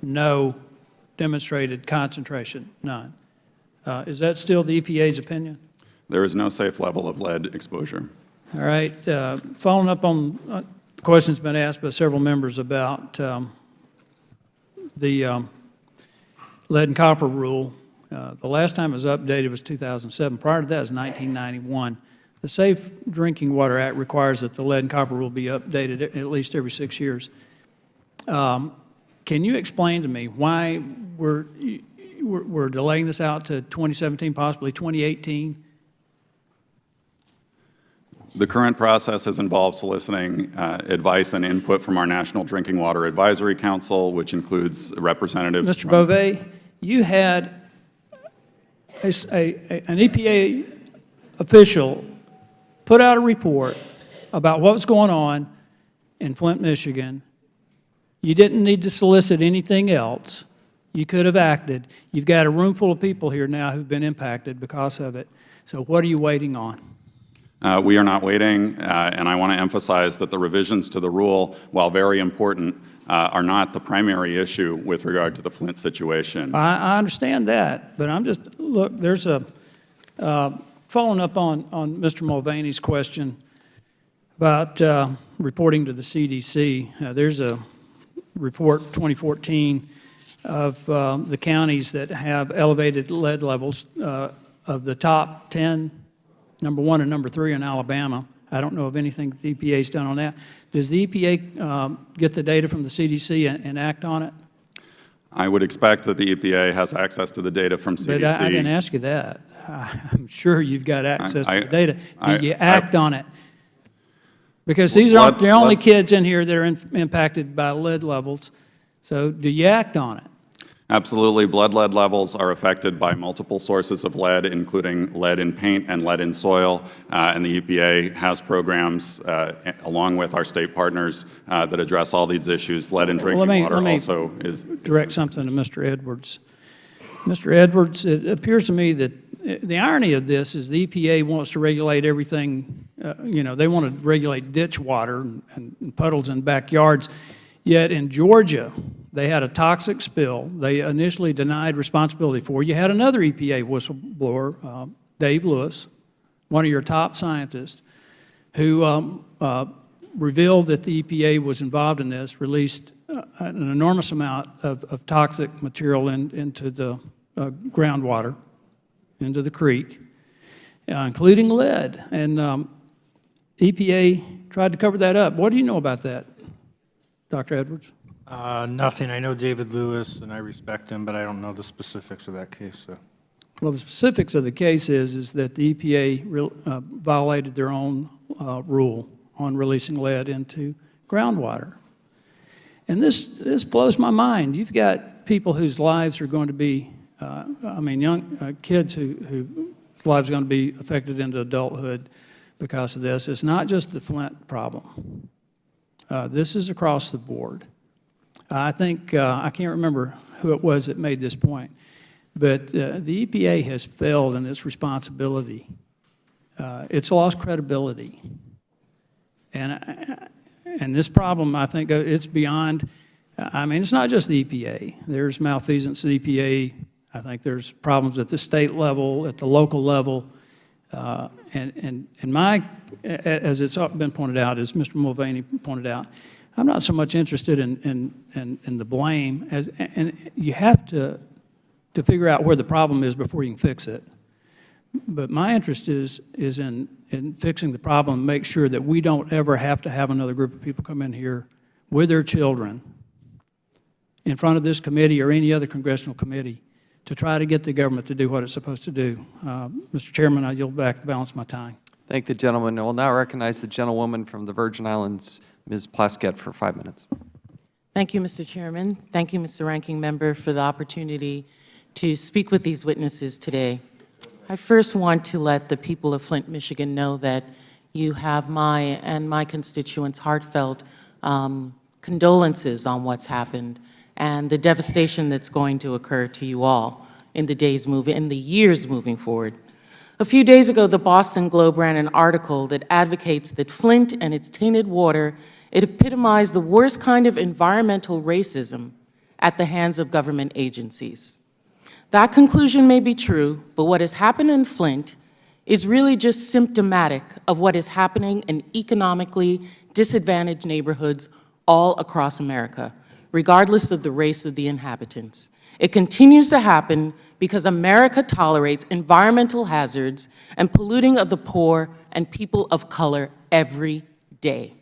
No demonstrated concentration, none. Is that still the EPA's opinion? There is no safe level of lead exposure. All right, following up on questions been asked by several members about the lead and copper rule. The last time it was updated was 2007. Prior to that was 1991. The Safe Drinking Water Act requires that the lead and copper rule be updated at least every 6 years. Can you explain to me why we're delaying this out to 2017, possibly 2018? The current process has involved soliciting advice and input from our National Drinking Water Advisory Council, which includes representatives. Mr. Beauvais, you had an EPA official put out a report about what was going on in Flint, Michigan. You didn't need to solicit anything else. You could have acted. You've got a room full of people here now who've been impacted because of it. So what are you waiting on? We are not waiting, and I want to emphasize that the revisions to the rule, while very important, are not the primary issue with regard to the Flint situation. I understand that, but I'm just, look, there's a, following up on Mr. Mulvaney's question about reporting to the CDC, there's a report 2014 of the counties that have elevated lead levels. Of the top 10, number 1 and number 3 in Alabama. I don't know of anything the EPA's done on that. Does the EPA get the data from the CDC and act on it? I would expect that the EPA has access to the data from CDC. But I didn't ask you that. I'm sure you've got access to the data. Do you act on it? Because these aren't the only kids in here that are impacted by lead levels. So do you act on it? Absolutely. Blood lead levels are affected by multiple sources of lead, including lead in paint and lead in soil. And the EPA has programs, along with our state partners, that address all these issues. Lead in drinking water also is. Direct something to Mr. Edwards. Mr. Edwards, it appears to me that the irony of this is the EPA wants to regulate everything. They want to regulate ditch water and puddles in backyards. Yet in Georgia, they had a toxic spill they initially denied responsibility for. You had another EPA whistleblower, Dave Lewis, one of your top scientists, who revealed that the EPA was involved in this, released an enormous amount of toxic material into the groundwater, into the creek, including lead. And EPA tried to cover that up. What do you know about that, Dr. Edwards? Nothing. I know David Lewis, and I respect him, but I don't know the specifics of that case. So. Well, the specifics of the case is that the EPA violated their own rule on releasing lead into groundwater. And this blows my mind. You've got people whose lives are going to be, young kids whose lives are going to be affected into adulthood because of this. It's not just the Flint problem. This is across the board. I think, I can't remember who it was that made this point, but the EPA has failed in its responsibility. It's lost credibility. And this problem, I think, it's beyond, it's not just the EPA. There's malfeasance at the EPA. I think there's problems at the state level, at the local level. And as it's been pointed out, as Mr. Mulvaney pointed out, I'm not so much interested in the blame, and you have to figure out where the problem is before you can fix it. But my interest is in fixing the problem, make sure that we don't ever have to have another group of people come in here with their children in front of this committee or any other congressional committee to try to get the government to do what it's supposed to do. Mr. Chairman, I yield back the balance of my time. Thank the gentleman. I will now recognize the gentlewoman from the Virgin Islands, Ms. Plaskett, for 5 minutes. Thank you, Mr. Chairman. Thank you, Mr. Ranking Member, for the opportunity to speak with these witnesses today. I first want to let the people of Flint, Michigan know that you have my and my constituents' heartfelt condolences on what's happened and the devastation that's going to occur to you all in the years moving forward. A few days ago, the Boston Globe ran an article that advocates that Flint and its tainted water, it epitomized the worst kind of environmental racism at the hands of government agencies. That conclusion may be true, but what has happened in Flint is really just symptomatic of what is happening in economically disadvantaged neighborhoods all across America, regardless of the race of the inhabitants. It continues to happen because America tolerates environmental hazards and polluting of the poor and people of color every day.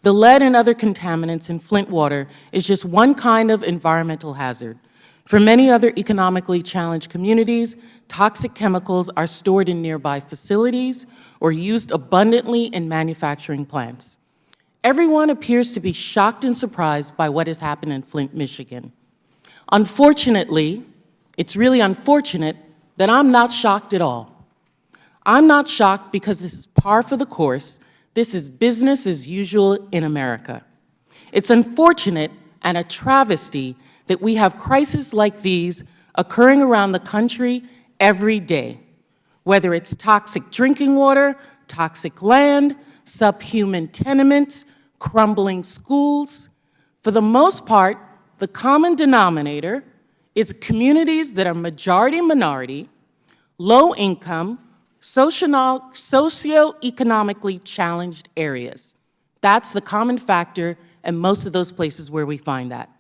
The lead and other contaminants in Flint water is just one kind of environmental hazard. For many other economically challenged communities, toxic chemicals are stored in nearby facilities or used abundantly in manufacturing plants. Everyone appears to be shocked and surprised by what has happened in Flint, Michigan. Unfortunately, it's really unfortunate that I'm not shocked at all. I'm not shocked because this is par for the course. This is business as usual in America. It's unfortunate and a travesty that we have crises like these occurring around the country every day, whether it's toxic drinking water, toxic land, subhuman tenements, crumbling schools. For the most part, the common denominator is communities that are majority-minority, low income, socioeconomically challenged areas. That's the common factor in most of those places where we find that.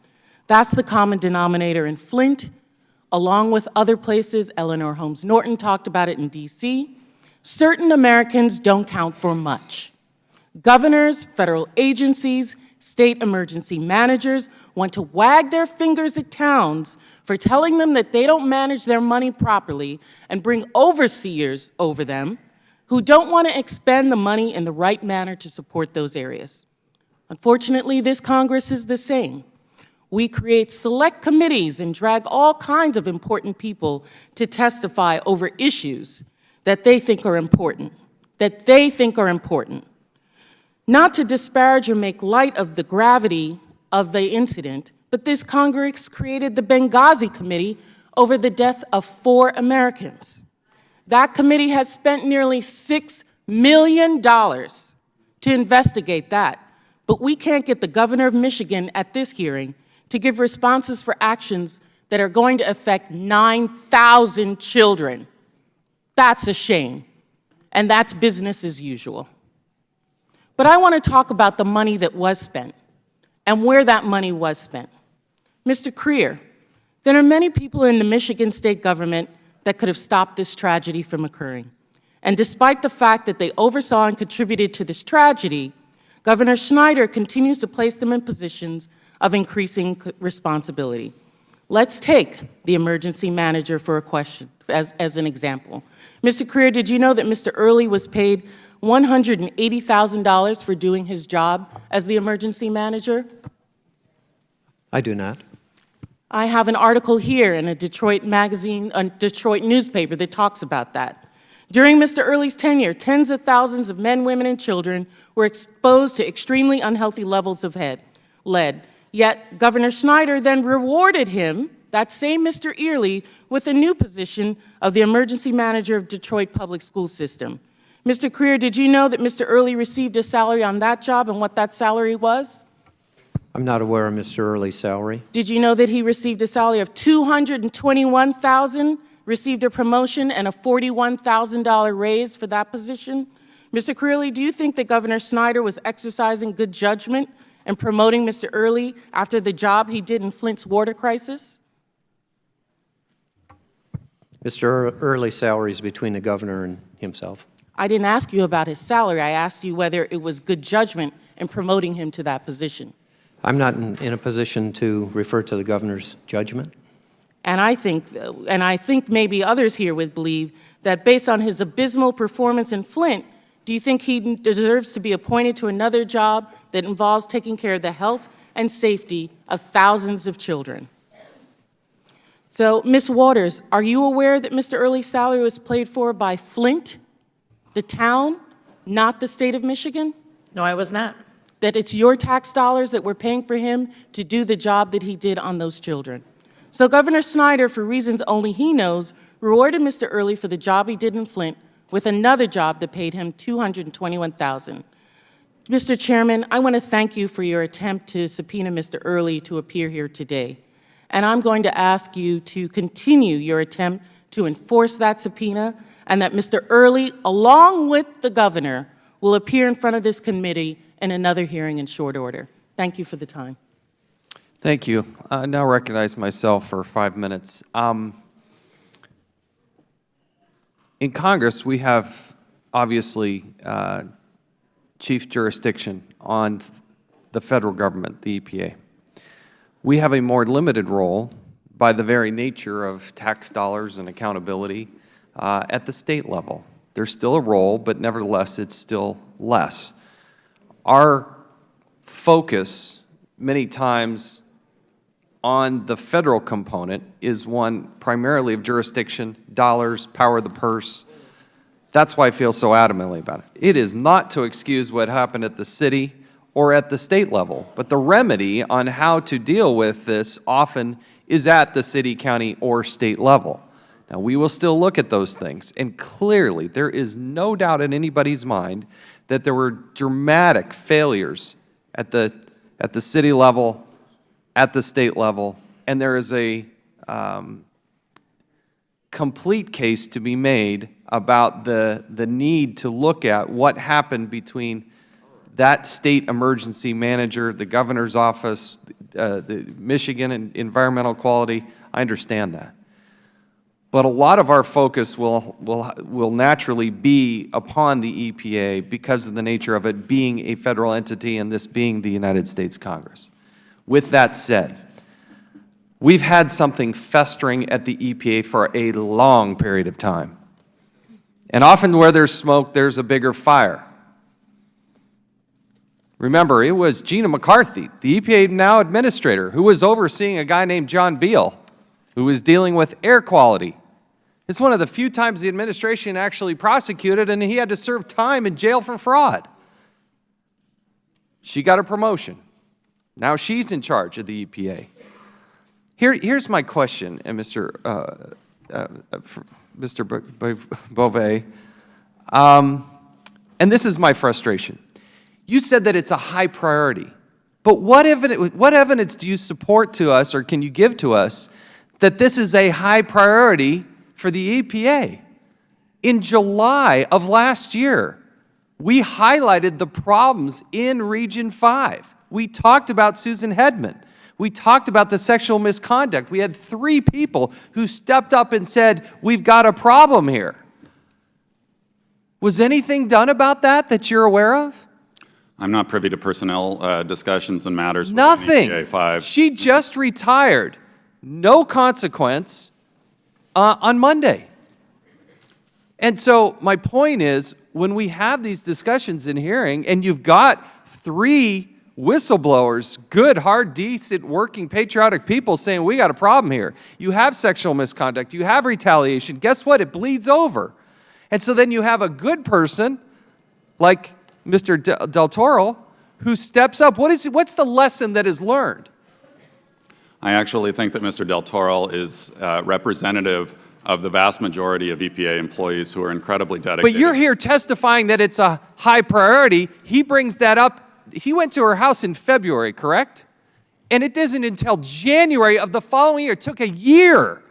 That's the common denominator in Flint, along with other places. Eleanor Holmes Norton talked about it in DC. Certain Americans don't count for much. Governors, federal agencies, state emergency managers want to wag their fingers at towns for telling them that they don't manage their money properly and bring overseers over them who don't want to expend the money in the right manner to support those areas. Unfortunately, this Congress is the same. We create select committees and drag all kinds of important people to testify over issues that they think are important, Not to disparage or make light of the gravity of the incident, but this Congress created the Benghazi Committee over the death of 4 Americans. That committee has spent nearly $6 million to investigate that, but we can't get the governor of Michigan at this hearing to give responses for actions that are going to affect 9,000 children. That's a shame, and that's business as usual. But I want to talk about the money that was spent and where that money was spent. Mr. Creer, there are many people in the Michigan state government that could have stopped this tragedy from occurring. And despite the fact that they oversaw and contributed to this tragedy, Governor Schneider continues to place them in positions of increasing responsibility. Let's take the emergency manager for a question as an example. Mr. Creer, did you know that Mr. Early was paid $180,000 for doing his job as the emergency manager? I do not. I have an article here in a Detroit magazine, a Detroit newspaper that talks about that. During Mr. Early's tenure, tens of thousands of men, women, and children were exposed to extremely unhealthy levels of lead. Yet Governor Schneider then rewarded him, that same Mr. Early, with a new position of the emergency manager of Detroit Public School System. Mr. Creer, did you know that Mr. Early received a salary on that job and what that salary was? I'm not aware of Mr. Early's salary. Did you know that he received a salary of $221,000, received a promotion and a $41,000 raise for that position? Mr. Creerly, do you think that Governor Schneider was exercising good judgment and promoting Mr. Early after the job he did in Flint's water crisis? Mr. Early's salary is between the governor and himself. I didn't ask you about his salary. I asked you whether it was good judgment in promoting him to that position. I'm not in a position to refer to the governor's judgment. And I think maybe others here would believe that based on his abysmal performance in Flint, do you think he deserves to be appointed to another job that involves taking care of the health and safety of thousands of children? So, Ms. Waters, are you aware that Mr. Early's salary was paid for by Flint, the town, not the state of Michigan? No, I was not. That it's your tax dollars that were paying for him to do the job that he did on those children? So Governor Schneider, for reasons only he knows, rewarded Mr. Early for the job he did in Flint with another job that paid him $221,000. Mr. Chairman, I want to thank you for your attempt to subpoena Mr. Early to appear here today. And I'm going to ask you to continue your attempt to enforce that subpoena and that Mr. Early, along with the governor, will appear in front of this committee in another hearing in short order. Thank you for the time. Thank you. I now recognize myself for 5 minutes. In Congress, we have obviously chief jurisdiction on the federal government, the EPA. We have a more limited role by the very nature of tax dollars and accountability at the state level. There's still a role, but nevertheless, it's still less. Our focus many times on the federal component is one primarily of jurisdiction, dollars, power of the purse. That's why I feel so adamantly about it. It is not to excuse what happened at the city or at the state level, but the remedy on how to deal with this often is at the city, county, or state level. Now, we will still look at those things, and clearly there is no doubt in anybody's mind that there were dramatic failures at the city level, at the state level, and there is a complete case to be made about the need to look at what happened between that state emergency manager, the governor's office, the Michigan Environmental Quality. I understand that. But a lot of our focus will naturally be upon the EPA because of the nature of it being a federal entity and this being the United States Congress. With that said, we've had something festering at the EPA for a long period of time. And often where there's smoke, there's a bigger fire. Remember, it was Gina McCarthy, the EPA now administrator, who was overseeing a guy named John Beal, who was dealing with air quality. It's one of the few times the administration actually prosecuted, and he had to serve time in jail for fraud. She got a promotion. Now she's in charge of the EPA. Here's my question, and Mr. Beauvais, and this is my frustration. You said that it's a high priority, but what evidence do you support to us, or can you give to us, that this is a high priority for the EPA? In July of last year, we highlighted the problems in Region 5. We talked about Susan Hedman. We talked about the sexual misconduct. We had 3 people who stepped up and said, we've got a problem here. Was anything done about that you're aware of? I'm not privy to personnel discussions and matters Nothing. within EPA 5. She just retired. No consequence on Monday. And so my point is, when we have these discussions in hearing, and you've got 3 whistleblowers, good, hard, decent, working, patriotic people saying, we got a problem here. You have sexual misconduct. You have retaliation. Guess what? It bleeds over. And so then you have a good person like Mr. Del Toro who steps up. What's the lesson that is learned? I actually think that Mr. Del Toro is representative of the vast majority of EPA employees who are incredibly dedicated. But you're here testifying that it's a high priority. He brings that up. He went to her house in February, correct? And it isn't until January of the following year. It took a year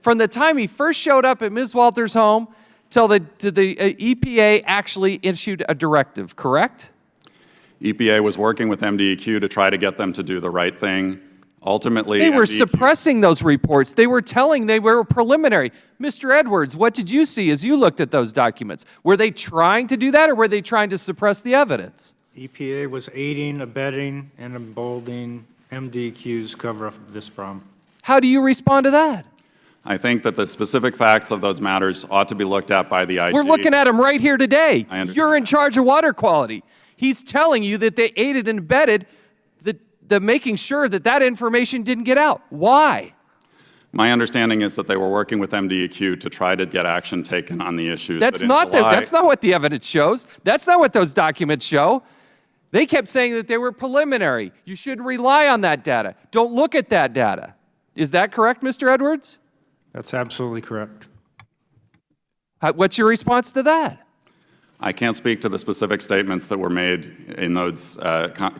from the time he first showed up at Ms. Walters' home till the EPA actually issued a directive, correct? EPA was working with MDEQ to try to get them to do the right thing. Ultimately, they were MDEQ suppressing those reports. They were telling they were preliminary. Mr. Edwards, what did you see as you looked at those documents? Were they trying to do that, or were they trying to suppress the evidence? EPA was aiding, abetting, and emboldening MDEQ's cover-up of this problem. How do you respond to that? I think that the specific facts of those matters ought to be looked at by the IG. We're looking at them right here today. I understand. You're in charge of water quality. He's telling you that they aided and abetted the making sure that that information didn't get out. Why? My understanding is that they were working with MDEQ to try to get action taken on the issues. That's not what the evidence shows. That's not what those documents show. They kept saying that they were preliminary. You should rely on that data. Don't look at that data. Is that correct, Mr. Edwards? That's absolutely correct. What's your response to that? I can't speak to the specific statements that were made in those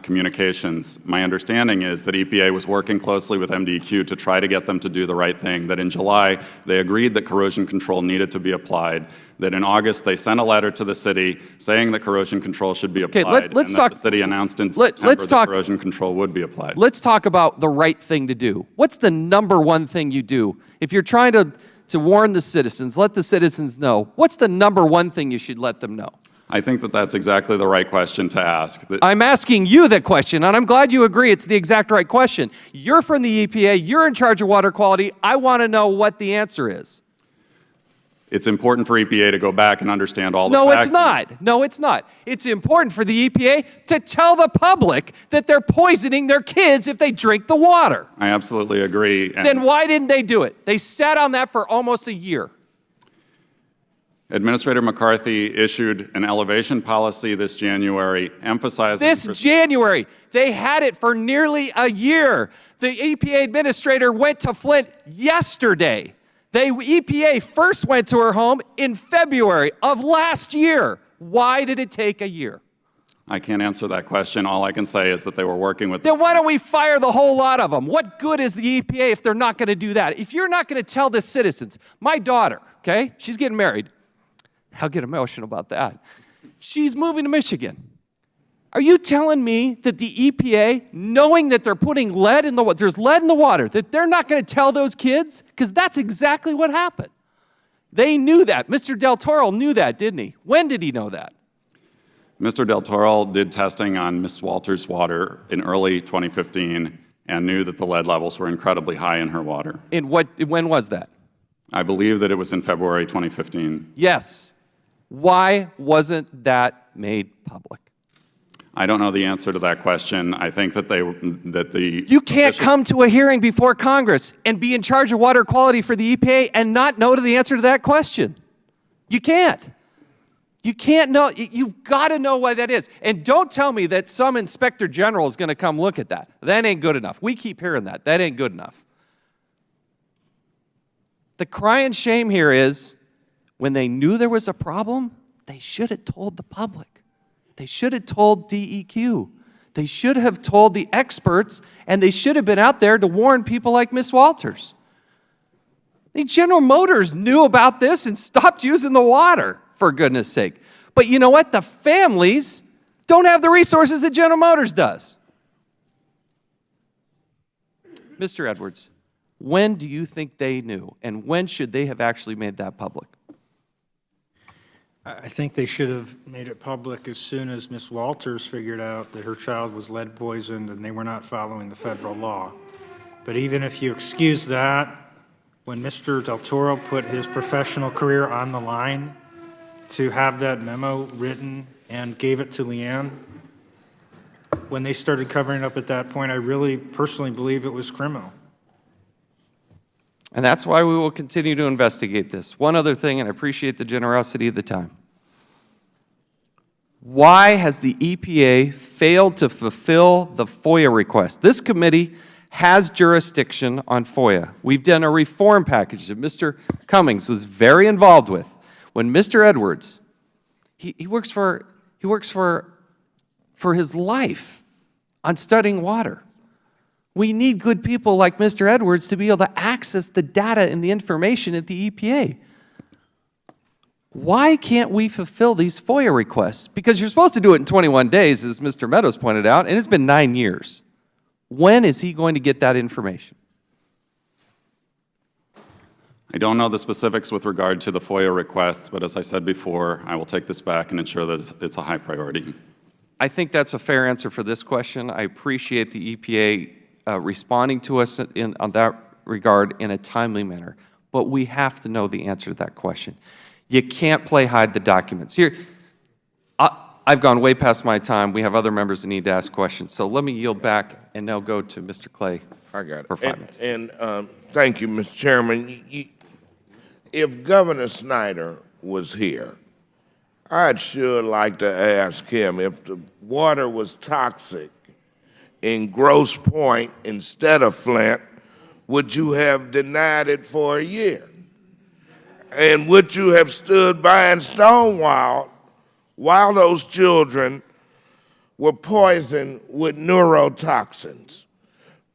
communications. My understanding is that EPA was working closely with MDEQ to try to get them to do the right thing, that in July they agreed that corrosion control needed to be applied, that in August they sent a letter to the city saying that corrosion control should be applied, let's and talk, that the city announced in September that corrosion control would be applied. Let's talk about the right thing to do. What's the number one thing you do? If you're trying to warn the citizens, let the citizens know, what's the number one thing you should let them know? I think that that's exactly the right question to ask. I'm asking you that question, and I'm glad you agree it's the exact right question. You're from the EPA, you're in charge of water quality. I want to know what the answer is. It's important for EPA to go back and understand all the No, facts. it's not. No, it's not. It's important for the EPA to tell the public that they're poisoning their kids if they drink the water. I absolutely agree. And Then why didn't they do it? They sat on that for almost a year. Administrator McCarthy issued an elevation policy this January emphasizing... This January. They had it for nearly a year. The EPA administrator went to Flint yesterday. The EPA first went to her home in February of last year. Why did it take a year? I can't answer that question. All I can say is that they were working with... Then why don't we fire the whole lot of them? What good is the EPA if they're not going to do that? If you're not going to tell the citizens, my daughter, okay, she's getting married. I'll get emotional about that. She's moving to Michigan. Are you telling me that the EPA, knowing that they're putting lead in the water, there's lead in the water, that they're not going to tell those kids? Because that's exactly what happened. They knew that. Mr. Del Toro knew that, didn't he? When did he know that? Mr. Del Toro did testing on Ms. Walters' water in early 2015 and knew that the lead levels were incredibly high in her water. When was that? I believe that it was in February 2015. Yes. Why wasn't that made public? I don't know the answer to that question. I think that the... You can't come to a hearing before Congress and be in charge of water quality for the EPA and not know the answer to that question. You can't. You can't know. You've got to know why that is. And don't tell me that some inspector general is going to come look at that. That ain't good enough. We keep hearing that. That ain't good enough. The crying shame here is when they knew there was a problem, they should have told the public. They should have told DEQ. They should have told the experts, and they should have been out there to warn people like Ms. Walters. General Motors knew about this and stopped using the water, for goodness sake. But you know what? The families don't have the resources that General Motors does. Mr. Edwards, when do you think they knew, and when should they have actually made that public? I think they should have made it public as soon as Ms. Walters figured out that her child was lead poisoned and they were not following the federal law. But even if you excuse that, when Mr. Del Toro put his professional career on the line to have that memo written and gave it to Leanne, when they started covering it up at that point, I really personally believe it was criminal. And that's why we will continue to investigate this. One other thing, and I appreciate the generosity of the time. Why has the EPA failed to fulfill the FOIA request? This committee has jurisdiction on FOIA. We've done a reform package that Mr. Cummings was very involved with. When Mr. Edwards, he works for his life on studying water. We need good people like Mr. Edwards to be able to access the data and the information at the EPA. Why can't we fulfill these FOIA requests? Because you're supposed to do it in 21 days, as Mr. Meadows pointed out, and it's been 9 years. When is he going to get that information? I don't know the specifics with regard to the FOIA requests, but as I said before, I will take this back and ensure that it's a high priority. I think that's a fair answer for this question. I appreciate the EPA responding to us on that regard in a timely manner. But we have to know the answer to that question. You can't play hide the documents. Here, I've gone way past my time. We have other members that need to ask questions. So let me yield back and now go to Mr. Clay for 5 minutes. And thank you, Mr. Chairman. If Governor Snyder was here, I'd sure like to ask him if the water was toxic in Grosse Pointe instead of Flint, would you have denied it for a year? And would you have stood by and stonewalled while those children were poisoned with neurotoxins.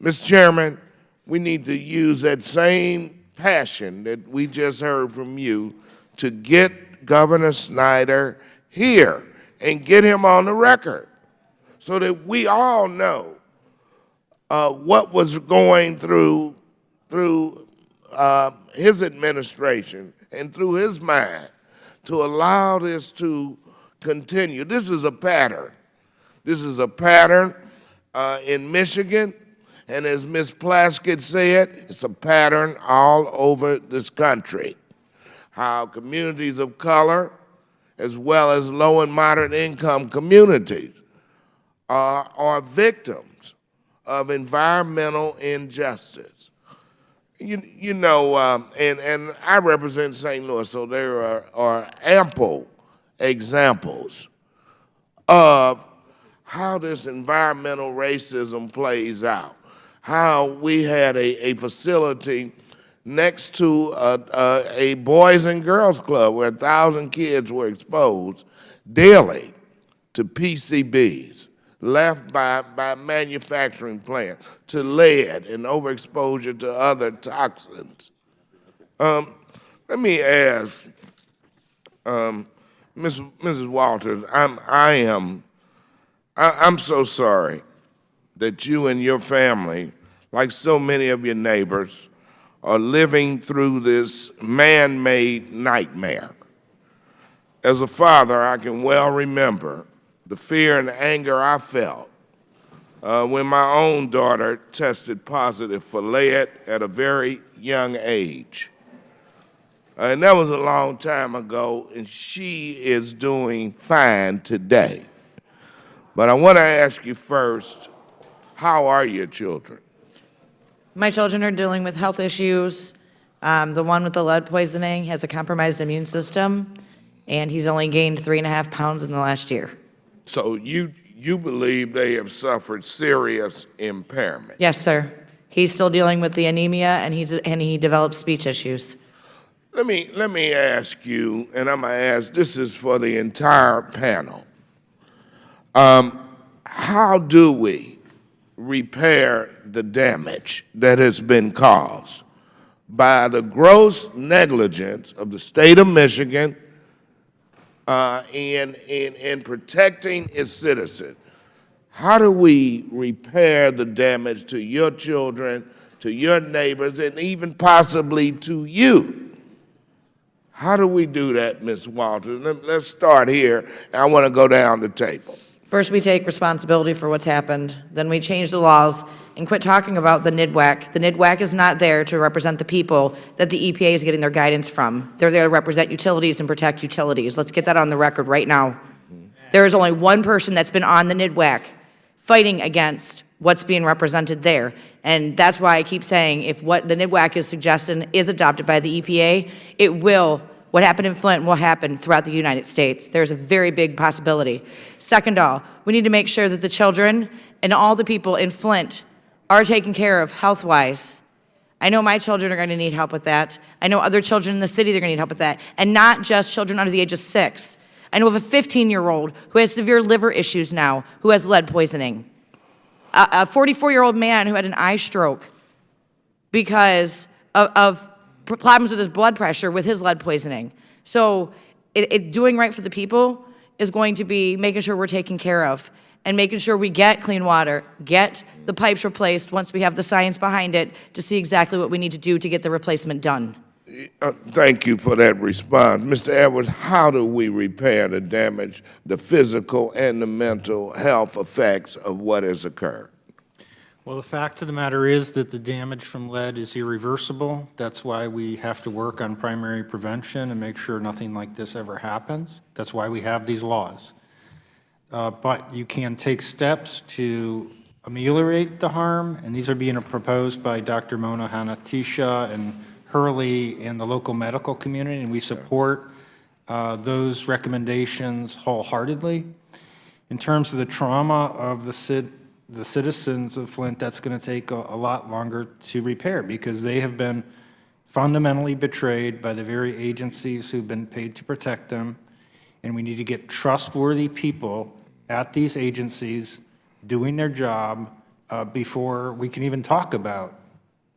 Mr. Chairman, we need to use that same passion that we just heard from you to get Governor Snyder here and get him on the record so that we all know what was going through his administration and through his mind to allow this to continue. This is a pattern. This is a pattern in Michigan, and as Ms. Plaskett said, it's a pattern all over this country. How communities of color, as well as low and moderate income communities, are victims of environmental injustice. You know, and I represent St. Louis, so there are ample examples of how this environmental racism plays out. How we had a facility next to a Boys and Girls Club where 1,000 kids were exposed daily to PCBs left by manufacturing plants, to lead and overexposure to other toxins. Let me ask Mrs. Walters, I'm so sorry that you and your family, like so many of your neighbors, are living through this man-made nightmare. As a father, I can well remember the fear and anger I felt when my own daughter tested positive for lead at a very young age. And that was a long time ago, and she is doing fine today. But I want to ask you first, how are your children? My children are dealing with health issues. The one with the lead poisoning has a compromised immune system, and he's only gained 3.5 pounds in the last year. So you believe they have suffered serious impairment? Yes, sir. He's still dealing with the anemia, and he developed speech issues. Let me ask you, and I'm going to ask, this is for the entire panel. How do we repair the damage that has been caused by the gross negligence of the state of Michigan in protecting its citizens? How do we repair the damage to your children, to your neighbors, and even possibly to you? How do we do that, Ms. Walters? Let's start here. I want to go down the table. First, we take responsibility for what's happened. Then we change the laws and quit talking about the NIDWAC. The NIDWAC is not there to represent the people that the EPA is getting their guidance from. They're there to represent utilities and protect utilities. Let's get that on the record right now. There is only one person that's been on the NIDWAC fighting against what's being represented there. And that's why I keep saying if what the NIDWAC is suggesting is adopted by the EPA, what happened in Flint will happen throughout the United States. There's a very big possibility. Second of all, we need to make sure that the children and all the people in Flint are taken care of health-wise. I know my children are going to need help with that. I know other children in the city, they're going to need help with that. And not just children under the age of 6. I know of a 15-year-old who has severe liver issues now, who has lead poisoning. A 44-year-old man who had an eye stroke because of problems with his blood pressure with his lead poisoning. So doing right for the people is going to be making sure we're taken care of and making sure we get clean water, get the pipes replaced once we have the science behind it to see exactly what we need to do to get the replacement done. Thank you for that response. Mr. Edwards, how do we repair the damage, the physical and the mental health effects of what has occurred? Well, the fact of the matter is that the damage from lead is irreversible. That's why we have to work on primary prevention and make sure nothing like this ever happens. That's why we have these laws. But you can take steps to ameliorate the harm, and these are being proposed by Dr. Mona Hanatisha and Hurley and the local medical community, and we support those recommendations wholeheartedly. In terms of the trauma of the citizens of Flint, that's going to take a lot longer to repair because they have been fundamentally betrayed by the very agencies who've been paid to protect them. and we need to get trustworthy people at these agencies doing their job before we can even talk about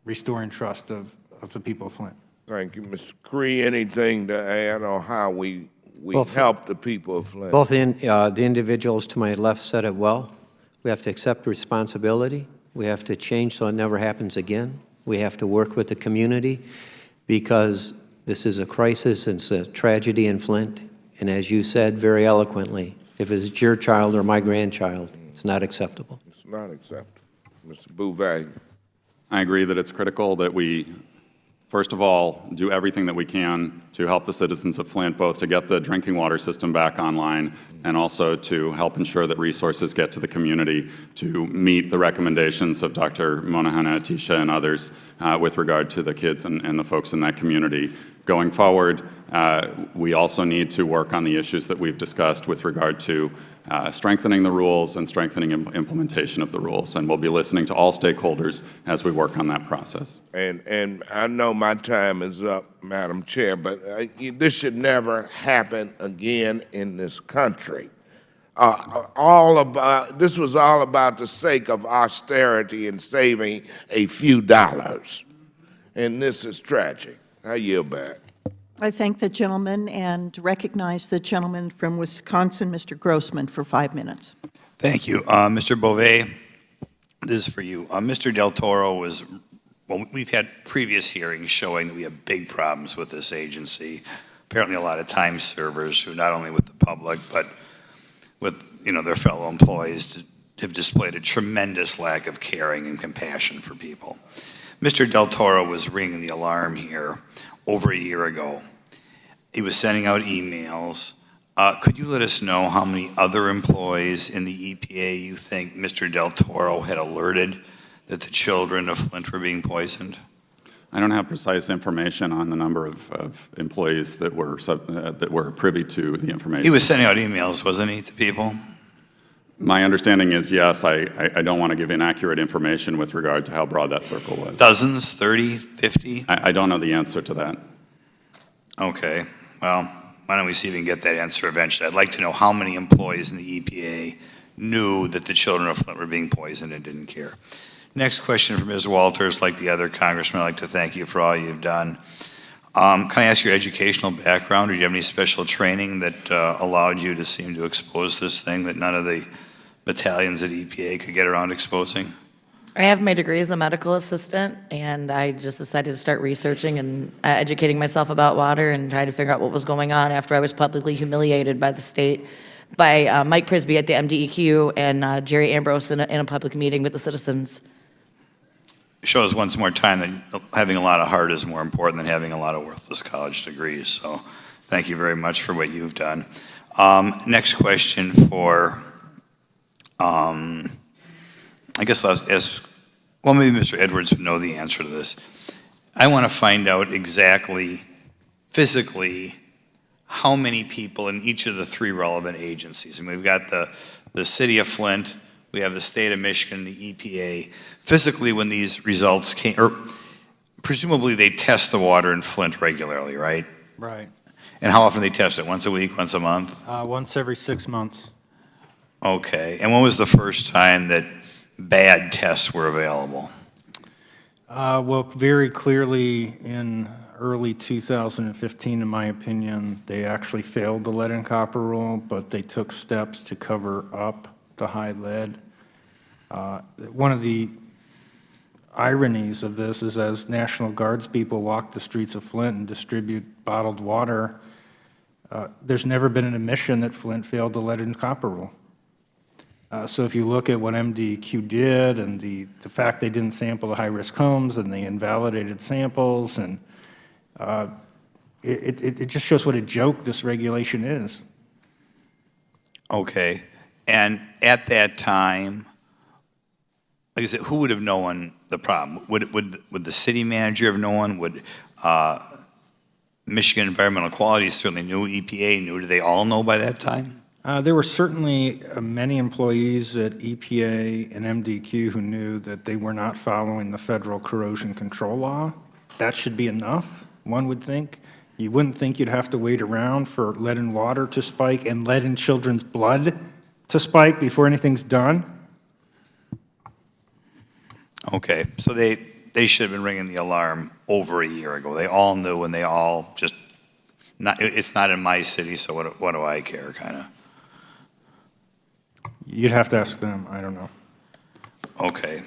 restoring trust of the people of Flint. Thank you, Mr. Cree. Anything to add on how we Both- help the people of Flint? Both the individuals to my left said it well. We have to accept responsibility. We have to change so it never happens again. We have to work with the community because this is a crisis, and it's a tragedy in Flint. And as you said very eloquently, if it's your child or my grandchild, it's not acceptable. It's not acceptable. Mr. Bouvet. I agree that it's critical that we, first of all, do everything that we can to help the citizens of Flint, both to get the drinking water system back online and also to help ensure that resources get to the community to meet the recommendations of Dr. Monahana Atisha and others with regard to the kids and the folks in that community. Going forward, we also need to work on the issues that we've discussed with regard to strengthening the rules and strengthening implementation of the rules. And we'll be listening to all stakeholders as we work on that process. And I know my time is up, Madam Chair, but this should never happen again in this country. This was all about the sake of austerity and saving a few dollars. And this is tragic. I yield back. I thank the gentleman and recognize the gentleman from Wisconsin, Mr. Grossman, for 5 minutes. Thank you. Mr. Bouvet, this is for you. Mr. Del Toro was, well, we've had previous hearings showing that we have big problems with this agency. Apparently a lot of time servers who not only with the public, but with their fellow employees have displayed a tremendous lack of caring and compassion for people. Mr. Del Toro was ringing the alarm here over a year ago. He was sending out emails. Could you let us know how many other employees in the EPA you think Mr. Del Toro had alerted that the children of Flint were being poisoned? I don't have precise information on the number of employees that were privy to the information. He was sending out emails, wasn't he, to people? My understanding is yes. I don't want to give inaccurate information with regard to how broad that circle was. Dozens, 30, 50? I don't know the answer to that. Okay. Well, why don't we see if we can get that answer eventually? I'd like to know how many employees in the EPA knew that the children of Flint were being poisoned and didn't care. Next question from Ms. Walters. Like the other congressmen, I'd like to thank you for all you've done. Can I ask your educational background, or do you have any special training that allowed you to seem to expose this thing that none of the battalions at EPA could get around exposing? I have my degree as a medical assistant, and I just decided to start researching and educating myself about water and trying to figure out what was going on after I was publicly humiliated by the state, by Mike Prisby at the MDEQ and Jerry Ambrose in a public meeting with the citizens. Shows once more time that having a lot of heart is more important than having a lot of worthless college degrees. So thank you very much for what you've done. Next question for, I guess I'll ask, well, maybe Mr. Edwards would know the answer to this. I want to find out exactly, physically, how many people in each of the three relevant agencies. And we've got the city of Flint, we have the state of Michigan, the EPA. Physically, when these results came, or presumably they test the water in Flint regularly, right? Right. And how often they test it? Once a week, once a month? Once every 6 months. Okay. And when was the first time that bad tests were available? Well, very clearly in early 2015, in my opinion, they actually failed the lead and copper rule, but they took steps to cover up the high lead. One of the ironies of this is as National Guards people walk the streets of Flint and distribute bottled water, there's never been an admission that Flint failed the lead and copper rule. So if you look at what MDEQ did and the fact they didn't sample the high-risk homes and they invalidated samples, and it just shows what a joke this regulation is. Okay. And at that time, like I said, who would have known the problem? Would the city manager have known? Would Michigan Environmental Quality certainly knew? EPA knew? Did they all know by that time? There were certainly many employees at EPA and MDEQ who knew that they were not following the federal corrosion control law. That should be enough, one would think. You wouldn't think you'd have to wait around for lead in water to spike and lead in children's blood to spike before anything's done? Okay, so they should have been ringing the alarm over a year ago. They all knew, and they all just, it's not in my city, so what do I care, kind of? You'd have to ask them, I don't know. Okay.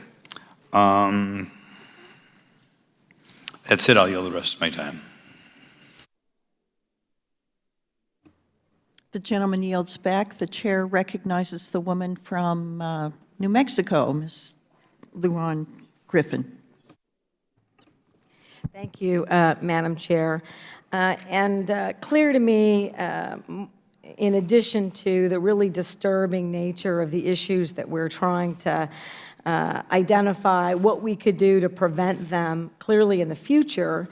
That's it, I'll yield the rest of my time. The gentleman yields back. The chair recognizes the woman from New Mexico, Ms. Luan Griffin. Thank you, Madam Chair. Clear to me, in addition to the really disturbing nature of the issues that we're trying to identify, what we could do to prevent them clearly in the future,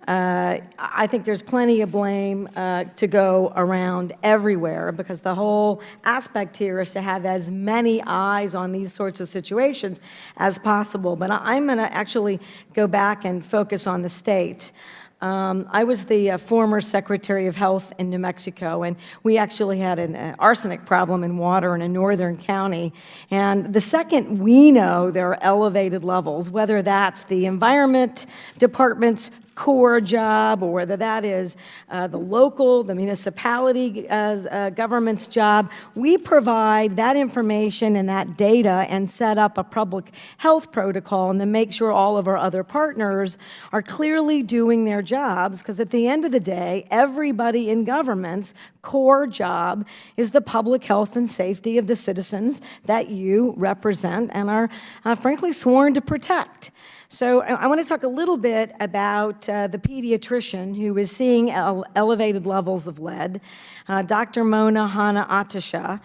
I think there's plenty of blame to go around everywhere, because the whole aspect here is to have as many eyes on these sorts of situations as possible. But I'm going to actually go back and focus on the state. I was the former Secretary of Health in New Mexico, and we actually had an arsenic problem in water in a northern county. And the second we know there are elevated levels, whether that's the Environment Department's core job, or whether that is the municipality government's job, we provide that information and that data and set up a public health protocol, and then make sure all of our other partners are clearly doing their jobs, because at the end of the day, everybody in government's core job is the public health and safety of the citizens that you represent and are frankly sworn to protect. So I want to talk a little bit about the pediatrician who is seeing elevated levels of lead, Dr. Mona Hanna-Attisha,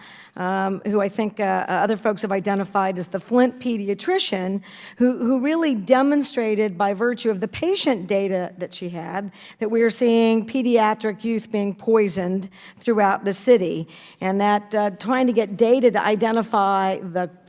who I think other folks have identified as the Flint pediatrician, who really demonstrated by virtue of the patient data that she had that we are seeing pediatric youth being poisoned throughout the city, and that trying to get data to identify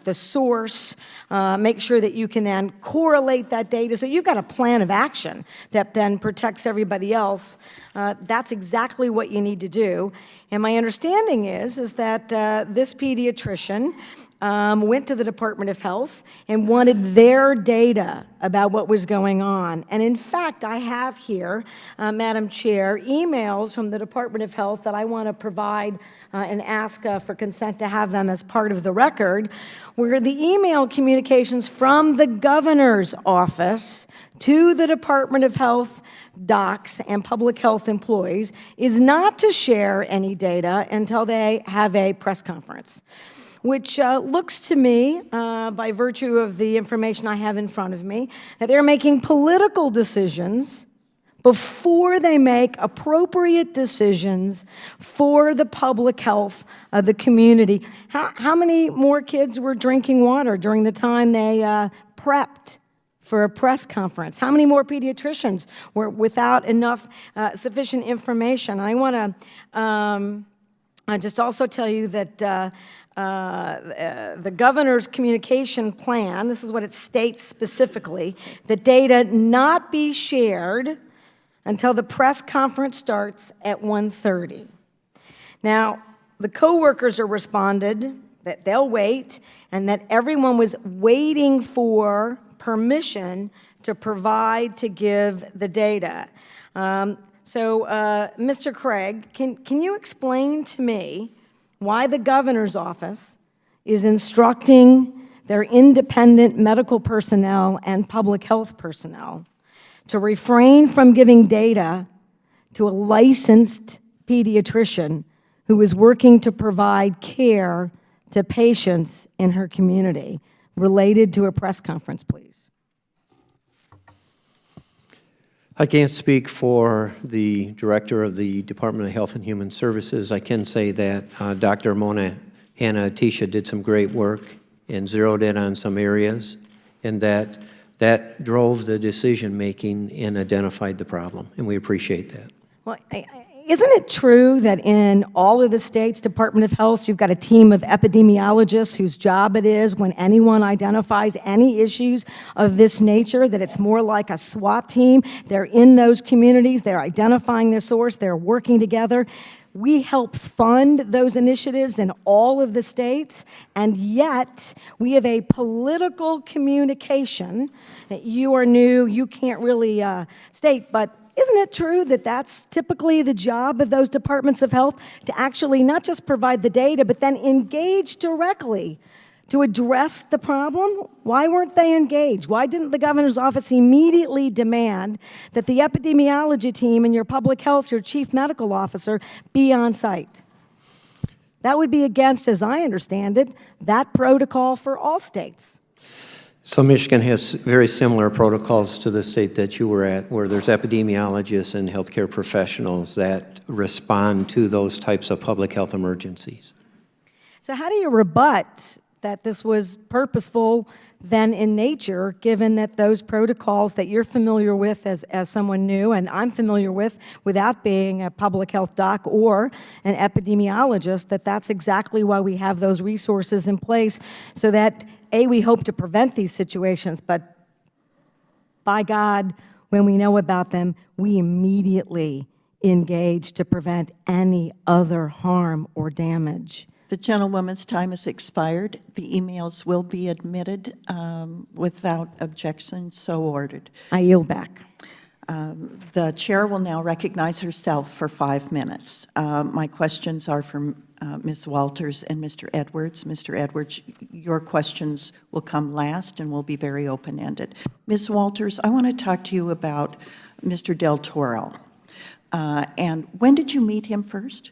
the source, make sure that you can then correlate that data so you've got a plan of action that then protects everybody else. That's exactly what you need to do. And my understanding is that this pediatrician went to the Department of Health and wanted their data about what was going on. And in fact, I have here, Madam Chair, emails from the Department of Health that I want to provide and ask for consent to have them as part of the record, where the email communications from the governor's office to the Department of Health docs and public health employees is not to share any data until they have a press conference, which looks to me, by virtue of the information I have in front of me, that they're making political decisions before they make appropriate decisions for the public health of the community. How many more kids were drinking water during the time they prepped for a press conference? How many more pediatricians were without enough sufficient information? I want to just also tell you that the governor's communication plan, this is what it states specifically, the data not be shared until the press conference starts at 1:30. Now, the co-workers are responded that they'll wait, and that everyone was waiting for permission to give the data. Mr. Craig, can you explain to me why the governor's office is instructing their independent medical personnel and public health personnel to refrain from giving data to a licensed pediatrician who is working to provide care to patients in her community related to a press conference, please? I can't speak for the director of the Department of Health and Human Services. I can say that Dr. Mona Hanna-Attisha did some great work and zeroed in on some areas, and that drove the decision-making and identified the problem, and we appreciate that. Well, Isn't it true that in all of the states' Department of Health, you've got a team of epidemiologists whose job it is, when anyone identifies any issues of this nature, that it's more like a SWAT team? They're in those communities, they're identifying their source, they're working together. We help fund those initiatives in all of the states, and yet we have a political communication that you are new, you can't really state, but isn't it true that that's typically the job of those departments of health, to actually not just provide the data, but then engage directly to address the problem? Why weren't they engaged? Why didn't the governor's office immediately demand that the epidemiology team and your public health, your chief medical officer, be on site? That would be against, as I understand it, that protocol for all states. So Michigan has very similar protocols to the state that you were at, where there's epidemiologists and healthcare professionals that respond to those types of public health emergencies. So how do you rebut that this was purposeful then in nature, given that those protocols that you're familiar with as someone new, and I'm familiar with without being a public health doc or an epidemiologist, that's exactly why we have those resources in place, so that we hope to prevent these situations, but by God, when we know about them, we immediately engage to prevent any other harm or damage. The gentlewoman's time has expired. The emails will be admitted without objection, so ordered. I yield back. The chair will now recognize herself for 5 minutes. My questions are from Ms. Walters and Mr. Edwards. Mr. Edwards, your questions will come last and will be very open-ended. Ms. Walters, I want to talk to you about Mr. Del Toro. And when did you meet him first?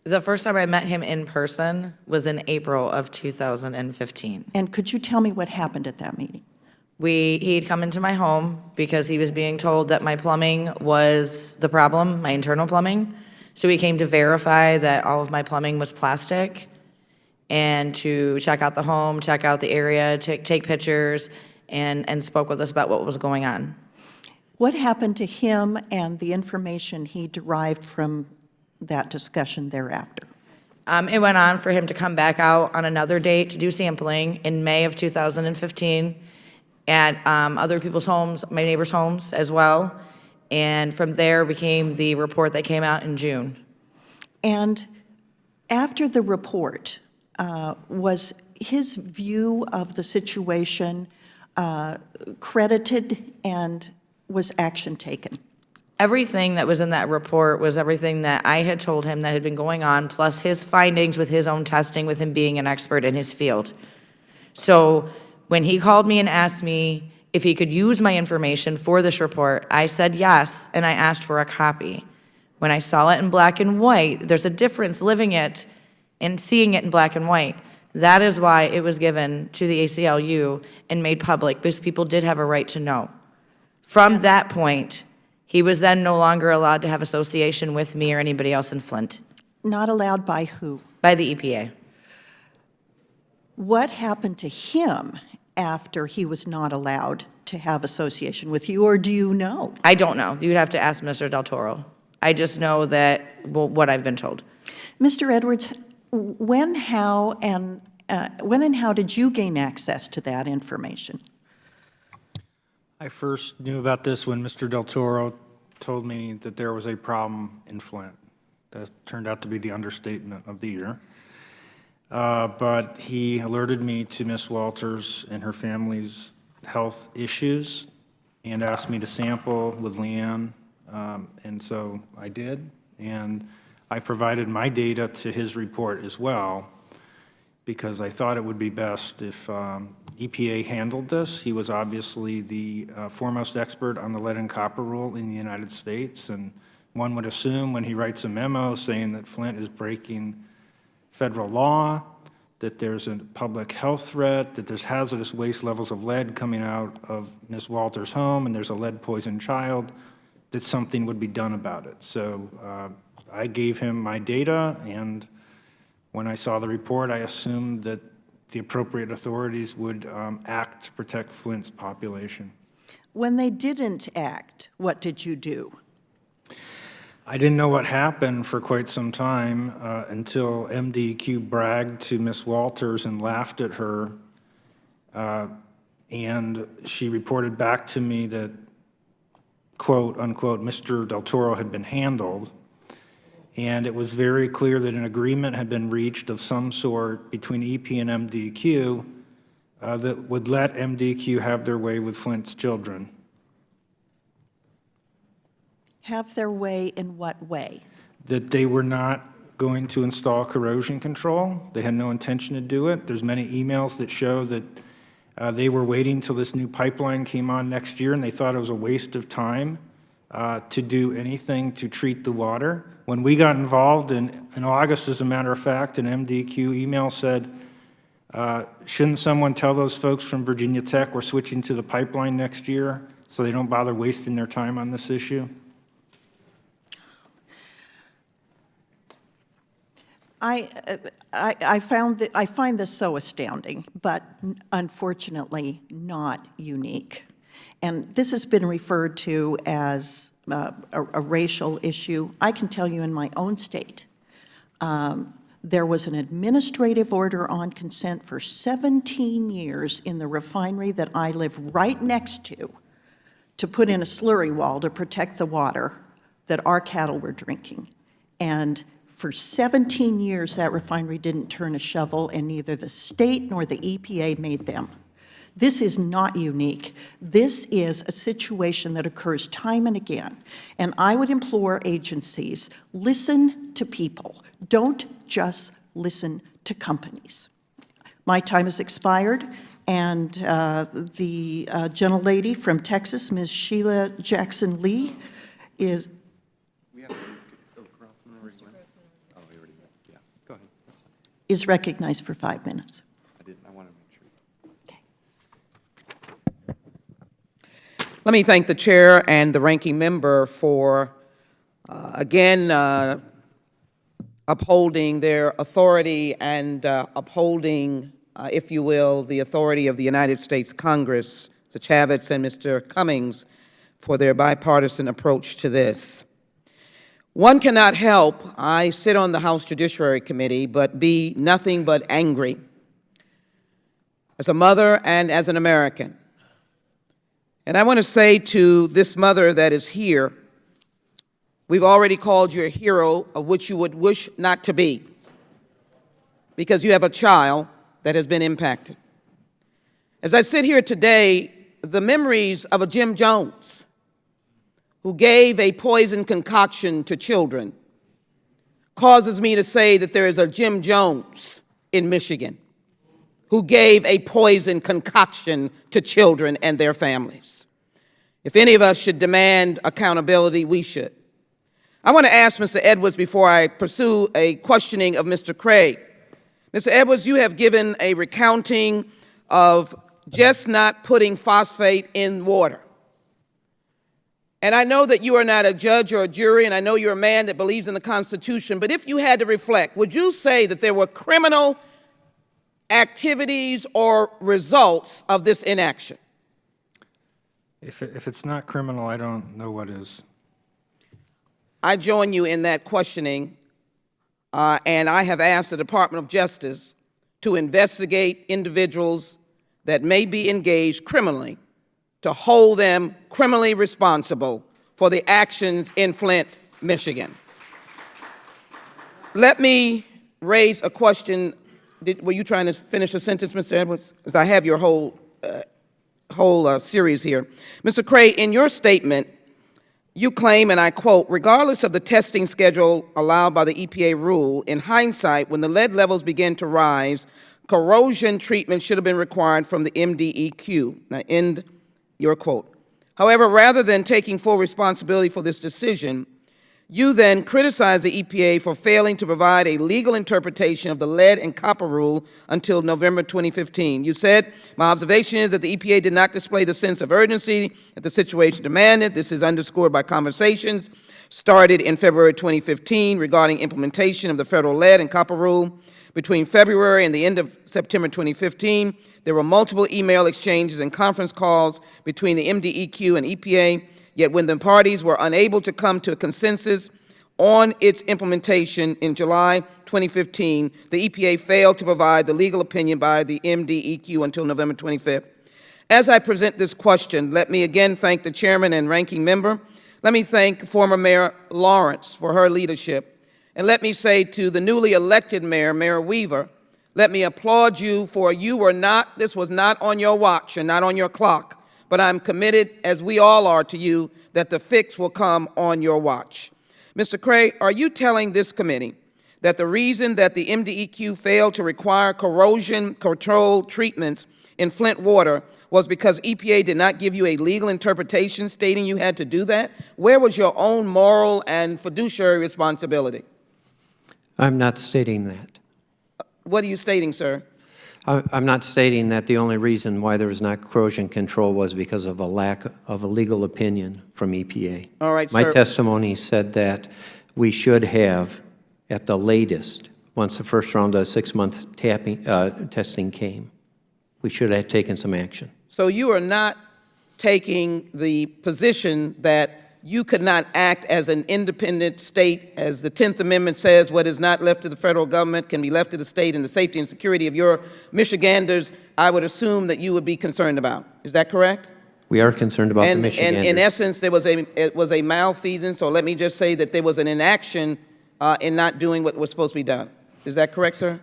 The first time I met him in person was in April of 2015. And could you tell me what happened at that meeting? He'd come into my home because he was being told that my plumbing was the problem, my internal plumbing. So he came to verify that all of my plumbing was plastic and to check out the home, check out the area, take pictures, and spoke with us about what was going on. What happened to him and the information he derived from that discussion thereafter? It went on for him to come back out on another date to do sampling in May of 2015 at other people's homes, my neighbors' homes as well. And from there became the report that came out in June. And after the report, was his view of the situation credited, and was action taken? Everything that was in that report was everything that I had told him that had been going on, plus his findings with his own testing, with him being an expert in his field. So when he called me and asked me if he could use my information for this report, I said yes, and I asked for a copy. When I saw it in black and white, there's a difference living it and seeing it in black and white. That is why it was given to the ACLU and made public, because people did have a right to know. From that point, he was then no longer allowed to have association with me or anybody else in Flint. Not allowed by who? By the EPA. What happened to him after he was not allowed to have association with you, or do you know? I don't know. You'd have to ask Mr. Del Toro. I just know that, well, what I've been told. Mr. Edwards, when and how did you gain access to that information? I first knew about this when Mr. Del Toro told me that there was a problem in Flint. That turned out to be the understatement of the year. But he alerted me to Ms. Walters and her family's health issues and asked me to sample with Leanne, and so I did. And I provided my data to his report as well, because I thought it would be best if EPA handled this. He was obviously the foremost expert on the lead and copper rule in the United States, and one would assume when he writes a memo saying that Flint is breaking federal law, that there's a public health threat, that there's hazardous waste levels of lead coming out of Ms. Walters' home, and there's a lead-poisoned child, that something would be done about it. So I gave him my data, and when I saw the report, I assumed that the appropriate authorities would act to protect Flint's population. When they didn't act, what did you do? I didn't know what happened for quite some time until MDEQ bragged to Ms. Walters and laughed at her. And she reported back to me that, quote, unquote, Mr. Del Toro had been handled. And it was very clear that an agreement had been reached of some sort between EP and MDEQ that would let MDEQ have their way with Flint's children. Have their way in what way? That they were not going to install corrosion control. They had no intention to do it. There's many emails that show that they were waiting until this new pipeline came on next year, and they thought it was a waste of time to do anything to treat the water. When we got involved in August, as a matter of fact, an MDEQ email said, shouldn't someone tell those folks from Virginia Tech we're switching to the pipeline next year so they don't bother wasting their time on this issue? I find this so astounding, but unfortunately not unique. And this has been referred to as a racial issue. I can tell you in my own state, there was an administrative order on consent for 17 years in the refinery that I live right next to put in a slurry wall to protect the water that our cattle were drinking. And for 17 years, that refinery didn't turn a shovel, and neither the state nor the EPA made them. This is not unique. This is a situation that occurs time and again. And I would implore agencies, listen to people. Don't just listen to companies. My time has expired, and the gentlelady from Texas, Ms. Sheila Jackson Lee, is... is recognized for 5 minutes. I want to make sure. Let me thank the chair and the ranking member for, again, upholding their authority and upholding, if you will, the authority of the United States Congress, Mr. Chavez and Mr. Cummings, for their bipartisan approach to this. One cannot help, I sit on the House Judiciary Committee, but be nothing but angry as a mother and as an American. And I want to say to this mother that is here, we've already called you a hero of which you would wish not to be, because you have a child that has been impacted. As I sit here today, the memories of a Jim Jones who gave a poison concoction to children causes me to say that there is a Jim Jones in Michigan who gave a poison concoction to children and their families. If any of us should demand accountability, we should. I want to ask Mr. Edwards, before I pursue a questioning of Mr. Craig. Mr. Edwards, you have given a recounting of just not putting phosphate in water. And I know that you are not a judge or a jury, and I know you're a man that believes in the Constitution, but if you had to reflect, would you say that there were criminal activities or results of this inaction? If it's not criminal, I don't know what is. I join you in that questioning, and I have asked the Department of Justice to investigate individuals that may be engaged criminally, to hold them criminally responsible for the actions in Flint, Michigan. Let me raise a question. Were you trying to finish a sentence, Mr. Edwards? Because I have your whole series here. Mr. Cray, in your statement, you claim, and I quote, regardless of the testing schedule allowed by the EPA rule, in hindsight, when the lead levels began to rise, corrosion treatment should have been required from the MDEQ. Now, end your quote. However, rather than taking full responsibility for this decision, you then criticized the EPA for failing to provide a legal interpretation of the lead and copper rule until November 2015. You said, my observation is that the EPA did not display the sense of urgency that the situation demanded. This is underscored by conversations started in February 2015 regarding implementation of the federal lead and copper rule. Between February and the end of September 2015, there were multiple email exchanges and conference calls between the MDEQ and EPA, yet when the parties were unable to come to a consensus On its implementation in July 2015, the EPA failed to provide the legal opinion by the MDEQ until November 25th. As I present this question, let me again thank the chairman and ranking member. Let me thank former Mayor Lawrence for her leadership. And let me say to the newly elected mayor, Mayor Weaver, let me applaud you for this was not on your watch and not on your clock, but I'm committed, as we all are to you, that the fix will come on your watch. Mr. Cray, are you telling this committee that the reason that the MDEQ failed to require corrosion control treatments in Flint water was because EPA did not give you a legal interpretation stating you had to do that? Where was your own moral and fiduciary responsibility? I'm not stating that. What are you stating, sir? I'm not stating that the only reason why there was not corrosion control was because of a lack of a legal opinion from EPA. All right, My sir. testimony said that we should have, at the latest, once the first round of 6-month testing came, we should have taken some action. So you are not taking the position that you could not act as an independent state, as the 10th Amendment says, what is not left to the federal government can be left to the state, and the safety and security of your Michiganders, I would assume that you would be concerned about. Is that correct? We are concerned about the And Michiganders. in essence, it was a malfeasance, or let me just say that there was an inaction in not doing what was supposed to be done. Is that correct, sir?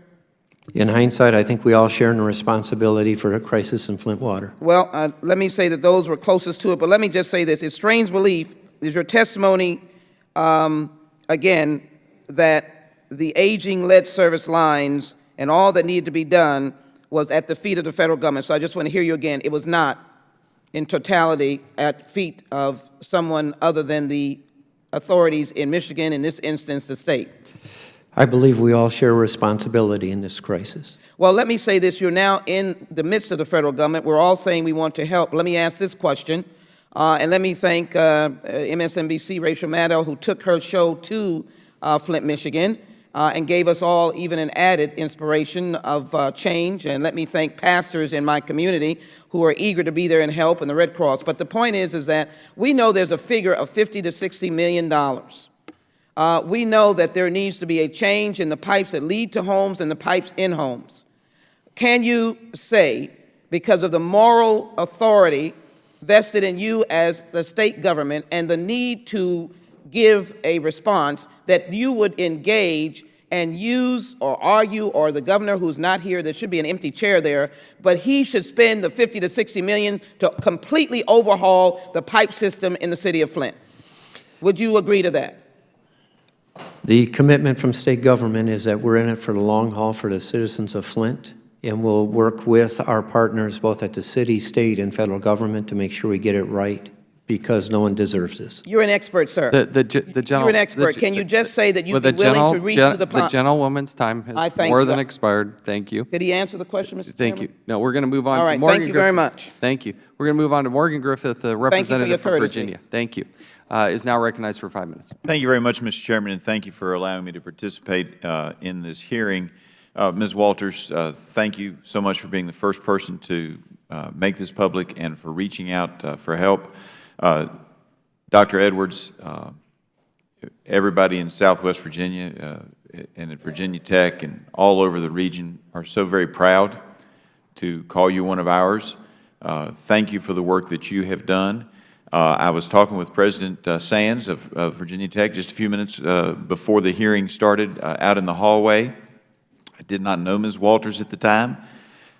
In hindsight, I think we all share in the responsibility for a crisis in Flint water. Well, let me say that those were closest to it, but let me just say this. It's strange belief is your testimony, again, that the aging lead service lines and all that needed to be done was at the feet of the federal government. So I just want to hear you again. It was not in totality at feet of someone other than the authorities in Michigan, in this instance, the state. I believe we all share responsibility in this crisis. Well, let me say this. You're now in the midst of the federal government. We're all saying we want to help. Let me ask this question. And let me thank MSNBC, Rachel Maddow, who took her show to Flint, Michigan, and gave us all even an added inspiration of change. And let me thank pastors in my community who are eager to be there and help, and the Red Cross. But the point is that we know there's a figure of $50 to $60 million. We know that there needs to be a change in the pipes that lead to homes and the pipes in homes. Can you say, because of the moral authority vested in you as the state government and the need to give a response, that you would engage and use or argue, or the governor who's not here, there should be an empty chair there, but he should spend the $50 to $60 million to completely overhaul the pipe system in the city of Flint? Would you agree to that? The commitment from state government is that we're in it for the long haul for the citizens of Flint, and we'll work with our partners both at the city, state, and federal government to make sure we get it right, because no one deserves this. You're an expert, sir. You're an expert. Can you just say that you'd be willing to read through the The gentlewoman's time has more than expired. Thank you. Did he answer the question, Mr. Chairman? Thank you. No, we're going to move on All to right, Morgan thank you very Griffith. much. Thank you. We're going to move on to Morgan Griffith, the representative from courtesy. Virginia. Thank you. Is now recognized for 5 minutes. Thank you very much, Mr. Chairman, and thank you for allowing me to participate in this hearing. Ms. Walters, thank you so much for being the first person to make this public and for reaching out for help. Dr. Edwards, everybody in Southwest Virginia and at Virginia Tech and all over the region are so very proud to call you one of ours. Thank you for the work that you have done. I was talking with President Sands of Virginia Tech just a few minutes before the hearing started out in the hallway. I did not know Ms. Walters at the time,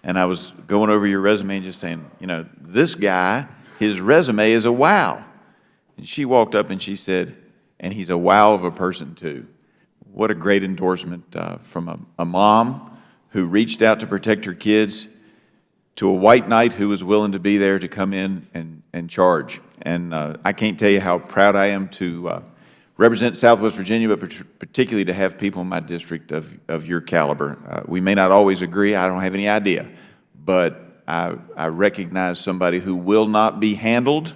and I was going over your resume and just saying, you know, this guy, his resume is a wow. And she walked up and she said, and he's a wow of a person too. What a great endorsement from a mom who reached out to protect her kids, to a white knight who was willing to be there to come in and charge. And I can't tell you how proud I am to represent Southwest Virginia, but particularly to have people in my district of your caliber. We may not always agree, I don't have any idea, but I recognize somebody who will not be handled,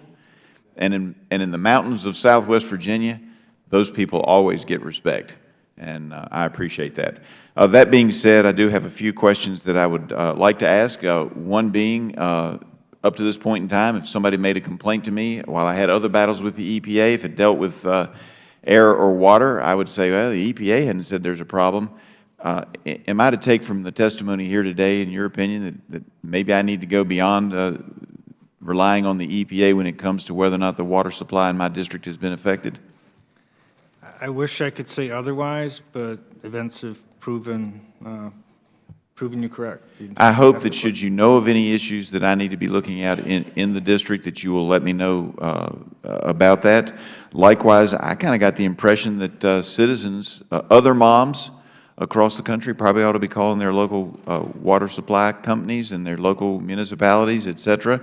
and in the mountains of Southwest Virginia, those people always get respect, and I appreciate that. That being said, I do have a few questions that I would like to ask, one being, up to this point in time, if somebody made a complaint to me while I had other battles with the EPA, if it dealt with air or water, I would say, well, the EPA hadn't said there's a problem. Am I to take from the testimony here today, in your opinion, that maybe I need to go beyond relying on the EPA when it comes to whether or not the water supply in my district has been affected? I wish I could say otherwise, but events have proven you correct. I hope that should you know of any issues that I need to be looking at in the district, that you will let me know about that. Likewise, I kind of got the impression that citizens, other moms across the country probably ought to be calling their local water supply companies and their local municipalities, et cetera,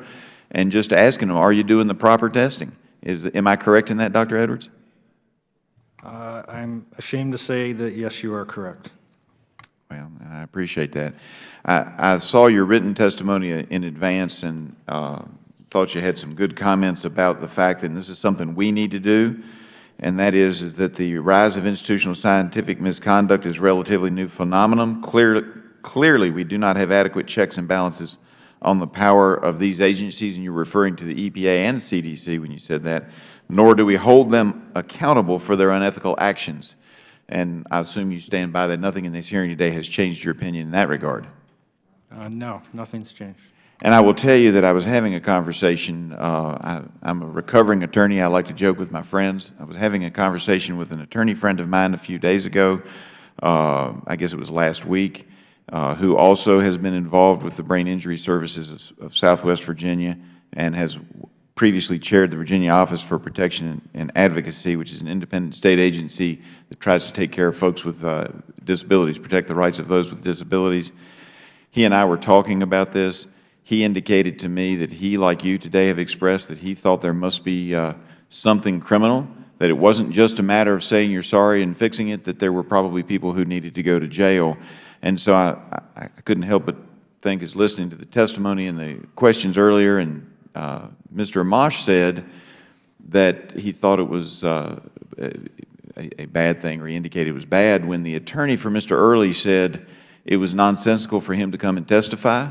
and just asking them, are you doing the proper testing? Am I correct in that, Dr. Edwards? I'm ashamed to say that, yes, you are correct. Well, I appreciate that. I saw your written testimony in advance and thought you had some good comments about the fact that this is something we need to do, and that is that the rise of institutional scientific misconduct is a relatively new phenomenon. Clearly, we do not have adequate checks and balances on the power of these agencies, and you're referring to the EPA and CDC when you said that, nor do we hold them accountable for their unethical actions. And I assume you stand by that nothing in this hearing today has changed your opinion in that regard. No, nothing's changed. And I will tell you that I was having a conversation. I'm a recovering attorney. I like to joke with my friends. I was having a conversation with an attorney friend of mine a few days ago, I guess it was last week, who also has been involved with the Brain Injury Services of Southwest Virginia and has previously chaired the Virginia Office for Protection and Advocacy, which is an independent state agency that tries to take care of folks with disabilities, protect the rights of those with disabilities. He and I were talking about this. He indicated to me that he, like you today, have expressed that he thought there must be something criminal, that it wasn't just a matter of saying you're sorry and fixing it, that there were probably people who needed to go to jail. And so I couldn't help but think, as listening to the testimony and the questions earlier, and Mr. Amash said that he thought it was a bad thing, or he indicated it was bad, when the attorney for Mr. Early said it was nonsensical for him to come and testify.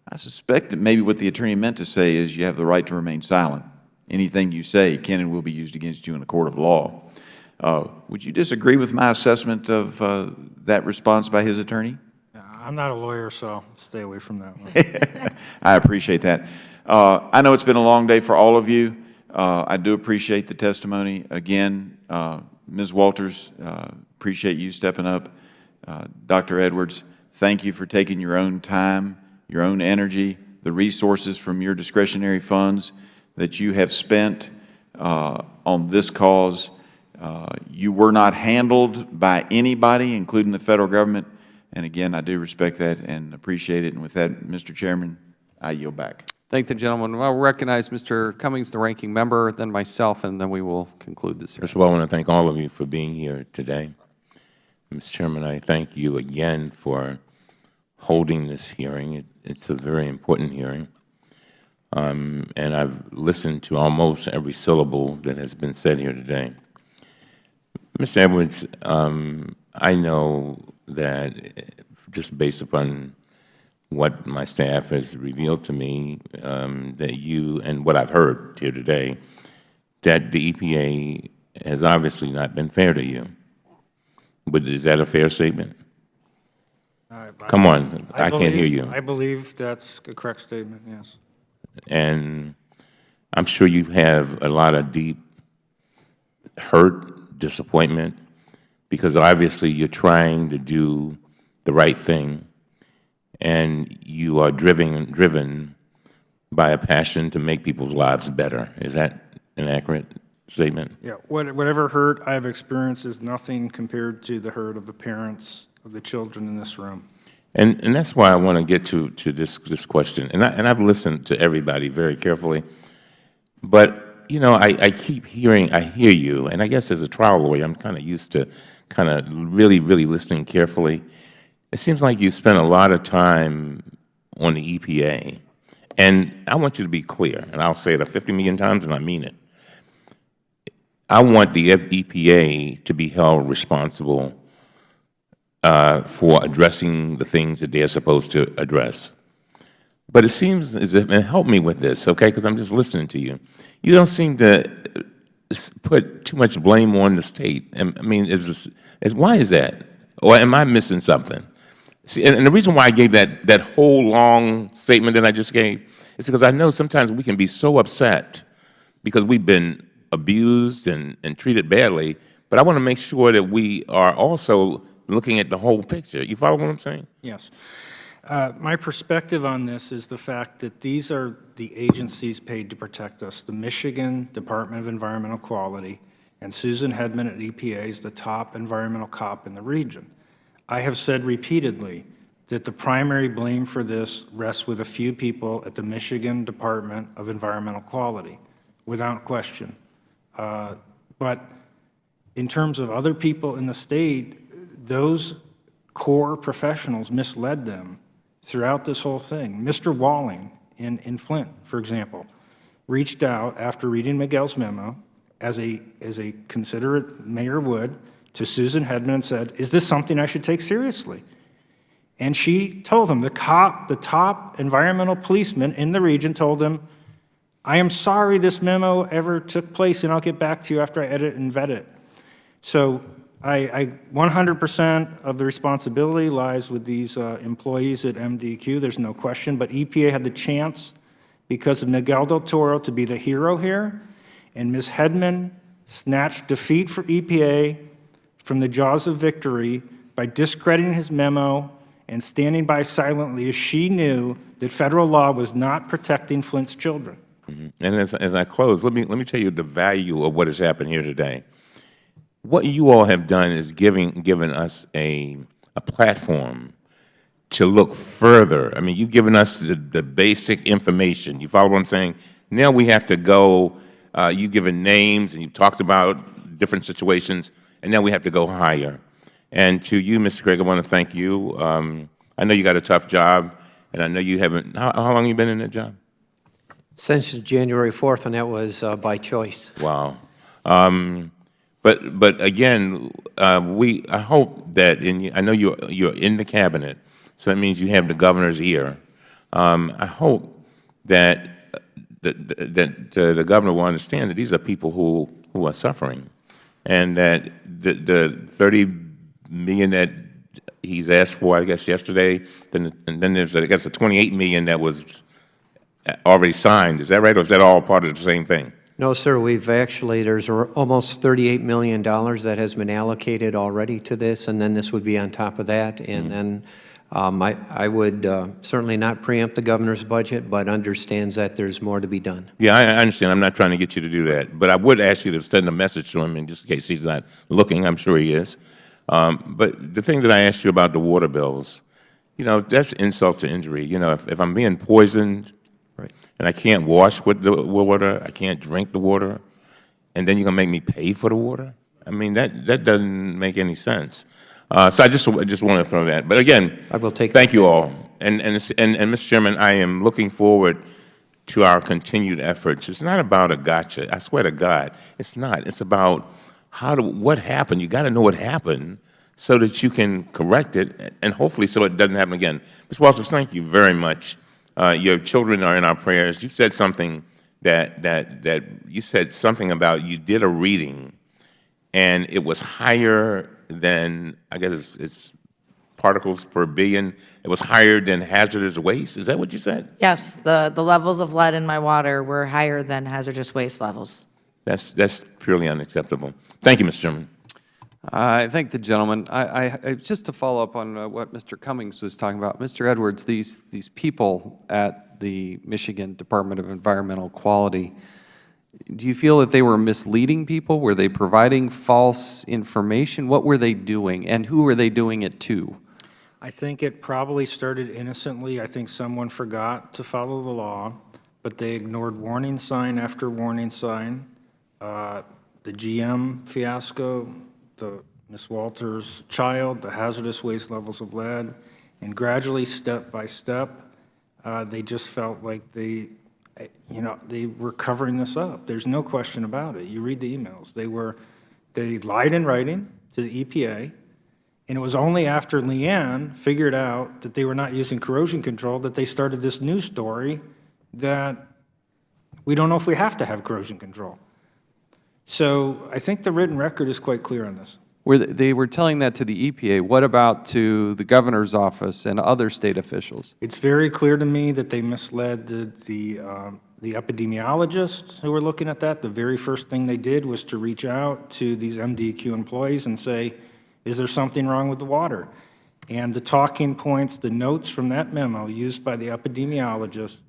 I suspect that maybe what the attorney meant to say is you have the right to remain silent. Anything you say can and will be used against you in a court of law. Would you disagree with my assessment of that response by his attorney? I'm not a lawyer, so stay away from that one. I appreciate that. I know it's been a long day for all of you. I do appreciate the testimony. Again, Ms. Walters, appreciate you stepping up. Dr. Edwards, thank you for taking your own time, your own energy, the resources from your discretionary funds that you have spent on this cause. You were not handled by anybody, including the federal government. And again, I do respect that and appreciate it. And with that, Mr. Chairman, I yield back. Thank the gentleman. I'll recognize Mr. Cummings, the ranking member, then myself, and then we will conclude this hearing. First of all, I want to thank all of you for being here today. Mr. Chairman, I thank you again for holding this hearing. It's a very important hearing. And I've listened to almost every syllable that has been said here today. Mr. Edwards, I know that just based upon what my staff has revealed to me, that you, and what I've heard here today, that the EPA has obviously not been fair to you. But is that a fair statement? Come on, I can't hear you. I believe that's a correct statement, yes. And I'm sure you have a lot of deep hurt, disappointment, because obviously you're trying to do the right thing, and you are driven by a passion to make people's lives better. Is that an accurate statement? Yeah, whatever hurt I've experienced is nothing compared to the hurt of the parents of the children in this room. And that's why I want to get to this question. And I've listened to everybody very carefully. But, you know, I keep hearing, I hear you, and I guess as a trial lawyer, I'm kind of used to kind of really listening carefully. It seems like you spend a lot of time on the EPA. And I want you to be clear, and I'll say it 50 million times, and I mean it. I want the EPA to be held responsible for addressing the things that they're supposed to address. But it seems as if, and help me with this, okay, because I'm just listening to you. You don't seem to put too much blame on the state. I mean, why is that? Or am I missing something? See, and the reason why I gave that whole long statement that I just gave is because I know sometimes we can be so upset because we've been abused and treated badly, but I want to make sure that we are also looking at the whole picture. You follow what I'm saying? Yes. My perspective on this is the fact that these are the agencies paid to protect us. The Michigan Department of Environmental Quality and Susan Hedman at EPA is the top environmental cop in the region. I have said repeatedly that the primary blame for this rests with a few people at the Michigan Department of Environmental Quality, without question. But in terms of other people in the state, those core professionals misled them throughout this whole thing. Mr. Walling in Flint, for example, reached out after reading Miguel's memo, as a considerate mayor would, to Susan Hedman and said, is this something I should take seriously? And she told him, the top environmental policeman in the region told him, I am sorry this memo ever took place, and I'll get back to you after I edit and vet it. So I 100% of the responsibility lies with these employees at MDQ, there's no question, but EPA had the chance, because of Miguel del Toro, to be the hero here, and Ms. Hedman snatched defeat for EPA from the jaws of victory by discrediting his memo and standing by silently as she knew that federal law was not protecting Flint's children. Mm-hmm. And as I close, let me tell you the value of what has happened here today. What you all have done is given us a platform to look further. I mean, you've given us the basic information. You follow what I'm saying? Now we have to go, you've given names and you've talked about different situations, and now we have to go higher. And to you, Mr. Craig, I want to thank you. I know you got a tough job, and I know you haven't, how long have you been in that job? Since January 4th, and that was by choice. Wow. But again, I hope that I know you're in the cabinet, so that means you have the governor's ear. I hope that the governor will understand that these are people who are suffering, and that the $30 million that he's asked for, I guess yesterday, and then there's I guess the $28 million that was already signed. Is that right, or is that all part of the same thing? No, sir, there's almost $38 million that has been allocated already to this, and then this would be on top of that. And then I would certainly not preempt the governor's budget, but understands that there's more to be done. Yeah, I understand. I'm not trying to get you to do that. But I would ask you to send a message to him, in just in case he's not looking. I'm sure he is. But the thing that I asked you about the water bills, that's insult to injury. If I'm being poisoned, right, and I can't wash with the water, I can't drink the water, and then you're going to make me pay for the water? I mean, that doesn't make any sense. So I just want to throw that. But again, I will take thank you all. And Mr. Chairman, I am looking forward to our continued efforts. It's not about a gotcha. I swear to God, it's not. It's about what happened. You got to know what happened so that you can correct it, and hopefully so it doesn't happen again. Ms. Walters, thank you very much. Your children are in our prayers. You said something that you said something about, you did a reading, and it was higher than, I guess it's particles per billion. It was higher than hazardous waste. Is that what you said? Yes, the levels of lead in my water were higher than hazardous waste levels. That's purely unacceptable. Thank you, Mr. Chairman. I thank the gentleman. Just to follow up on what Mr. Cummings was talking about, Mr. Edwards, these people at the Michigan Department of Environmental Quality, do you feel that they were misleading people? Were they providing false information? What were they doing, and who were they doing it to? I think it probably started innocently. I think someone forgot to follow the law, but they ignored warning sign after warning sign. The GM fiasco, the Ms. Walters' child, the hazardous waste levels of lead, and gradually, step by step, they just felt like they were covering this up. There's no question about it. You read the emails. They lied in writing to the EPA, and it was only after Leanne figured out that they were not using corrosion control that they started this news story that we don't know if we have to have corrosion control. So I think the written record is quite clear on this. They were telling that to the EPA. What about to the governor's office and other state officials? It's very clear to me that they misled the epidemiologists who were looking at that. The very first thing they did was to reach out to these MDEQ employees and say, is there something wrong with the water? And the talking points, the notes from that memo used by the epidemiologists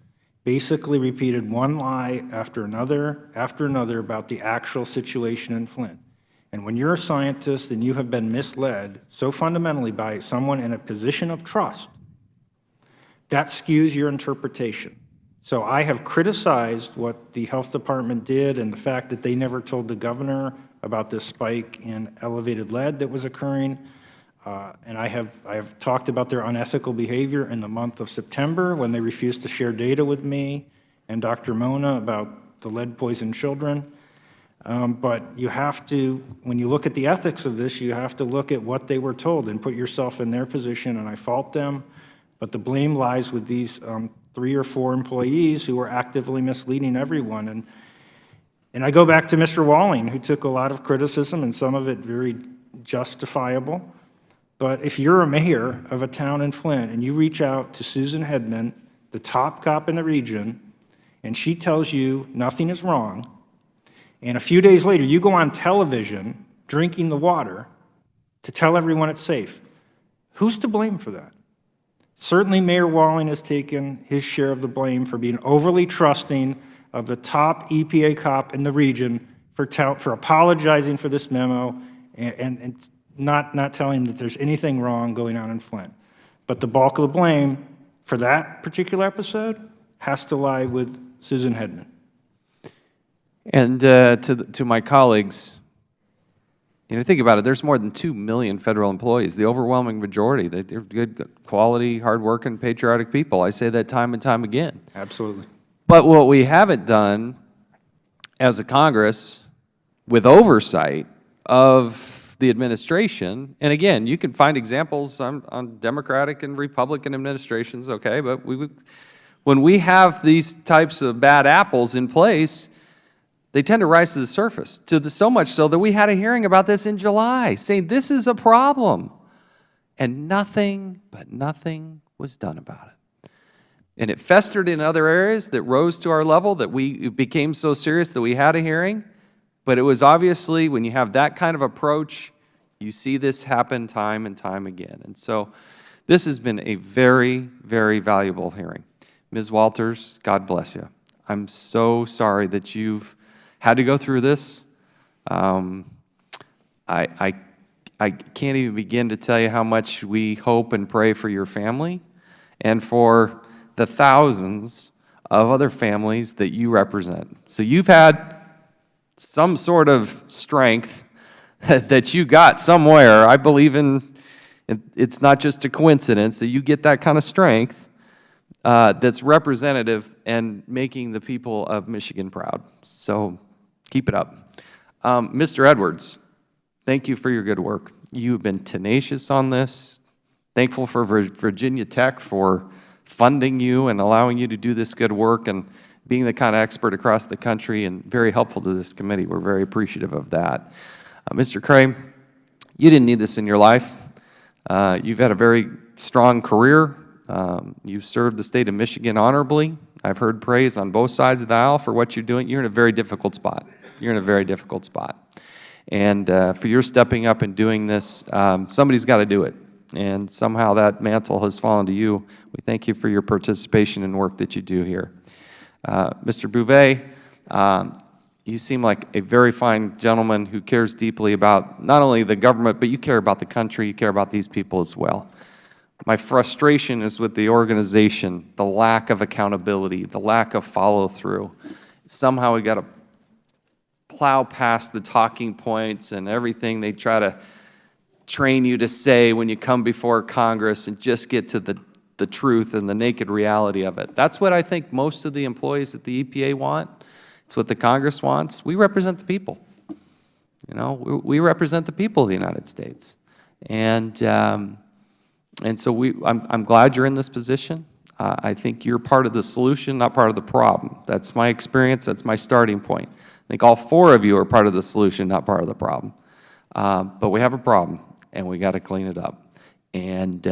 basically repeated one lie after another about the actual situation in Flint. And when you're a scientist and you have been misled so fundamentally by someone in a position of trust, that skews your interpretation. So I have criticized what the health department did and the fact that they never told the governor about this spike in elevated lead that was occurring. And I have talked about their unethical behavior in the month of September when they refused to share data with me and Dr. Mona about the lead-poisoned children. But you have to, when you look at the ethics of this, you have to look at what they were told and put yourself in their position, and I fault them. But the blame lies with these 3 or 4 employees who were actively misleading everyone. And I go back to Mr. Walling, who took a lot of criticism, and some of it very justifiable. But if you're a mayor of a town in Flint and you reach out to Susan Hedman, the top cop in the region, and she tells you nothing is wrong, and a few days later you go on television drinking the water to tell everyone it's safe, who's to blame for that? Certainly Mayor Walling has taken his share of the blame for being overly trusting of the top EPA cop in the region for apologizing for this memo and not telling him that there's anything wrong going on in Flint. But the bulk of the blame for that particular episode has to lie with Susan Hedman. And to my colleagues, think about it. There's more than 2 million federal employees. The overwhelming majority, they're good, quality, hardworking, patriotic people. I say that time and time again. Absolutely. But what we haven't done as a Congress with oversight of the administration, and again, you can find examples on Democratic and Republican administrations, okay, but when we have these types of bad apples in place, they tend to rise to the surface, so much so that we had a hearing about this in July, saying this is a problem. And nothing was done about it. And it festered in other areas that rose to our level, that it became so serious that we had a hearing. But it was obviously, when you have that kind of approach, you see this happen time and time again. And so this has been a very, very valuable hearing. Ms. Walters, God bless you. I'm so sorry that you've had to go through this. I can't even begin to tell you how much we hope and pray for your family and for the thousands of other families that you represent. So you've had some sort of strength that you got somewhere. I believe it's not just a coincidence that you get that kind of strength that's representative and making the people of Michigan proud. So keep it up. Mr. Edwards, thank you for your good work. You've been tenacious on this. Thankful for Virginia Tech for funding you and allowing you to do this good work and being the kind of expert across the country and very helpful to this committee. We're very appreciative of that. Mr. Cray, you didn't need this in your life. You've had a very strong career. You've served the state of Michigan honorably. I've heard praise on both sides of the aisle for what you're doing. You're in a very difficult spot. You're in a very difficult spot. And for your stepping up and doing this, somebody's got to do it. And somehow that mantle has fallen to you. We thank you for your participation and work that you do here. Mr. Bouvet, you seem like a very fine gentleman who cares deeply about not only the government, but you care about the country, you care about these people as well. My frustration is with the organization, the lack of accountability, the lack of follow-through. Somehow we got to plow past the talking points and everything they try to train you to say when you come before Congress and just get to the truth and the naked reality of it. That's what I think most of the employees at the EPA want. It's what the Congress wants. We represent the people. We represent the people of the United States. And so I'm glad you're in this position. I think you're part of the solution, not part of the problem. That's my experience. That's my starting point. I think all 4 of you are part of the solution, not part of the problem. But we have a problem, and we got to clean it up. And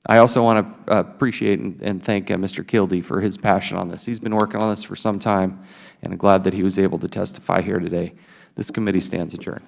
I also want to appreciate and thank Mr. Kildee for his passion on this. He's been working on this for some time, and I'm glad that he was able to testify here today. This committee stands adjourned.